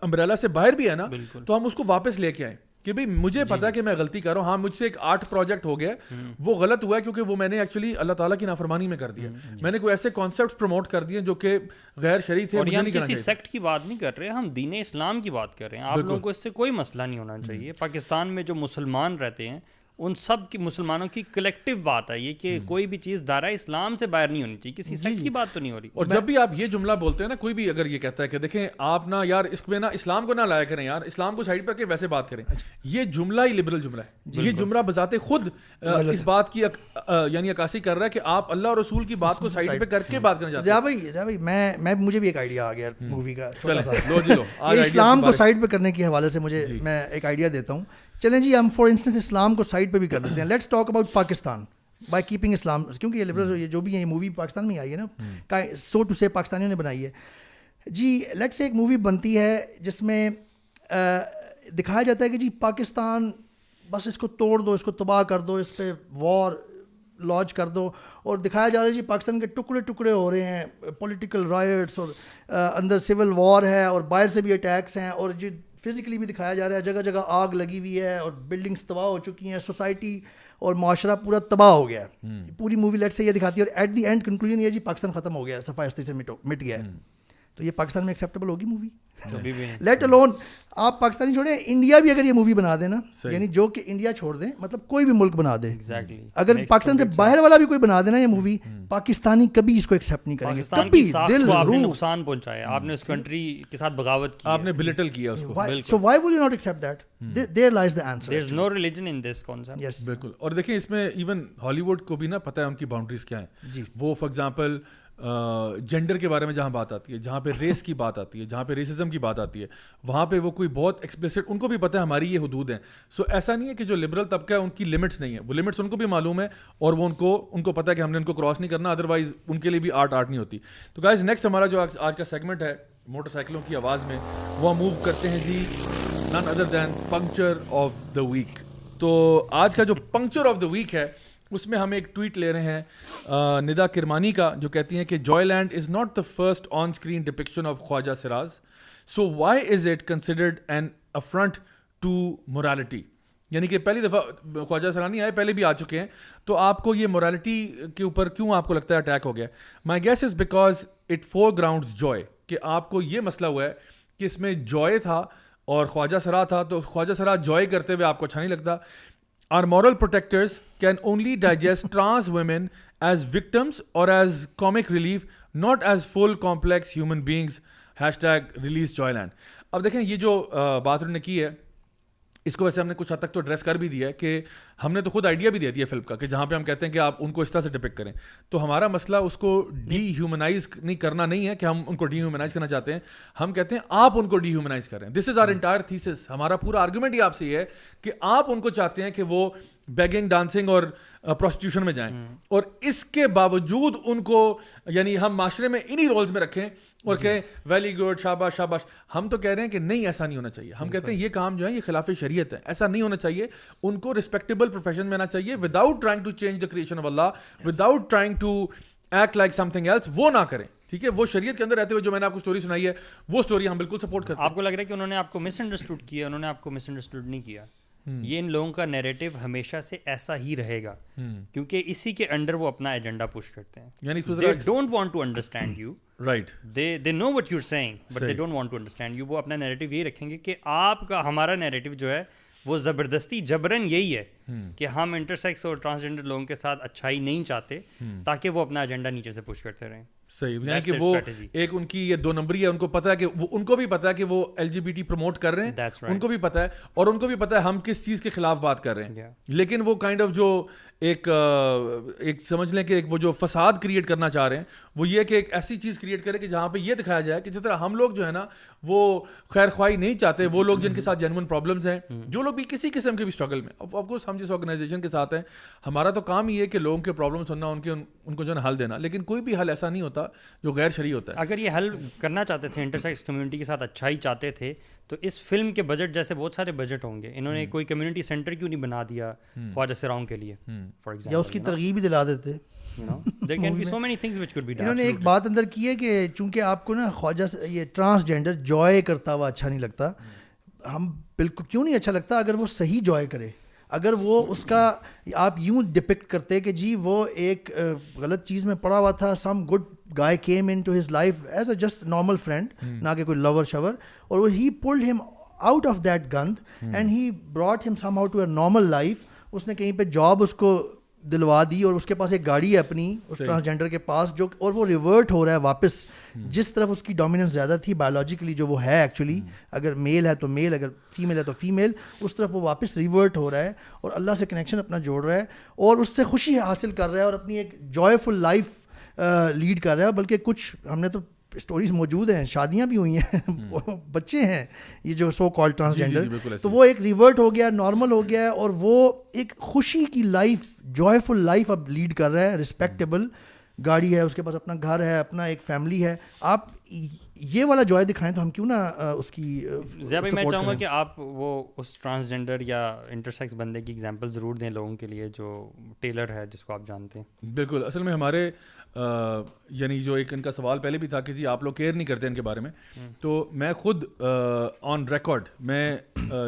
امبریلا سے باہر بھی ہے نا تو ہم اس کو واپس لے کے آئیں کہ بھائی مجھے پتا ہے کہ میں غلطی کر رہا ہوں. ہاں مجھ سے ایک آرٹ پروجیکٹ ہو گیا, وہ غلط ہوا ہے کیونکہ وہ میں نے ایکچولی اللہ تعالیٰ کی نافرمانی میں کر دیا. میں نے کوئی ایسے کانسیپٹس پروموٹ کر دیے جو کہ غیر شرعی تھے. اور ہم کسی سیکٹ کی بات نہیں کر رہے, ہم دین اسلام کی بات کر رہے ہیں. آپ لوگوں کو اس سے کوئی مسئلہ نہیں ہونا چاہیے. پاکستان میں جو مسلمان رہتے ہیں ان سب کی مسلمانوں کی کلیکٹیو بات ہے یہ کہ کوئی بھی چیز دائرہ اسلام سے باہر نہیں ہونی چاہیے. کسی سیکٹ کی بات تو نہیں ہو رہی. اور جب بھی آپ یہ جملہ بولتے ہیں نا, کوئی بھی اگر یہ کہتا ہے کہ دیکھیں آپ نا یار اس میں نا اسلام کو نہ لایا کریں, یار اسلام کو سائڈ پہ کے ویسے بات کریں, یہ جملہ ہی لبرل جملہ ہے. یہ جملہ بذات خود اس بات کی یعنی عکاسی کر رہا ہے کہ آپ اللہ اور رسول کی بات کو سائڈ پہ کر کے بات کرنا چاہتے ہیں. ضیاء بھائی میں مجھے بھی ایک آئیڈیا آ گیا مووی کا. لو اسلام کو سائڈ پہ کرنے کے حوالے سے مجھے میں ایک آئیڈیا دیتا ہوں. چلیں جی ہم فار انسٹنس اسلام کو سائڈ پہ بھی کر دیتے ہیں. Let's talk about Pakistan by keeping Islam, کیونکہ یہ لبرل یہ جو بھی ہے یہ مووی پاکستان میں آئی ہے نا, سو ٹو سے پاکستانیوں نے بنائی ہے جی. لیٹس سے ایک مووی بنتی ہے جس میں دکھایا جاتا ہے کہ جی پاکستان بس اس کو توڑ دو, اس کو تباہ کر دو, اس پہ وار لانچ کر دو, اور دکھایا جا رہا ہے جی پاکستان کے ٹکڑے ٹکڑے ہو رہے ہیں, پولیٹیکل رائٹس, اور اندر سول وار ہے, اور باہر سے بھی اٹیکس ہیں, اور جی فزیکلی بھی دکھایا جا رہا ہے جگہ جگہ آگ لگی ہوئی ہے, اور بلڈنگس تباہ ہو چکی ہیں, سوسائٹی اور معاشرہ پورا تباہ ہو گیا ہے. پوری مووی لیٹ سے یہ دکھاتی ہے, اور ایٹ دی اینڈ کنکلوژن یہ جی پاکستان ختم ہو گیا, صفائی سے مٹ گیا ہے. تو یہ پاکستان میں ایکسیپٹیبل ہوگی مووی؟ لیٹ الون آپ پاکستانی چھوڑیں, انڈیا بھی اگر یہ مووی بنا دے نا, یعنی جو کہ انڈیا چھوڑ دیں, مطلب کوئی بھی ملک بنا دے, اگر پاکستان سے باہر والا بھی کوئی بنا دے نا یہ مووی, پاکستانی کبھی اس کو ایکسیپٹ نہیں کریں گے. کبھی دل روح نقصان پہنچایا آپ نے, اس کنٹری کے ساتھ بغاوت کی, آپ نے بلٹل کیا اس کو. So why will you not accept that? There lies the answer. There is no religion in this concept. Yes. بالکل. اور دیکھیں اس میں ایون ہالی ووڈ کو بھی نا پتہ ہے ان کی باؤنڈریز کیا ہیں. وہ فار ایگزامپل جینڈر کے بارے میں جہاں بات آتی ہے, جہاں پہ ریس کی بات آتی ہے, جہاں پہ ریسزم کی بات آتی ہے, وہاں پہ وہ کوئی بہت ایکسپلیسٹ, ان کو بھی پتہ ہے ہماری یہ حدود ہیں. سو ایسا نہیں ہے کہ جو لبرل طبقہ ہے ان کی لمٹس نہیں ہے, وہ لمٹس ان کو بھی معلوم ہے, اور وہ ان کو پتہ ہے کہ ہم نے ان کو کراس نہیں کرنا, ادروائز ان کے لیے بھی آرٹ نہیں ہوتی. تو گائز نیکسٹ ہمارا جو آج کا سیگمنٹ ہے موٹر سائیکلوں کی آواز میں, وہ موو کرتے ہیں جی none other than puncture of the week. تو آج کا جو پنکچر آف دا ویک ہے اس میں ہم ایک ٹویٹ لے رہے ہیں ندا کرمانی کا, جو کہتی ہیں کہ Joyland is not the first on screen depiction of خواجہ سراج, so why is it considered an affront to morality. یعنی کہ پہلی دفعہ خواجہ سرانی آئے, پہلے بھی آ چکے ہیں, تو آپ کو یہ مورالٹی کے اوپر کیوں آپ کو لگتا ہے اٹیک ہو گیا؟ My guess is because it foregrounds joy, کہ آپ کو یہ مسئلہ ہوا ہے کہ اس میں جوائے تھا اور خواجہ سرا تھا, تو خواجہ سرا جوائے کرتے ہوئے آپ کو اچھا نہیں لگتا. Our moral protectors can only digest trans women as victims or as comic relief, not as full complex human beings. #release Joyland. اب دیکھیں یہ جو بات انہوں نے کی ہے, اس کو ویسے ہم نے کچھ حد تک تو ایڈریس کر بھی دیا ہے, کہ ہم نے تو خود آئیڈیا بھی دے دیا فلم کا, کہ جہاں پہ ہم کہتے ہیں کہ آپ ان کو اس طرح سے ڈپکٹ کریں. تو ہمارا مسئلہ اس کو ڈی ہیومنائز نہیں کرنا نہیں ہے کہ ہم ان کو ڈی ہیومنائز کرنا چاہتے ہیں, ہم کہتے ہیں آپ ان کو ڈی ہیومنائز کریں. دس از آر انٹائر تھیسس. ہمارا پورا آرگومنٹ ہی آپ سے یہ ہے کہ آپ ان کو چاہتے ہیں کہ وہ بیگنگ, ڈانسنگ اور پروسٹیوشن میں جائیں, اور اس کے باوجود ان کو یعنی ہم معاشرے میں انہی رولز میں رکھیں اور کہیں ویری گڈ, شاباش شاباش. ہم تو کہہ رہے ہیں کہ نہیں, ایسا نہیں ہونا چاہیے. ہم کہتے ہیں یہ کام جو ہے یہ خلاف شریعت ہے, ایسا نہیں ہونا چاہیے. ان کو رسپیکٹیبل پروفیشن میں آنا چاہیے, without trying to change the creation of Allah, without trying to act like something else. وہ نہ کریں, ٹھیک ہے. وہ شریعت کے اندر رہتے ہوئے جو میں نے آپ کو اسٹوری سنائی ہے, وہ اسٹوری ہم بالکل سپورٹ کرتے ہیں. آپ کو لگ رہا ہے کہ انہوں نے آپ کو مس انڈرسٹوڈ کیا؟ انہوں نے آپ کو مس انڈرسٹوڈ نہیں کیا. یہ ان لوگوں کا نیریٹو ہمیشہ سے ایسا ہی رہے گا, کیونکہ اسی کے انڈر وہ اپنا ایجنڈا پش کرتے ہیں. یعنی they don't want to understand you, right, they know what you're saying but they don't want to understand you. وہ اپنا نیریٹو یہی رکھیں گے کہ آپ کا, ہمارا نیریٹو جو ہے وہ زبردستی جبرن یہی ہے کہ ہم انٹرسیکس اور ٹرانسجینڈر لوگوں کے ساتھ اچھائی نہیں چاہتے, تاکہ وہ اپنا ایجنڈا نیچے سے پش کرتے رہیں. صحیح, یعنی کہ وہ ایک ان کی یہ دو نمبری ہے. ان کو پتا ہے کہ ان کو بھی پتا ہے کہ وہ LGBT پروموٹ کر رہے ہیں, ان کو بھی پتا ہے, اور ان کو بھی پتا ہے ہم کس چیز کے خلاف بات کر رہے ہیں. لیکن وہ کائنڈ آف جو ایک سمجھ لیں کہ ایک وہ جو فساد کریٹ کرنا چاہ رہے ہیں, وہ یہ کہ ایک ایسی چیز کریٹ کرے کہ جہاں پہ یہ دکھایا جائے کہ جس طرح ہم لوگ جو ہے نا وہ خیر خواہی نہیں چاہتے, وہ لوگ جن کے ساتھ جینوئن پرابلمس ہیں, جو لوگ بھی کسی قسم کے بھی اسٹرگل میں, آف کورس ہم جس آرگنائزیشن کے ساتھ ہیں, ہمارا تو کام یہ ہے کہ لوگوں کے پرابلم سننا, ان کو جو ہے حل دینا. لیکن کوئی بھی حل ایسا نہیں ہوتا جو غیر شرعی ہوتا ہے. اگر یہ حل کرنا چاہتے تھے, انٹرسیکس کمیونٹی کے ساتھ اچھائی چاہتے تھے, تو اس فلم کے بجٹ جیسے بہت سارے بجٹ ہوں گے. انہوں نے کوئی کمیونٹی سینٹر کیوں نہیں بنا دیا خواجہ سراؤں کے لیے, فار ایگزامپل, یا اس کی ترغیب ہی دلا دیتے. انہوں نے ایک بات اندر کی ہے کہ چونکہ آپ کو نا خواجہ یہ ٹرانسجینڈر جوائے کرتا ہوا اچھا نہیں لگتا. ہم بالکل کیوں نہیں اچھا لگتا اگر وہ صحیح جوائے کرے, اگر وہ اس کا آپ یوں ڈپکٹ کرتے کہ جی وہ ایک غلط چیز میں پڑا ہوا تھا, some good guy came into his life as a just normal friend, نہ کہ کوئی lover shower, اور he pulled him out of that gund and he brought him somehow to a normal life. اس نے کہیں پہ جاب اس کو دلوا دی, اور اس کے پاس ایک گاڑی ہے اپنی اس ٹرانسجینڈر کے پاس, جو اور وہ ریورٹ ہو رہا ہے واپس جس طرف اس کی ڈومیننس زیادہ تھی بایولوجیکلی, جو وہ ہے ایکچولی, اگر میل ہے تو میل, اگر فیمیل ہے تو فیمیل, اس طرف وہ واپس ریورٹ ہو رہا ہے اور اللہ سے کنیکشن اپنا جوڑ رہا ہے اور اس سے خوشی حاصل کر رہا ہے اور اپنی ایک جوائےفل لائف لیڈ کر رہا ہے. بلکہ کچھ ہم نے تو اسٹوریز موجود ہیں, شادیاں بھی ہوئی ہیں, بچے ہیں, یہ جو سو کال ٹرانسجینڈر, تو وہ ایک ریورٹ ہو گیا, نارمل ہو گیا ہے, اور وہ ایک خوشی کی لائف, جوائےفل لائف اب لیڈ کر رہا ہے. رسپیکٹیبل گاڑی ہے, اس کے پاس اپنا گھر ہے, اپنا ایک فیملی ہے. آپ یہ والا جوائے دکھائیں تو ہم کیوں نہ اس کی. ضیاء بھائی, میں چاہوں گا کہ آپ وہ اس ٹرانسجینڈر یا انٹرسیکس بندے کی ایگزامپل ضرور دیں لوگوں کے لیے جو ٹیلر ہے, جس کو آپ جانتے ہیں. بالکل, اصل میں ہمارے یعنی جو ایک ان کا سوال پہلے بھی تھا کہ جی آپ لوگ کیئر نہیں کرتے ان کے بارے میں, تو میں خود آن ریکارڈ میں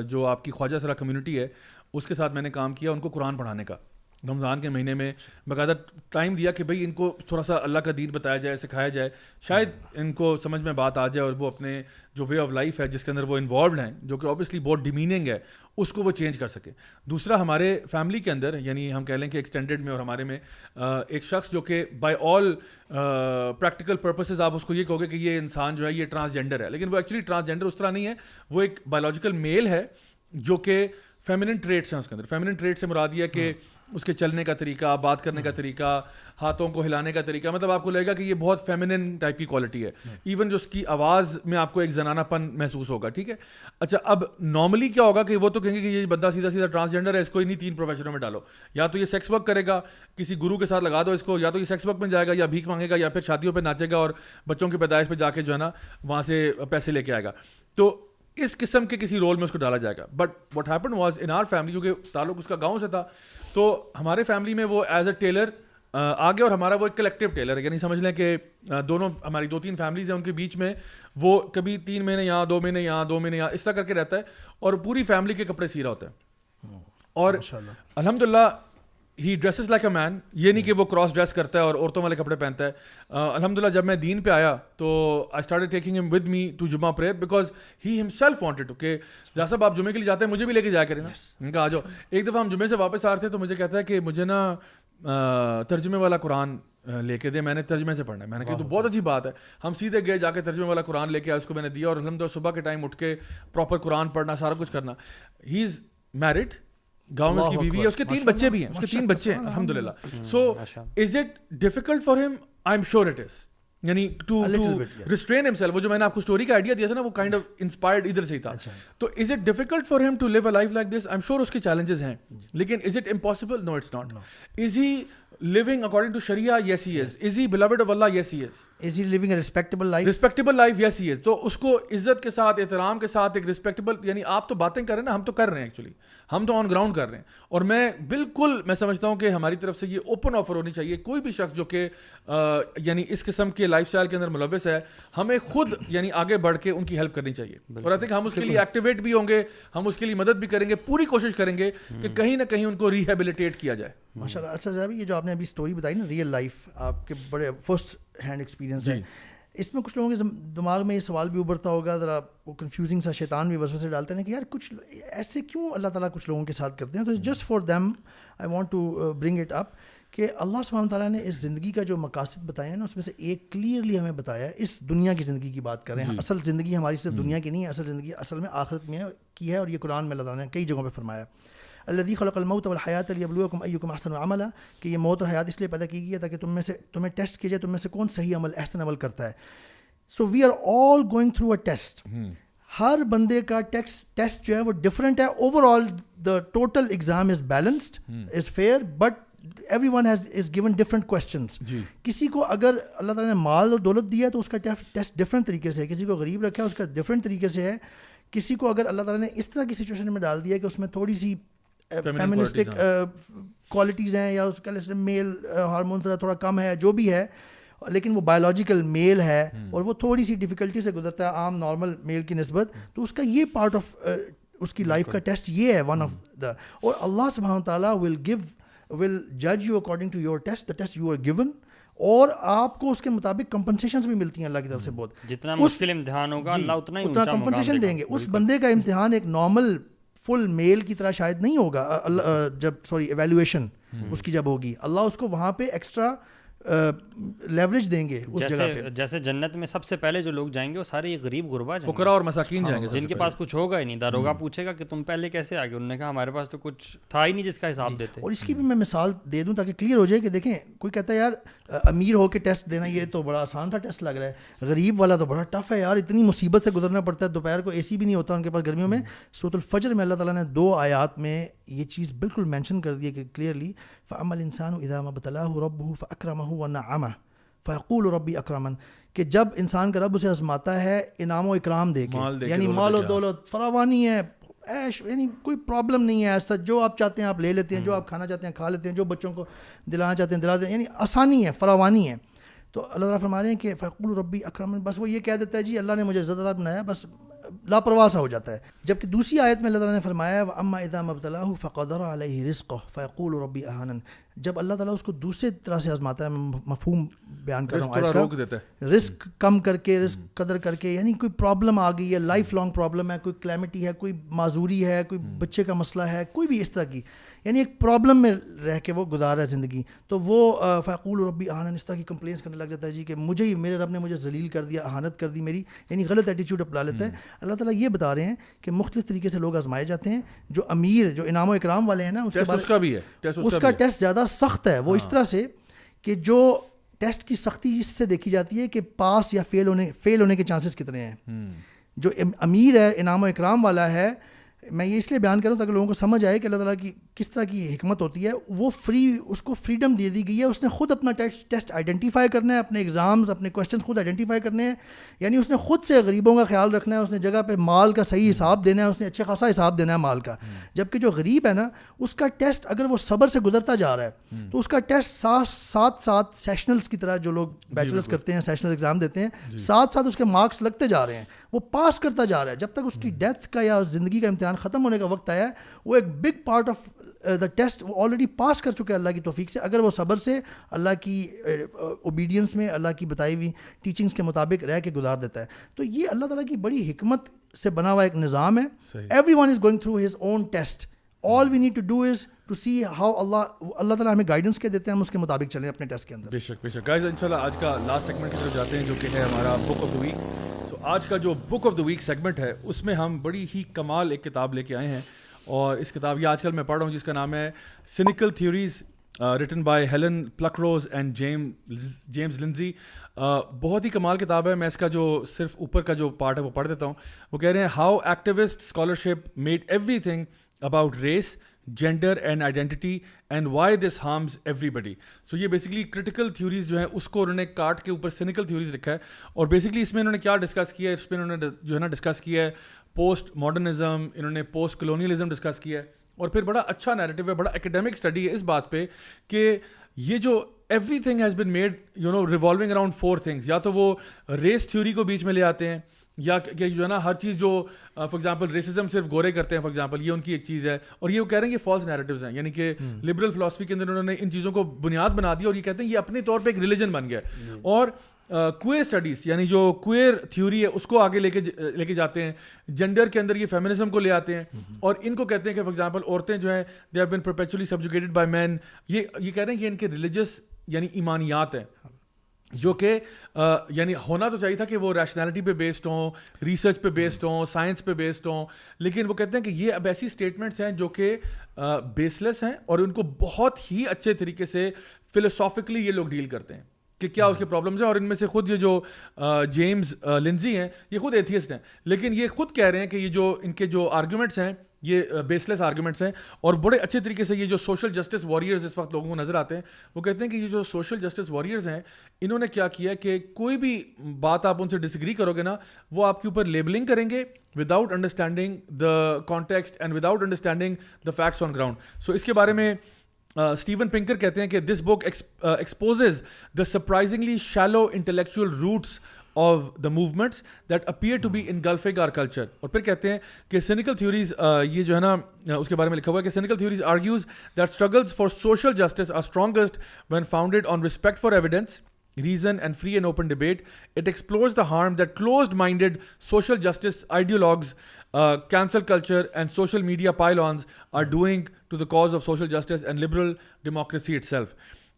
جو آپ کی خواجہ سرا کمیونٹی ہے اس کے ساتھ میں نے کام کیا, ان کو قرآن پڑھانے کا. رمضان کے مہینے میں باقاعدہ ٹائم دیا کہ بھائی ان کو تھوڑا سا اللہ کا دین بتایا جائے, سکھایا جائے, شاید ان کو سمجھ میں بات آ جائے اور وہ اپنے جو وے آف لائف ہے جس کے اندر وہ انوالوڈ ہیں, جو کہ اوبیسلی بہت ڈیمیننگ ہے, اس کو وہ چینج کر سکے. دوسرا, ہمارے فیملی کے اندر یعنی ہم کہہ لیں کہ ایکسٹینڈیڈ میں اور ہمارے میں ایک شخص جو کہ بائی آل پریکٹیکل پرپسز آپ اس کو یہ کہو گے کہ یہ انسان جو ہے یہ ٹرانسجینڈر ہے, لیکن وہ ایکچولی ٹرانسجینڈر اس طرح نہیں ہے. وہ ایک بایولوجیکل میل ہے جو کہ فیمنن ٹریٹس ہیں اس کے اندر. فیمنن ٹریٹ سے مراد یہ کہ اس کے چلنے کا طریقہ, بات کرنے کا طریقہ, ہاتھوں کو ہلانے کا طریقہ, مطلب آپ کو لگے گا کہ یہ بہت فیمنن ٹائپ کی کوالٹی ہے. ایون جو اس کی آواز میں آپ کو ایک زنانہ پن محسوس ہوگا. ٹھیک ہے, اچھا اب نارملی کیا ہوگا کہ وہ تو کہیں گے کہ یہ بندہ سیدھا سیدھا ٹرانسجینڈر ہے, اس کو انہیں 3 پروفیشنوں میں ڈالو, یا تو یہ سیکس ورک کرے گا, کسی گرو کے ساتھ لگا دو اس کو, یا تو یہ سیکس ورک میں جائے گا, یا بھیک مانگے گا, یا پھر شادیوں پہ ناچے گا اور بچوں کی پیدائش پہ جا کے جو ہے نا وہاں سے پیسے لے کے آئے گا. تو اس قسم کے کسی رول میں اس کو ڈالا جائے گا. But what happen was in our family, کیونکہ تعلق اس کا گاؤں سے تھا, تو ہمارے فیملی میں وہ ایز اے ٹیلر آگے, اور ہمارا وہ ایک کلیکٹیو ٹیلر ہے, یعنی سمجھ لیں کہ دونوں ہماری 2-3 فیملیز ہیں, ان کے بیچ میں وہ کبھی 3 مہینے یہاں 2 مہینے یہاں 2 مہینے یہاں اس طرح کر کے رہتا ہے, اور پوری فیملی کے کپڑے سی رہا ہوتا ہے. اور الحمدللہ ہی ڈریسز لائک اے مین, یہ نہیں کہ وہ کراس ڈریس کرتا ہے اور عورتوں والے کپڑے پہنتا ہے. الحمدللہ جب میں دین پہ آیا تو I started taking him with me to جمعہ prayer, because he himself wanted to کہ جہاں صاحب آپ جمعے کے لیے جاتے ہیں مجھے بھی لے کے جایا کریں نا. ان کا آ جاؤ. ایک دفعہ ہم جمعے سے واپس آ رہے تھے تو مجھے کہتا ہے کہ مجھے نا ترجمے والا قرآن لے کے دے, میں نے ترجمے سے پڑھنا ہے. میں نے کہا تو بہت اچھی بات ہے. ہم سیدھے گئے, جا کے ترجمے والا قرآن لے کے آئے, اس کو میں نے دیا, اور الحمدللہ صبح کے ٹائم اٹھ کے پراپر قرآن پڑھنا, سارا کچھ کرنا. ہی از میرڈ, گاؤں میں اس کی بیوی ہے, اس کے 3 بچے بھی ہیں, اس کے 3 بچے ہیں الحمدللہ. سو از اٹ ڈیفیکلٹ فار ہم؟ آئی ایم شیور اٹ از, یعنی ٹو ریسٹرین ہمسیلف. وہ جو میں نے آپ کو اسٹوری کا آئیڈیا دیا تھا نا, وہ کائنڈ آف انسپائرڈ ادھر سے ہی تھا. تو is it difficult for him to live a life like this? I am sure اس کے چیلنجز ہیں, لیکن is it impossible? No it's not. Is he living according to Sharia? Yes he is. Is he beloved of Allah? Yes he is. Is he living a respectable life? Respectable life? Yes he is. تو اس کو عزت کے ساتھ, احترام کے ساتھ ایک respectable, یعنی آپ تو باتیں کر رہے ہیں نا, ہم تو کر رہے ہیں ایکچولی, ہم تو آن گراؤنڈ کر رہے ہیں. اور میں بالکل میں سمجھتا ہوں کہ ہماری طرف سے یہ اوپن آفر ہونی چاہیے. کوئی بھی شخص جو کہ یعنی اس قسم کے لائف اسٹائل کے اندر ملوث ہے, ہمیں خود یعنی آگے بڑھ کے ان کی ہیلپ کرنی چاہیے. اور آئی تھنک ہم اس کے لیے ایکٹیویٹ بھی ہوں گے, ہم اس کے لیے مدد بھی کریں گے, پوری کوشش کریں گے کہ کہیں نہ کہیں ان کو ریہیبلیٹیٹ کیا جائے. ماشاء اللہ. اچھا صاحب, یہ جو آپ نے ابھی اسٹوری بتائی نا, ریئل لائف آپ کے بڑے فرسٹ ہینڈ ایکسپیرینس ہے, اس میں کچھ لوگوں کے دماغ میں یہ سوال بھی ابھرتا ہوگا, ذرا وہ کنفیوزنگ سا, شیطان بھی وسوسے ڈالتے ہیں کہ یار کچھ ایسے کیوں اللہ تعالیٰ کچھ لوگوں کے ساتھ کرتے ہیں. تو just for them I want to bring it up کہ اللہ سبحانہ تعالیٰ نے اس زندگی کا جو مقاصد بتایا ہے نا, اس میں سے ایک کلیئرلی ہمیں بتایا ہے. اس دنیا کی زندگی کی بات کر رہے ہیں, اصل زندگی ہماری صرف دنیا کی نہیں ہے, اصل زندگی اصل میں آخرت میں کی ہے, اور یہ قرآن میں اللہ تعالیٰ نے کئی جگہوں پہ فرمایا الذی خلق الموت والحیات لیبلوکم ایکم احسن عملا, کہ یہ موت اور حیات اس لیے پیدا کی گئی ہے تاکہ تمہیں ٹیسٹ کیا جائے تم میں سے کون صحیح عمل, احسن عمل کرتا ہے. So we are all going through a test. ہر بندے کا ٹیسٹ جو ہے وہ ڈفرینٹ ہے. Over all the total exam is balanced, is fair, but everyone is given different questions. کسی کو اگر اللہ تعالیٰ نے مال اور دولت دیا تو اس کا ٹیسٹ ڈفرینٹ طریقے سے ہے, کسی کو غریب رکھا ہے اس کا ڈفرینٹ طریقے سے ہے, کسی کو اگر اللہ تعالیٰ نے اس طرح کی سچویشن میں ڈال دیا کہ اس میں تھوڑی سی فیمنسٹک کوالٹیز ہیں, یا اس کا میل ہارمون تھوڑا کم ہے, جو بھی ہے, لیکن وہ بایولوجیکل میل ہے اور وہ تھوڑی سی ڈیفیکلٹی سے گزرتا ہے عام نارمل میل کی نسبت, تو اس کا یہ پارٹ آف اس کی لائف کا ٹیسٹ یہ ہے, ون آف دا. اور اللہ سبحانہ تعالیٰ ول جج you according to your test, the test you are given, اور آپ کو اس کے مطابق کمپنسیشنز بھی ملتی ہیں اللہ کی طرف سے. بہت جتنا مشکل امتحان ہوگا اللہ اتنا کمپنسیشن دیں گے. اس بندے کا امتحان ایک نارمل فل میل کی طرح شاید نہیں ہوگا, جب ایویلویشن اس کی جب ہوگی, اللہ اس کو وہاں پہ ایکسٹرا لیوریج دیں گے اس جگہ پہ. جیسے جنت میں سب سے پہلے جو لوگ جائیں گے وہ سارے غریب غربا جائیں گے, فقراء اور مساکین جائیں گے, جن کے پاس کچھ ہوگا ہی نہیں. داروگا پوچھے گا کہ تم پہلے کیسے آ گئے, انہوں نے کہا ہمارے پاس تو کچھ تھا ہی نہیں جس کا حساب دیتے. اور اس کی بھی میں مثال دے دوں تاکہ کلیئر ہو جائے کہ دیکھیں, کوئی کہتا ہے یار امیر ہو کے ٹیسٹ دینا یہ تو بڑا آسان تھا ٹیسٹ لگ رہا ہے, غریب والا تو بڑا ٹف ہے یار, اتنی مصیبت سے گزرنا پڑتا ہے, دوپہر کو اے سی بھی نہیں ہوتا ان کے پاس گرمیوں میں. سورۃ الفجر میں اللہ تعالیٰ نے 2 آیات میں یہ چیز بالکل مینشن کر دی ہے کہ کلیئرلی فَأَمَّا الْإِنسَانُ إِذَا مَا ابْتَلَاهُ رَبُّهُ فَأَكْرَمَهُ وَنَعَّمَهُ فَيَقُولُ رَبِّي أَكْرَمَنِ, کہ جب انسان کا رب اسے آزماتا ہے انعام و اکرام دے کے, یعنی مال و دولت فراوانی ہے, ایش, یعنی کوئی پرابلم نہیں ہے ایسا, جو آپ چاہتے ہیں آپ لے لیتے ہیں, جو آپ کھانا چاہتے ہیں کھا لیتے ہیں, جو بچوں کو دلانا چاہتے ہیں دلاتے ہیں, یعنی آسانی ہے, فراوانی ہے. تو اللہ تعالیٰ فرما رہے ہیں کہ فَيَقُولُ رَبِّي أَكْرَمَنِ, بس وہ یہ کہہ دیتا ہے جی اللہ نے مجھے عزت بنایا, بس لاپرواہ سا ہو جاتا ہے. جبکہ دوسری آیت میں اللہ تعالیٰ نے فرمایا وَأَمَّا إِذَا مَا ابْتَلَاهُ فَقَدَرَ عَلَيْهِ رِزْقَهُ فَيَقُولُ رَبِّي أَهَانَنِ, جب اللہ تعالیٰ اس کو دوسرے طرح سے آزماتا ہے, مفہوم بیان کر رہا ہوں آیت کا, رزق کم کر کے, رزق قدر کر کے, یعنی کوئی پرابلم آ گئی ہے, لائف لانگ پرابلم ہے, کوئی کلیمٹی ہے, کوئی معذوری ہے, کوئی بچے کا مسئلہ ہے, کوئی بھی اس طرح کی, یعنی ایک پرابلم میں رہ کے وہ گزار ہے زندگی, تو وہ فیقول ربی اہانن اس طرح کی کمپلینس کرنے لگ جاتا ہے جی کہ مجھے ہی میرے رب نے مجھے ذلیل کر دیا, اہانت کر دی میری, یعنی غلط ایٹیچیوڈ اپنا لیتا ہے. اللہ تعالیٰ یہ بتا رہے ہیں کہ مختلف طریقے سے لوگ آزمائے جاتے ہیں. جو امیر, جو انعام و اکرام والے ہیں نا, اس کا ٹیسٹ زیادہ سخت ہے. وہ اس طرح سے کہ جو ٹیسٹ کی سختی اس سے دیکھی جاتی ہے کہ پاس یا فیل ہونے کے چانسز کتنے ہیں. جو امیر ہے, انعام و اکرام والا ہے, میں یہ اس لیے بیان کروں تاکہ لوگوں کو سمجھ آئے کہ اللہ تعالیٰ کی کس طرح کی حکمت ہوتی ہے. وہ اس کو فریڈم دے دی گئی ہے, اس نے خود اپنا ٹیسٹ آئیڈینٹیفائی کرنا ہے, اپنے ایگزامز اپنے کویشچنس خود آئیڈینٹیفائی کرنے ہیں, یعنی اس نے خود سے غریبوں کا خیال رکھنا ہے, اس نے جگہ پہ مال کا صحیح حساب دینا ہے, اس نے اچھا خاصا حساب دینا ہے مال کا. جبکہ جو غریب ہے نا اس کا ٹیسٹ اگر وہ صبر سے گزرتا جا رہا ہے تو اس کا ٹیسٹ ساتھ سیشنلس کی طرح جو لوگ بیچلرس کرتے ہیں سیشنل ایگزام دیتے ہیں ساتھ اس کے مارکس لگتے جا رہے ہیں, وہ پاس کرتا جا رہا ہے. جب تک اس کی ڈیتھ کا یا زندگی کا امتحان ختم ہونے کا وقت آیا ہے وہ ایک big part of the test وہ آلریڈی پاس کر چکے ہیں اللہ کی توفیق سے, اگر وہ صبر سے اللہ کی اوبیڈینس میں اللہ کی بتائی ہوئی ٹیچنگس کے مطابق رہ کے گزار دیتا ہے. تو یہ اللہ تعالیٰ کی بڑی حکمت سے بنا ہوا ایک نظام ہے. Everyone is going through his own test, all we need to do is to see how اللہ تعالیٰ ہمیں گائیڈنس کے دیتے ہیں, ہم اس کے مطابق چلیں اپنے ٹیسٹ کے اندر. بے شک گائز انشاءاللہ آج کا لاسٹ سیگمنٹ کی طرف جاتے ہیں جو کہ ہے ہمارا بک آف دا ویک. سو آج کا جو book of the week segment ہے اس میں ہم بڑی ہی کمال ایک کتاب لے کے آئے ہیں, اور اس کتاب یہ آج کل میں پڑھ رہا ہوں جس کا نام ہے cynical theories written by Helen پلکروز and James لنزی. بہت ہی کمال کتاب ہے. میں اس کا جو صرف اوپر کا جو پارٹ ہے وہ پڑھ دیتا ہوں. وہ کہہ رہے ہیں how activist scholarship made everything about race gender and identity and why this harms everybody. سو یہ بیسکلی کرٹیکل تھیوریز جو ہیں اس کو انہوں نے کاٹ کے اوپر سینیکل تھیوریز لکھا ہے, اور بیسکلی اس میں انہوں نے کیا ڈسکس کیا ہے, اس میں انہوں نے جو ہے نا ڈسکس کیا ہے پوسٹ ماڈرنزم, انہوں نے پوسٹ کلونیلزم ڈسکس کیا ہے, اور پھر بڑا اچھا نیریٹو ہے, بڑا اکیڈیمک اسٹڈی ہے اس بات پہ کہ یہ جو every thing has been made revolving around 4 things. یا تو وہ ریس تھیوری کو بیچ میں لے آتے ہیں, یا کہ جو ہے نا ہر چیز جو فار ایگزامپل ریسزم صرف گورے کرتے ہیں فار ایگزامپل, یہ ان کی ایک چیز ہے, اور یہ وہ کہہ رہے ہیں یہ فالس نیریٹیوز ہیں, یعنی کہ لبرل فلاسفی کے اندر انہوں نے ان چیزوں کو بنیاد بنا دی, اور یہ کہتے ہیں یہ اپنے طور پہ ایک ریلیجن بن گیا. اور کوئر اسٹڈیز یعنی جو کوئر تھیوری ہے اس کو آگے لے کے جاتے ہیں, جینڈر کے اندر یہ فیمنزم کو لے آتے ہیں, اور ان کو کہتے ہیں کہ فار ایگزامپل عورتیں جو ہیں دے ہیو بین پرپیچولی سبجوگیٹڈ بائی مین. یہ کہہ رہے ہیں کہ ان کے ریلیجس یعنی ایمانیات ہیں جو کہ یعنی ہونا تو چاہیے تھا کہ وہ ریشنالٹی پہ بیسڈ ہوں, ریسرچ پہ بیسڈ ہوں, سائنس پہ بیسڈ ہوں, لیکن وہ کہتے ہیں کہ یہ اب ایسی اسٹیٹمنٹس ہیں جو کہ بیس لیس ہیں, اور ان کو بہت ہی اچھے طریقے سے فلسافکلی یہ لوگ ڈیل کرتے ہیں کہ کیا اس کے پرابلمس ہیں. اور ان میں سے خود یہ جو جیمز لنزی ہیں یہ خود ایتھیسٹ ہیں, لیکن یہ خود کہہ رہے ہیں کہ یہ جو ان کے جو آرگومنٹس ہیں یہ بیس لیس آرگومنٹس ہیں, اور بڑے اچھے طریقے سے یہ جو سوشل جسٹس واریئرز اس وقت لوگوں کو نظر آتے ہیں وہ کہتے ہیں کہ یہ جو سوشل جسٹس واریئرز ہیں انہوں نے کیا کیا کہ کوئی بھی بات آپ ان سے ڈس ایگری کرو گے نا وہ آپ کے اوپر لیبلنگ کریں گے without understanding the context and without understanding the facts on ground. So اس کے بارے میں اسٹیون پنکر کہتے ہیں کہ this book exposes the surprisingly shallow intellectual roots of the movements that appear to be engulfing our culture. اور پھر کہتے ہیں کہ cynical theories یہ جو ہے نا اس کے بارے میں لکھا ہوا ہے کہ cynical theories argues that struggles for social justice are strongest when founded on respect for evidence, reason and free and open debate. It explores the harm that closed-minded social justice ideologues, cancel culture and social media pylons are doing to the cause of social justice and liberal democracy itself.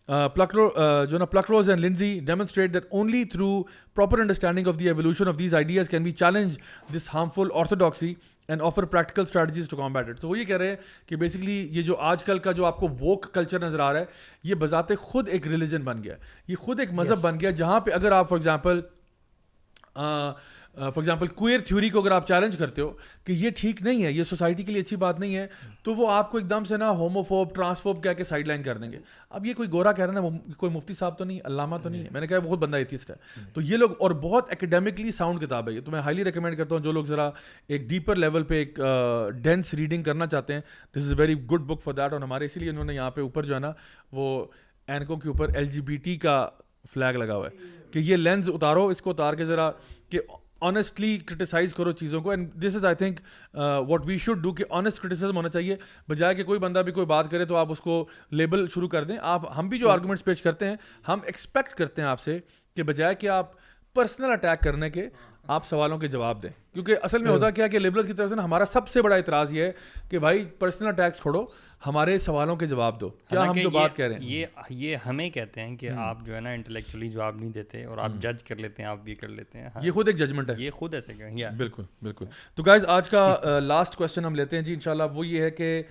Pluckrose and Lindsay demonstrate that only through proper understanding of the evolution of these ideas can we challenge this harmful orthodoxy and offer practical strategies to combat it. So وہ یہ کہہ رہے ہیں کہ basically یہ جو آج کل کا جو آپ کو ووک کلچر نظر آ رہا ہے یہ بذات خود ایک ریلیجن بن گیا, یہ خود ایک مذہب بن گیا, جہاں پہ اگر آپ فار ایگزامپل کوئر تھیوری کو اگر آپ چیلنج کرتے ہو کہ یہ ٹھیک نہیں ہے, یہ سوسائٹی کے لیے اچھی بات نہیں ہے, تو وہ آپ کو ایک دم سے نا ہوموفوب ٹرانسفوب کہہ کے سائڈ لائن کر دیں گے. اب یہ کوئی گورا کہہ رہا ہے نا, کوئی مفتی صاحب تو نہیں, علامہ تو نہیں ہے, میں نے کہا بہت بندہ ایتھیسٹ ہے. تو یہ لوگ, اور بہت اکیڈیمکلی ساؤنڈ کتاب ہے یہ, تو میں ہائیلی ریکمینڈ کرتا ہوں جو لوگ ذرا ایک ڈیپر لیول پہ ایک ڈینس ریڈنگ کرنا چاہتے ہیں, this is a very good book for that. اور ہمارے اسی لیے انہوں نے یہاں پہ اوپر جو ہے نا وہ اینکوں کے اوپر LGBT کا فلیگ لگا ہوا ہے کہ یہ لینز اتارو, اس کو اتار کے ذرا کہ آنیسٹلی کرٹیسائز کرو چیزوں کو. And this is I think what we should do, کہ آنیسٹ کرٹیسزم ہونا چاہیے, بجائے کہ کوئی بندہ بھی کوئی بات کرے تو آپ اس کو لیبل شروع کر دیں. ہم بھی جو آرگومنٹس پیش کرتے ہیں ہم ایکسپیکٹ کرتے ہیں آپ سے کہ بجائے کہ آپ پرسنل اٹیک کرنے کے آپ سوالوں کے جواب دیں, کیونکہ اصل میں ہوتا کیا کہ لبرلز کی طرف سے نا ہمارا سب سے بڑا اعتراض یہ ہے کہ بھائی پرسنل اٹیکس چھوڑو, ہمارے سوالوں کے جواب دو. کیا ہم جو بات کہہ رہے ہیں یہ ہمیں کہتے ہیں کہ آپ جو ہے نا انٹلیکچولی جواب نہیں دیتے اور آپ جج کر لیتے ہیں, آپ بھی کر لیتے ہیں. یہ خود ایک ججمنٹ ہے, یہ خود ایسے کہ بالکل بالکل. تو گائز آج کا لاسٹ کویشچن ہم لیتے ہیں جی انشاءاللہ, وہ یہ ہے کہ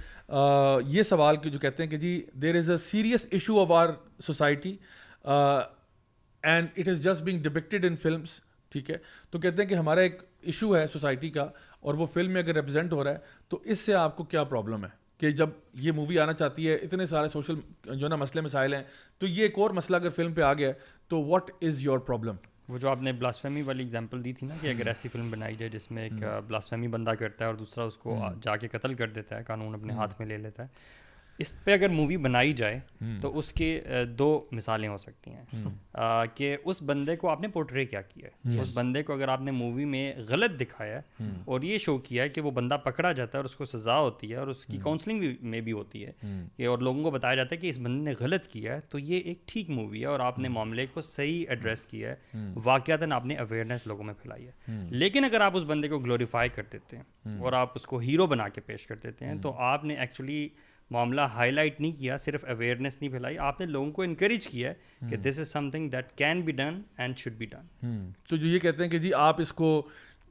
یہ سوال جو کہتے ہیں کہ جی there is a serious issue of our society and it is just being depicted in films. ٹھیک ہے, تو کہتے ہیں کہ ہمارا ایک ایشو ہے سوسائٹی کا اور وہ فلم میں اگر ریپرزینٹ ہو رہا ہے تو اس سے آپ کو کیا پرابلم ہے کہ جب یہ مووی آنا چاہتی ہے, اتنے سارے سوشل جو نا مسئلے مسائل ہیں, تو یہ ایک اور مسئلہ اگر فلم پہ آ گیا تو واٹ از یور پرابلم؟ وہ جو آپ نے بلاسفیمی والی ایگزامپل دی تھی نا کہ اگر ایسی فلم بنائی جائے جس میں ایک بلاسفیمی بندہ کرتا ہے اور دوسرا اس کو جا کے قتل کر دیتا ہے, قانون اپنے ہاتھ میں لے لیتا ہے, اس پہ اگر مووی بنائی جائے تو اس کے دو مثالیں ہو سکتی ہیں کہ اس بندے کو آپ نے پورٹرے کیا کیا ہے. اس بندے کو اگر آپ نے مووی میں غلط دکھایا ہے اور یہ شو کیا ہے کہ وہ بندہ پکڑا جاتا ہے اور اس کو سزا ہوتی ہے اور اس کی کاؤنسلنگ میں بھی ہوتی ہے کہ اور لوگوں کو بتایا جاتا ہے کہ اس بندے نے غلط کیا ہے, تو یہ ایک ٹھیک مووی ہے اور آپ نے معاملے کو صحیح ایڈریس کیا ہے, واقعتاً آپ نے اویئرنیس لوگوں میں پھیلائی ہے. لیکن اگر آپ اس بندے کو گلوریفائی کر دیتے ہیں اور آپ اس کو ہیرو بنا کے پیش کر دیتے ہیں تو آپ نے ایکچولی معاملہ ہائی لائٹ نہیں کیا, صرف اویئرنیس نہیں پھیلائی, آپ نے لوگوں کو انکریج کیا ہے کہ this is something that can be done and should be done. تو جو یہ کہتے ہیں کہ جی آپ اس کو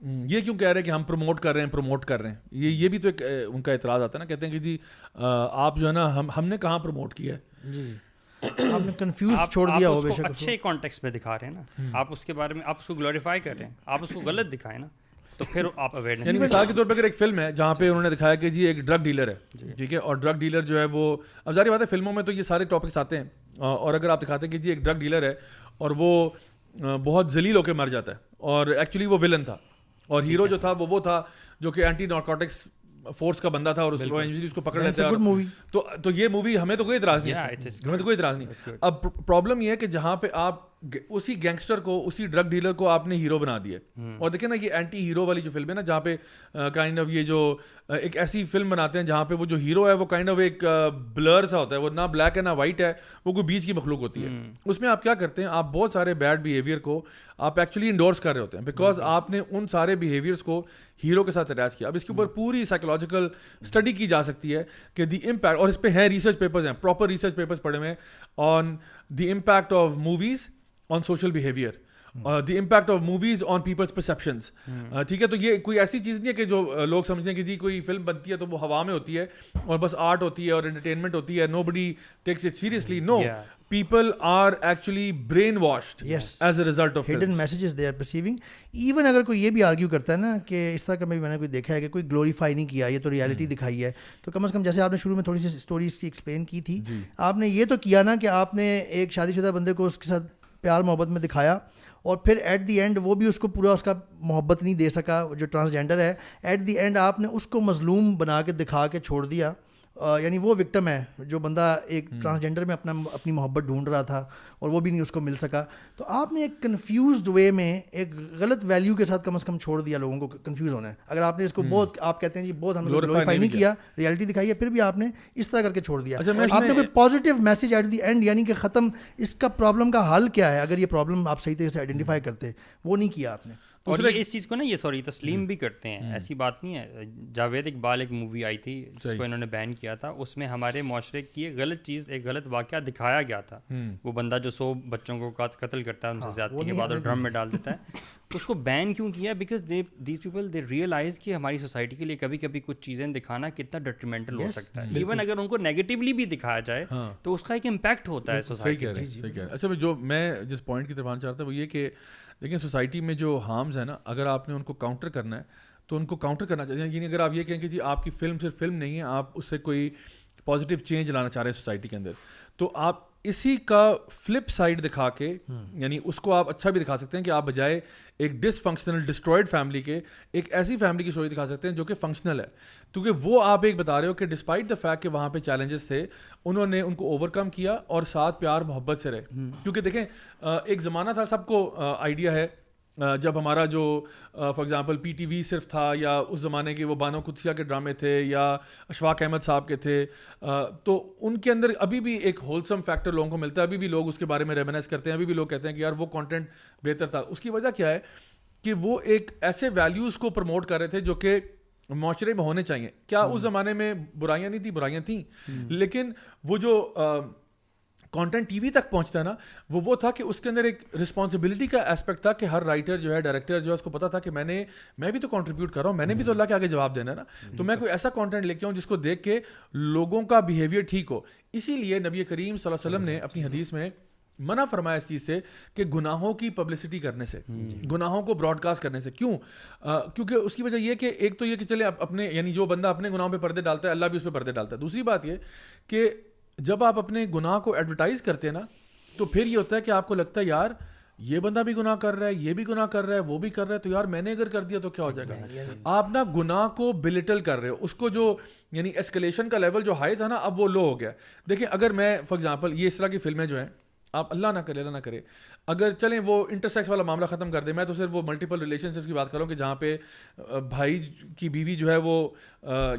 یہ کیوں کہہ رہے ہیں کہ ہم پروموٹ کر رہے ہیں, یہ بھی تو ایک ان کا اعتراض آتا ہے نا, کہتے ہیں کہ جی آپ جو ہے نا ہم نے کہاں پروموٹ کیا ہے, جی آپ نے کنفیوز چھوڑ دیا ہو. آپ اچھے کانٹیکسٹ میں دکھا رہے ہیں نا, آپ اس کے بارے میں آپ اس کو گلوریفائی کر رہے ہیں, آپ اس کو غلط دکھائیں نا, تو پھر آپ اویئرنیس. یعنی مثال کے طور پہ اگر ایک فلم ہے جہاں پہ انہوں نے دکھایا کہ جی ایک ڈرگ ڈیلر ہے, ٹھیک ہے, اور ڈرگ ڈیلر جو ہے وہ, اب ظاہر بات ہے فلموں میں تو یہ سارے ٹاپکس آتے ہیں, اور اگر آپ دکھاتے ہیں کہ جی ایک ڈرگ ڈیلر ہے اور وہ بہت ذلیل ہو کے مر جاتا ہے, اور ایکچولی وہ ولن تھا, اور ہیرو جو تھا وہ تھا جو کہ اینٹی نارکوٹکس فورس کا بندہ تھا, اور اس کو پکڑ لیتا ہے. تو یہ مووی ہمیں تو کوئی اعتراض نہیں. اب پرابلم یہ ہے کہ جہاں پہ آپ اسی گینگسٹر کو, اسی ڈرگ ڈیلر کو آپ نے ہیرو بنا دیا, اور دیکھیں نا یہ اینٹی ہیرو والی جو فلم ہے نا, جہاں پہ کائنڈ آف یہ جو ایک ایسی فلم بناتے ہیں جہاں پہ وہ جو ہیرو ہے وہ کائنڈ آف ایک بلر سا ہوتا ہے, وہ نہ بلیک ہے نہ وائٹ ہے, وہ کوئی بیچ کی مخلوق ہوتی ہے. اس میں آپ کیا کرتے ہیں, آپ بہت سارے بیڈ بیہیویئر کو آپ ایکچولی انڈورس کر رہے ہوتے ہیں, بیکاز آپ نے ان سارے بیہیویئرس کو ہیرو کے ساتھ اٹیچ کیا. اب اس کے اوپر پوری سائیکولوجیکل اسٹڈی کی جا سکتی ہے کہ دی امپیکٹ, اور اس پہ ہیں ریسرچ پیپرز ہیں, پراپر ریسرچ پیپرز پڑھے ہوئے ہیں on the impact of movies on social behavior, the impact of movies on people's perceptions. ٹھیک ہے, تو یہ کوئی ایسی چیز نہیں ہے کہ جو لوگ سمجھتے ہیں کہ جی کوئی فلم بنتی ہے تو وہ ہوا میں ہوتی ہے اور بس آرٹ ہوتی ہے اور انٹرٹینمنٹ ہوتی ہے, nobody takes it seriously. No, people are actually brainwashed as a result of hidden messages they are perceiving. Even اگر کوئی یہ بھی آرگیو کرتا ہے نا کہ اس طرح کا میں نے کوئی دیکھا ہے کہ کوئی گلوریفائی نہیں کیا, یہ تو ریالٹی دکھائی ہے, تو کم از کم جیسے آپ نے شروع میں تھوڑی سی اسٹوریز کی ایکسپلین کی تھی, آپ نے یہ تو کیا نا کہ آپ نے ایک شادی شدہ بندے کو اس کے ساتھ پیار محبت میں دکھایا, اور پھر ایٹ دی اینڈ وہ بھی اس کو پورا اس کا محبت نہیں دے سکا جو ٹرانسجینڈر ہے, ایٹ دی اینڈ آپ نے اس کو مظلوم بنا کے دکھا کے چھوڑ دیا. یعنی وہ وکٹم ہے جو بندہ ایک ٹرانسجینڈر میں اپنی محبت ڈھونڈ رہا تھا اور وہ بھی نہیں اس کو مل سکا. تو آپ نے ایک کنفیوزڈ وے میں ایک غلط ویلیو کے ساتھ کم از کم چھوڑ دیا لوگوں کو کنفیوز ہونا ہے. اگر آپ نے اس کو بہت, آپ کہتے ہیں جی بہت ہم نے گلوریفائی نہیں کیا, ریالٹی دکھائی ہے, پھر بھی آپ نے اس طرح کر کے چھوڑ دیا. آپ نے کوئی positive message at the end, یعنی کہ ختم, اس کا پرابلم کا حل کیا ہے, اگر یہ پرابلم آپ صحیح طریقے سے آئیڈینٹیفائی کرتے, وہ نہیں کیا آپ نے. اور اس چیز کو نا یہ تسلیم بھی کرتے ہیں, ایسی بات نہیں ہے. جاوید اقبال ایک مووی آئی تھی جس کو انہوں نے بین کیا تھا, اس میں ہمارے معاشرے کی ایک غلط چیز, ایک غلط واقعہ دکھایا گیا تھا. وہ بندہ جو 100 بچوں کو قتل کرتا ہے ان سے زیادتی کے بعد اور ڈرم میں ڈال دیتا ہے, اس کو بین کیوں کیا؟ Because these people they realize کہ ہماری سوسائٹی کے لیے کبھی کبھی کچھ چیزیں دکھانا کتنا ڈیٹریمنٹل ہو سکتا ہے. ایون اگر ان کو نیگیٹیولی بھی دکھایا جائے تو اس کا ایک امپیکٹ ہوتا ہے سوسائٹی پہ. اچھا, جو میں جس پوائنٹ کی طرف آنا چاہتا ہوں وہ یہ کہ دیکھیں سوسائٹی میں جو ہارمز ہیں نا, اگر آپ نے ان کو کاؤنٹر کرنا ہے تو ان کو کاؤنٹر کرنا چاہیے. یعنی اگر آپ یہ کہیں کہ جی آپ کی فلم صرف فلم نہیں ہے, آپ اس سے کوئی پازیٹیو چینج لانا چاہ رہے ہیں سوسائٹی کے اندر, تو آپ اسی کا فلپ سائڈ دکھا کے, یعنی اس کو آپ اچھا بھی دکھا سکتے ہیں کہ آپ بجائے ایک ڈس فنکشنل ڈسٹرائڈ فیملی کے ایک ایسی فیملی کی اسٹوری دکھا سکتے ہیں جو کہ فنکشنل ہے. کیونکہ وہ آپ ایک بتا رہے ہو کہ ڈسپائٹ دا فیکٹ کہ وہاں پہ چیلنجز تھے, انہوں نے ان کو اوور کم کیا اور ساتھ پیار محبت سے رہے. کیونکہ دیکھیں ایک زمانہ تھا, سب کو آئیڈیا ہے, جب ہمارا جو for example P T V صرف تھا, یا اس زمانے کے وہ بانو قدسیہ کے ڈرامے تھے, یا اشفاق احمد صاحب کے تھے, تو ان کے اندر ابھی بھی ایک ہولسم فیکٹر لوگوں کو ملتا ہے. ابھی بھی لوگ اس کے بارے میں ریمینس کرتے ہیں, ابھی بھی لوگ کہتے ہیں کہ یار وہ کانٹینٹ بہتر تھا. اس کی وجہ کیا ہے کہ وہ ایک ایسے ویلیوز کو پروموٹ کر رہے تھے جو کہ معاشرے میں ہونے چاہیے. کیا اس زمانے میں برائیاں نہیں تھیں؟ برائیاں تھیں, لیکن وہ جو کانٹینٹ ٹی وی تک پہنچتا ہے نا, وہ تھا کہ اس کے اندر ایک رسپانسبلٹی کا اسپیکٹ تھا کہ ہر رائٹر جو ہے, ڈائریکٹر جو ہے, اس کو پتا تھا کہ میں بھی تو کنٹریبیوٹ کر رہا ہوں, میں نے بھی تو اللہ کے آگے جواب دینا ہے نا, تو میں کوئی ایسا کانٹینٹ لے کے آؤں جس کو دیکھ کے لوگوں کا بیہیویئر ٹھیک ہو. اسی لیے نبی کریم صلی اللہ علیہ وسلم نے اپنی حدیث میں منع فرمایا اس چیز سے کہ گناہوں کی پبلسٹی کرنے سے, گناہوں کو براڈ کاسٹ کرنے سے. کیوں؟ کیونکہ اس کی وجہ یہ کہ ایک تو یہ کہ چلے اپنے یعنی جو بندہ اپنے گناہوں پہ پردے ڈالتا ہے اللہ بھی اس پہ پردے ڈالتا ہے. دوسری بات یہ کہ جب آپ اپنے گناہ کو ایڈورٹائز کرتے ہیں نا تو پھر یہ ہوتا ہے کہ آپ کو لگتا ہے یار یہ بندہ بھی گناہ کر رہا ہے, یہ بھی گناہ کر رہا ہے, وہ بھی کر رہا ہے, تو یار میں نے اگر کر دیا تو کیا ہو جائے گا. آپ نا گناہ کو بلٹل کر رہے ہو, اس کو جو یعنی ایسکلیشن کا لیول جو ہائی تھا نا اب وہ لو ہو گیا. دیکھیں اگر میں فار ایگزامپل یہ اس طرح کی فلمیں جو ہیں آپ اللہ نہ کرے اگر چلیں وہ انٹرسیکس والا معاملہ ختم کر دیں, میں تو صرف وہ ملٹیپل ریلیشن شپس کی بات کر رہا ہوں کہ جہاں پہ بھائی کی بیوی جو ہے وہ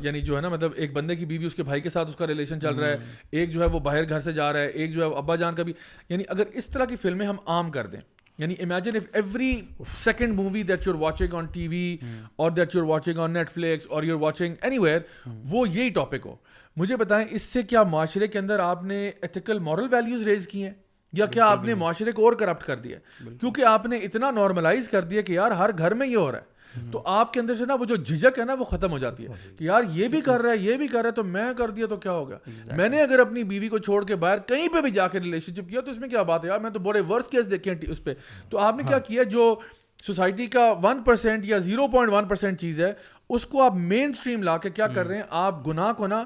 یعنی جو ہے نا مطلب ایک بندے کی بیوی اس کے بھائی کے ساتھ اس کا ریلیشن چل رہا ہے, ایک جو ہے وہ باہر گھر سے جا رہا ہے, ایک جو ہے ابا جان کا بھی, یعنی اگر اس طرح کی فلمیں ہم عام کر دیں, یعنی imagine if every second movie that you are watching on TV or that you are watching on Netflix or you are watching anywhere وہ یہی ٹاپک ہو, مجھے بتائیں اس سے کیا معاشرے کے اندر آپ نے ایتھیکل مورل ویلیوز ریز کی ہیں یا کیا آپ نے معاشرے کو اور کرپٹ کر دیا, کیونکہ آپ نے اتنا نارملائز کر دیا کہ یار ہر گھر میں یہ ہو رہا ہے, تو آپ کے اندر سے نا وہ جو جھجک ہے نا وہ ختم ہو جاتی ہے کہ یار یہ بھی کر رہا ہے یہ بھی کر رہا ہے تو میں کر دیا تو کیا ہوگا. میں نے اگر اپنی بیوی کو چھوڑ کے باہر کہیں پہ بھی جا کے ریلیشن شپ کیا تو اس میں کیا بات ہے یار, میں تو بڑے ورس کیس دیکھے ہیں اس پہ. تو آپ نے کیا کیا, جو سوسائٹی کا 1% یا 0.1% چیز ہے اس کو آپ مین اسٹریم لا کے کیا کر رہے ہیں, آپ گناہ کو نا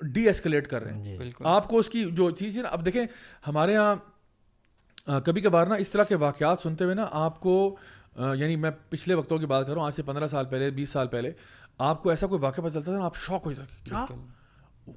ڈی ایسکلیٹ کر رہے ہیں. آپ کو اس کی جو چیز ہے نا, اب دیکھیں ہمارے یہاں کبھی کبھار نا اس طرح کے واقعات سنتے ہوئے نا آپ کو یعنی میں پچھلے وقتوں کی بات کر رہا ہوں, آج سے 15 سال پہلے 20 سال پہلے آپ کو ایسا کوئی واقعہ پتہ چلتا تھا نا آپ شوق ہو جاتے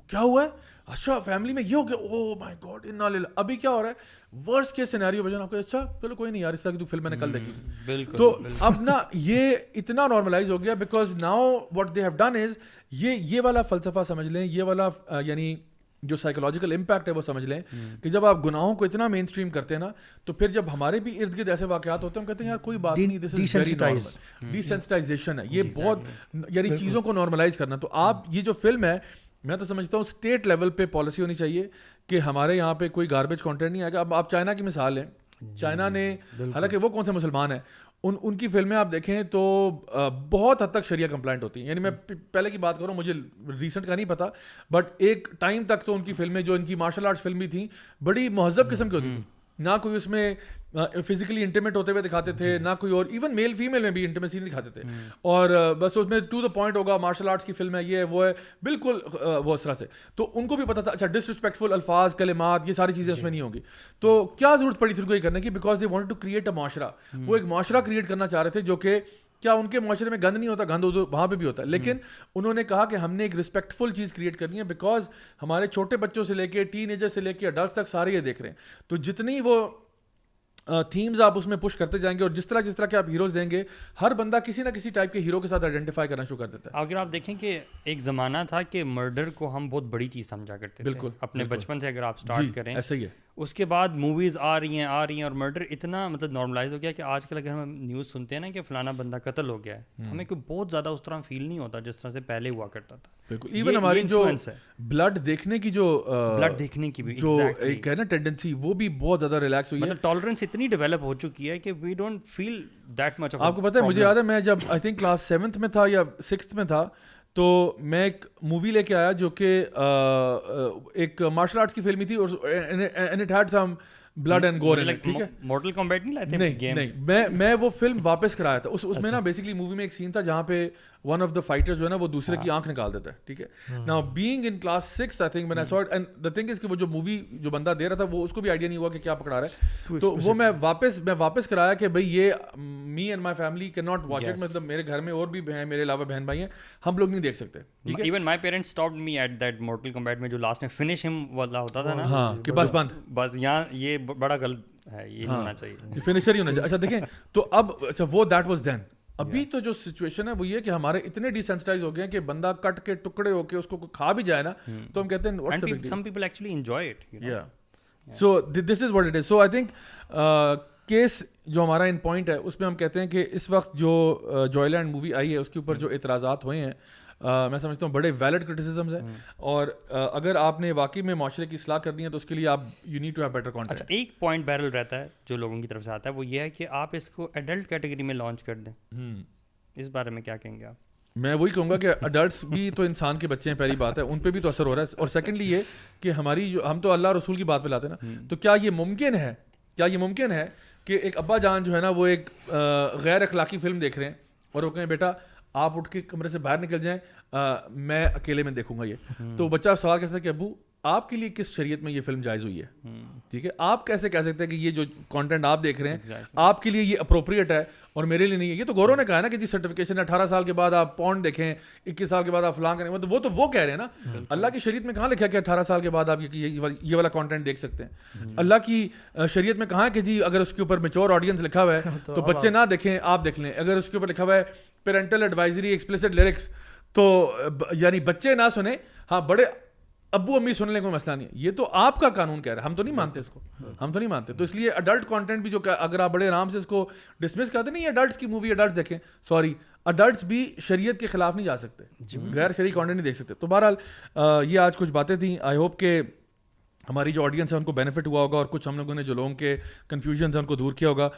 کیا ہوا ہے, اچھا فیملی میں یہ ہو گیا, او مائی گاڈ انا للہ. ابھی کیا ہو رہا ہے ورسٹ کیس سینیریو بجن آپ کو اچھا چلو کوئی نہیں یار اس طرح کی تو فلم میں نے کل دیکھی تھی. تو اب نا یہ اتنا نارملائز ہو گیا because now what they have done is یہ والا فلسفہ سمجھ لیں, یہ والا یعنی جو سائیکولوجیکل امپیکٹ ہے وہ سمجھ لیں کہ جب آپ گناہوں کو اتنا مین اسٹریم کرتے ہیں نا تو پھر جب ہمارے بھی ارد گرد ایسے واقعات ہوتے ہیں ہم کہتے ہیں یار کوئی بات نہیں, دس از ویری نارمل. ڈیسینسٹائزیشن ہے یہ بہت, یعنی چیزوں کو نارملائز کرنا. تو آپ یہ جو فلم ہے میں تو سمجھتا ہوں اسٹیٹ لیول پہ پالیسی ہونی چاہیے کہ ہمارے یہاں پہ کوئی گاربیج کانٹینٹ نہیں آئے گا. اب آپ چائنا کی مثال لیں, چائنا نے حالانکہ وہ کون سے مسلمان ہیں ان کی فلمیں آپ دیکھیں تو بہت حد تک شریعہ کمپلائنٹ ہوتی ہیں. یعنی میں پہلے کی بات کروں, مجھے ریسنٹ کا نہیں پتا, بٹ ایک ٹائم تک تو ان کی فلمیں جو ان کی مارشل آرٹس فلم بھی تھیں بڑی مہذب قسم کی ہوتی تھی, نہ کوئی اس میں فزیکلی انٹیمیٹ ہوتے ہوئے دکھاتے تھے, نہ کوئی اور ایون میل فیمیل میں بھی انٹیمیسی نہیں دکھاتے تھے, اور بس اس میں ٹو دا پوائنٹ ہوگا مارشل آرٹس کی فلم ہے یہ ہے وہ ہے بالکل وہ اس طرح سے. تو ان کو بھی پتا تھا اچھا ڈسرسپیکٹفل الفاظ کلمات یہ ساری چیزیں اس میں نہیں ہوں گی. تو کیا ضرورت پڑی تھی ان کو یہ کرنے کی, because they wanted to create a معاشرہ. وہ ایک معاشرہ کریٹ کرنا چاہ رہے تھے جو کہ کیا ان کے معاشرے میں گند نہیں ہوتا, گند وہاں پہ بھی ہوتا ہے, لیکن انہوں نے کہا کہ ہم نے ایک رسپیکٹفل چیز کریٹ کرنی ہے بیکاز ہمارے چھوٹے بچوں سے لے کے ٹین ایجر سے لے کے اڈلٹس تک سارے یہ دیکھ رہے ہیں. تو جتنی وہ تھیمز آپ اس میں پش کرتے جائیں گے اور جس طرح کے آپ ہیروز دیں گے ہر بندہ کسی نہ کسی ٹائپ کے ہیرو کے ساتھ آئیڈینٹیفائی کرنا شروع کر دیتا ہے. اگر آپ دیکھیں کہ ایک زمانہ تھا کہ مرڈر کو ہم بہت بڑی چیز سمجھا کرتے تھے, بالکل اپنے بچپن سے اگر آپ اسٹارٹ کریں ایسا ہی ہے. اس کے بعد موویز آ رہی ہیں اور مرڈر اتنا مطلب نارملائز ہو گیا کہ آج کل اگر ہم نیوز سنتے ہیں نا کہ فلانا بندہ قتل ہو گیا ہے, ہمیں کوئی بہت زیادہ اس طرح فیل نہیں ہوتا جس طرح سے پہلے ہوا کرتا تھا. بالکل ایون ہماری جو بلڈ دیکھنے کی بھی جو ایک ہے نا ٹینڈنسی وہ بھی بہت زیادہ ریلیکس ہوئی ہے. مطلب ٹالرنس اتنی ڈیولپ ہو چکی ہے کہ we don't feel that much. آپ کو پتہ ہے مجھے یاد ہے میں جب آئی تھنک کلاس 7th میں تھا یا 6th میں تھا تو میں ایک مووی لے کے آیا جو کہ ایک مارشل آرٹس کی فلم تھی اور and it had some blood and gore in it. ٹھیک ہے, مورٹل کمبیٹ نہیں لاتے نہیں میں وہ فلم واپس کرایا تھا. اس میں نا بیسکلی مووی میں ایک سین تھا جہاں پہ ون آف دا فائٹر جو ہے نا وہ دوسرے کی آنکھ نکال دیتا ہے. ٹھیک ہے, now being in class 6 I think when I saw it, and the thing is کہ وہ جو مووی جو بندہ دے رہا تھا وہ اس کو بھی آئیڈیا نہیں ہوا کہ کیا پکڑا رہا ہے. تو وہ میں واپس کرایا کہ بھائی یہ me and my family can not watch it. مطلب میرے گھر میں اور بھی ہیں میرے علاوہ بہن بھائی ہیں, ہم لوگ نہیں دیکھ سکتے. Even my parents stopped me at that Mortal Kombat میں جو لاسٹ میں فنش ہم والا ہوتا تھا نا, ہاں کہ بس یہاں یہ بڑا غلط ہے, یہ نہیں ہونا چاہیے, فنیشر ہی ہونا چاہیے. اچھا دیکھیں تو اب اچھا وہ دیٹ واز دین. ابھی تو جو سچویشن ہے وہ یہ کہ ہمارے اتنے ڈیسینسٹائز ہو گئے ہیں کہ بندہ کٹ کے ٹکڑے ہو کے اس کو کھا بھی جائے نا تو ہم کہتے ہیں some people actually enjoy it, you know. So this is what it is. So I think case جو ہمارا ان پوائنٹ ہے اس میں ہم کہتے ہیں کہ اس وقت جو جوائے لینڈ مووی آئی ہے اس کے اوپر جو اعتراضات ہوئے ہیں میں سمجھتا ہوں بڑے ویلڈ کرٹیسزمز ہیں, اور اگر آپ نے واقعی میں معاشرے کی اصلاح کرنی ہے تو اس کے لیے آپ you need to have better content. اچھا ایک پوائنٹ بیرل رہتا ہے جو لوگوں کی طرف سے آتا ہے وہ یہ ہے کہ آپ اس کو ایڈلٹ کیٹیگری میں لانچ کر دیں. اس بارے میں کیا کہیں گے آپ؟ میں وہی کہوں گا کہ اڈلٹس بھی تو انسان کے بچے ہیں, پہلی بات ہے, ان پہ بھی تو اثر ہو رہا ہے. اور سیکنڈلی یہ کہ ہماری جو ہم تو اللہ رسول کی بات پہ لاتے ہیں نا, تو کیا یہ ممکن ہے کہ ایک ابا جان جو ہے نا وہ ایک غیر اخلاقی فلم دیکھ رہے ہیں اور وہ کہیں بیٹا آپ اٹھ کے کمرے سے باہر نکل جائیں, میں اکیلے میں دیکھوں گا یہ. تو بچہ سوال کرتا ہے کہ ابو آپ کے لیے کس شریعت میں یہ فلم جائز ہوئی ہے, ٹھیک ہے, آپ کیسے کہہ سکتے ہیں کہ یہ جو کانٹینٹ آپ دیکھ رہے ہیں آپ کے لیے یہ اپروپریٹ ہے اور میرے لیے نہیں ہے. یہ تو گورو نے کہا ہے نا کہ جی سرٹیفکیشن ہے, 18 سال کے بعد آپ پورن دیکھیں, 21 سال کے بعد آپ فلاں کریں, وہ تو وہ کہہ رہے ہیں نا. اللہ کی شریعت میں کہاں لکھا ہے کہ 18 سال کے بعد آپ یہ والا کانٹینٹ دیکھ سکتے ہیں؟ اللہ کی شریعت میں کہاں ہے کہ جی اگر اس کے اوپر میچور آڈینس لکھا ہوا ہے تو بچے نہ دیکھیں, آپ دیکھ لیں. اگر اس کے اوپر لکھا ہوا ہے پیرنٹل ایڈوائزری ایکسپلیسٹ لیرکس تو یعنی بچے نہ سنیں, ہاں بڑے ابو امی سن لیں, کوئی مسئلہ نہیں. یہ تو آپ کا قانون کہہ رہا ہے, ہم تو نہیں مانتے اس کو, ہم تو نہیں مانتے. تو اس لیے اڈلٹ کانٹینٹ بھی جو اگر آپ بڑے آرام سے اس کو ڈسمس کرتے نہیں, اڈلٹس کی مووی اڈلٹس دیکھیں, سوری اڈلٹس بھی شریعت کے خلاف نہیں جا سکتے, غیر شرعی کانٹینٹ نہیں دیکھ سکتے. تو بہرحال یہ آج کچھ باتیں تھیں. آئی ہوپ کہ ہماری جو آڈینس ہے ان کو بینیفٹ ہوا ہوگا اور کچھ ہم لوگوں نے جو لوگوں کے کنفیوژنز ہیں ان کو دور کیا ہوگا.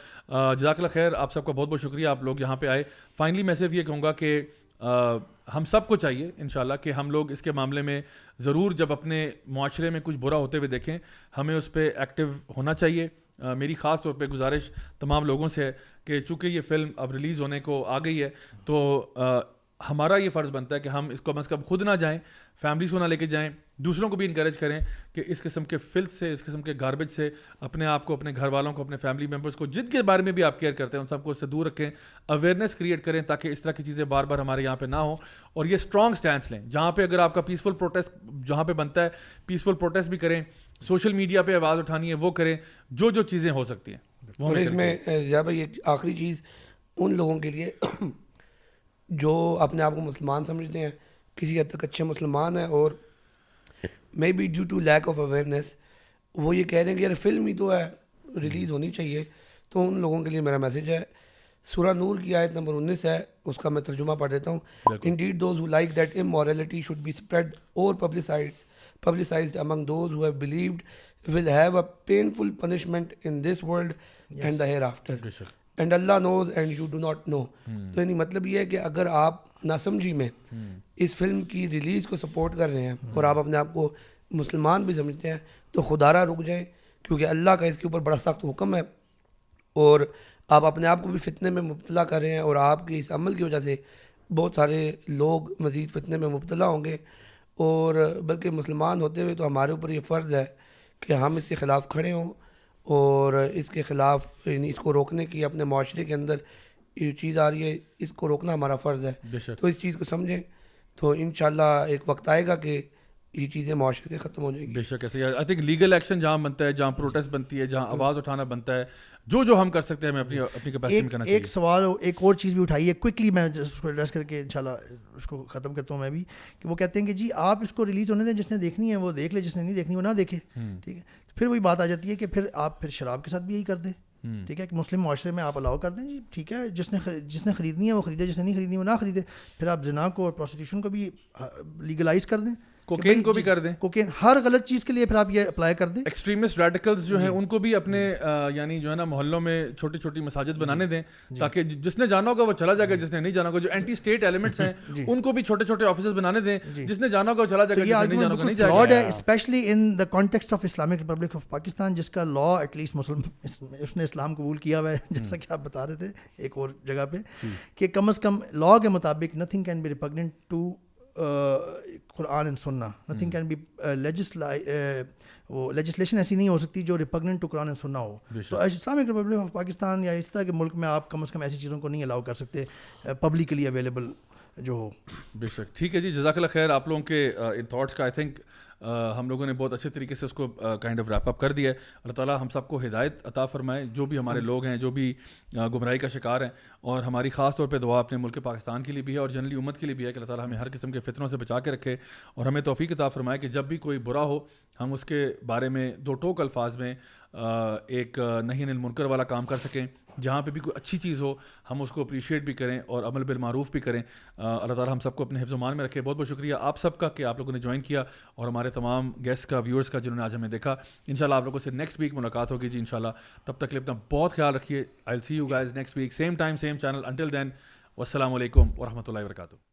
جزاک اللہ خیر, آپ سب کا بہت بہت شکریہ, آپ لوگ یہاں پہ آئے. فائنلی میں صرف یہ کہوں گا کہ ہم سب کو چاہیے انشاءاللہ کہ ہم لوگ اس کے معاملے میں ضرور جب اپنے معاشرے میں کچھ برا ہوتے ہوئے دیکھیں ہمیں اس پہ ایکٹیو ہونا چاہیے. میری خاص طور پہ گزارش تمام لوگوں سے ہے کہ چونکہ یہ فلم اب ریلیز ہونے کو آ گئی ہے تو ہمارا یہ فرض بنتا ہے کہ ہم اس کو کم از کم خود نہ جائیں, فیملیز کو نہ لے کے جائیں, دوسروں کو بھی انکریج کریں کہ اس قسم کے فلتھ سے, اس قسم کے گاربیج سے اپنے آپ کو, اپنے گھر والوں کو, اپنے فیملی ممبرس کو, جن کے بارے میں بھی آپ کیئر کرتے ہیں ان سب کو اس سے دور رکھیں, اویئرنیس کریٹ کریں تاکہ اس طرح کی چیزیں بار بار ہمارے یہاں پہ نہ ہوں. اور یہ اسٹرانگ سٹینس لیں, جہاں پہ اگر آپ کا پیسفل پروٹیسٹ جہاں پہ بنتا ہے پیسفل پروٹیسٹ بھی کریں, سوشل میڈیا پہ آواز اٹھانی ہے وہ کریں, جو چیزیں ہو سکتی ہیں. اور اس میں ضیاء بھائی ایک آخری چیز ان لوگوں کے لیے جو اپنے آپ کو مسلمان سمجھتے ہیں, کسی حد تک اچھے مسلمان ہیں اور maybe due to lack of awareness وہ یہ کہہ رہے ہیں کہ یار فلم ہی تو ہے, ریلیز ہونی چاہیے. تو ان لوگوں کے لیے میرا میسیج ہے, سورہ نور کی آیت نمبر 19 ہے, اس کا میں ترجمہ پڑھ دیتا ہوں. Indeed those who like that immorality should be spread or publicized among those who have believed will have a painful punishment in this world and the hereafter. And Allah knows and you do not know. تو یعنی مطلب یہ ہے کہ اگر آپ ناسمجھی میں اس film کی ریلیز کو سپورٹ کر رہے ہیں اور آپ اپنے آپ کو مسلمان بھی سمجھتے ہیں تو خدارہ رک جائیں, کیونکہ اللہ کا اس کے اوپر بڑا سخت حکم ہے اور آپ اپنے آپ کو بھی فتنے میں مبتلا کر رہے ہیں اور آپ کے اس عمل کی وجہ سے بہت سارے لوگ مزید فتنے میں مبتلا ہوں گے. اور بلکہ مسلمان ہوتے ہوئے تو ہمارے اوپر یہ فرض ہے کہ ہم اس کے خلاف کھڑے ہوں اور اس کے خلاف یعنی اس کو روکنے کی, اپنے معاشرے کے اندر یہ چیز آ رہی ہے اس کو روکنا ہمارا فرض ہے. تو اس چیز کو سمجھیں تو انشاءاللہ ایک وقت آئے گا کہ یہ چیزیں معاشرے سے ختم ہو جائیں گی. بے شک ایسے. آئی تھنک لیگل ایکشن جہاں بنتا ہے, جہاں پروٹیسٹ بنتی ہے, جہاں آواز اٹھانا بنتا ہے, جو ہم کر سکتے ہیں ہمیں اپنی کیپیسٹی میں کرنا چاہیے. ایک سوال, ایک اور چیز بھی اٹھائی ہے کوئکلی, میں اس کو ایڈریس کر کے انشاءاللہ اس کو ختم کرتا ہوں میں بھی, کہ وہ کہتے ہیں کہ جی آپ اس کو ریلیز ہونے دیں, جس نے دیکھنی ہے وہ دیکھ لے, جس نے نہیں دیکھنی وہ نہ دیکھے. ٹھیک ہے, پھر وہی بات آ جاتی ہے کہ پھر آپ پھر شراب کے ساتھ بھی یہی کر دیں. ٹھیک ہے, کہ مسلم معاشرے میں آپ الاؤ کر دیں, جی ٹھیک ہے, جس نے خریدنی ہے وہ خریدے, جس نے نہیں خریدنی وہ نہ خریدے. پھر آپ زنا کو اور پروسٹیٹیوشن کو بھی لیگلائز کر دیں, کوکین کو بھی کر دیں, کوکین ہر غلط چیز کے لیے پھر آپ یہ اپلائی کر دیں. ایکسٹریمسٹ ریڈیکلز جو ہیں ان کو بھی اپنے یعنی جو ہے نا محلوں میں چھوٹی چھوٹی مساجد بنانے دیں تاکہ جس نے جانا ہوگا وہ چلا جائے گا, جس نے نہیں جانا ہوگا. جو اینٹی اسٹیٹ ایلیمنٹس ہیں ان کو بھی چھوٹے چھوٹے آفیسز بنانے دیں, جس نے جانا ہوگا وہ چلا جائے گا, جس نے نہیں جانا ہوگا نہیں جائے گا. فراڈ ہے especially in the context of Islamic Republic of Pakistan, جس کا لا ایٹ لیسٹ مسلم اس نے اسلام قبول کیا ہوا ہے, جیسا کہ آپ بتا رہے تھے ایک اور جگہ پہ, کہ کم از کم لا کے مطابق nothing can be repugnant to Quran and Sunnah, nothing can be legislation ایسی نہیں ہو سکتی جو ریپگننٹ ٹو قرآن اینڈ سنہ ہو. تو اسلامک ریپبلک آف پاکستان یا اس طرح کے ملک میں آپ کم از کم ایسی چیزوں کو نہیں الاؤ کر سکتے پبلکلی اویلیبل جو ہو. بے شک. ٹھیک ہے جی, جزاک اللہ خیر. آپ لوگوں کے ان تھاٹس کا آئی تھنک ہم لوگوں نے بہت اچھے طریقے سے اس کو کائنڈ آف ریپ اپ کر دیا ہے. اللہ تعالیٰ ہم سب کو ہدایت عطا فرمائے, جو بھی ہمارے لوگ ہیں جو بھی گمراہی کا شکار ہیں. اور ہماری خاص طور پہ دعا اپنے ملک پاکستان کے لیے بھی ہے اور جنرلی امت کے لیے بھی ہے کہ اللہ تعالیٰ ہمیں ہر قسم کے فتنوں سے بچا کے رکھے اور ہمیں توفیق عطا فرمائے کہ جب بھی کوئی برا ہو ہم اس کے بارے میں دو ٹوک الفاظ میں ایک نہی عن المنکر والا کام کر سکیں. جہاں پہ بھی کوئی اچھی چیز ہو ہم اس کو اپریشیٹ بھی کریں اور عمل بالمعروف بھی کریں. اللہ تعالیٰ ہم سب کو اپنے حفظ و امان میں رکھے. بہت بہت شکریہ آپ سب کا کہ آپ لوگوں نے جوائن کیا اور ہمارے تمام گیسٹ کا, ویورس کا, جنہوں نے آج ہمیں دیکھا. انشاءاللہ آپ لوگوں سے نیکسٹ ویک ملاقات ہوگی جی انشاءاللہ. تب تک کے لیے اپنا بہت خیال رکھیے. I will see you guys next week, same time same channel. Until then والسلام علیکم ورحمۃ اللہ وبرکاتہ.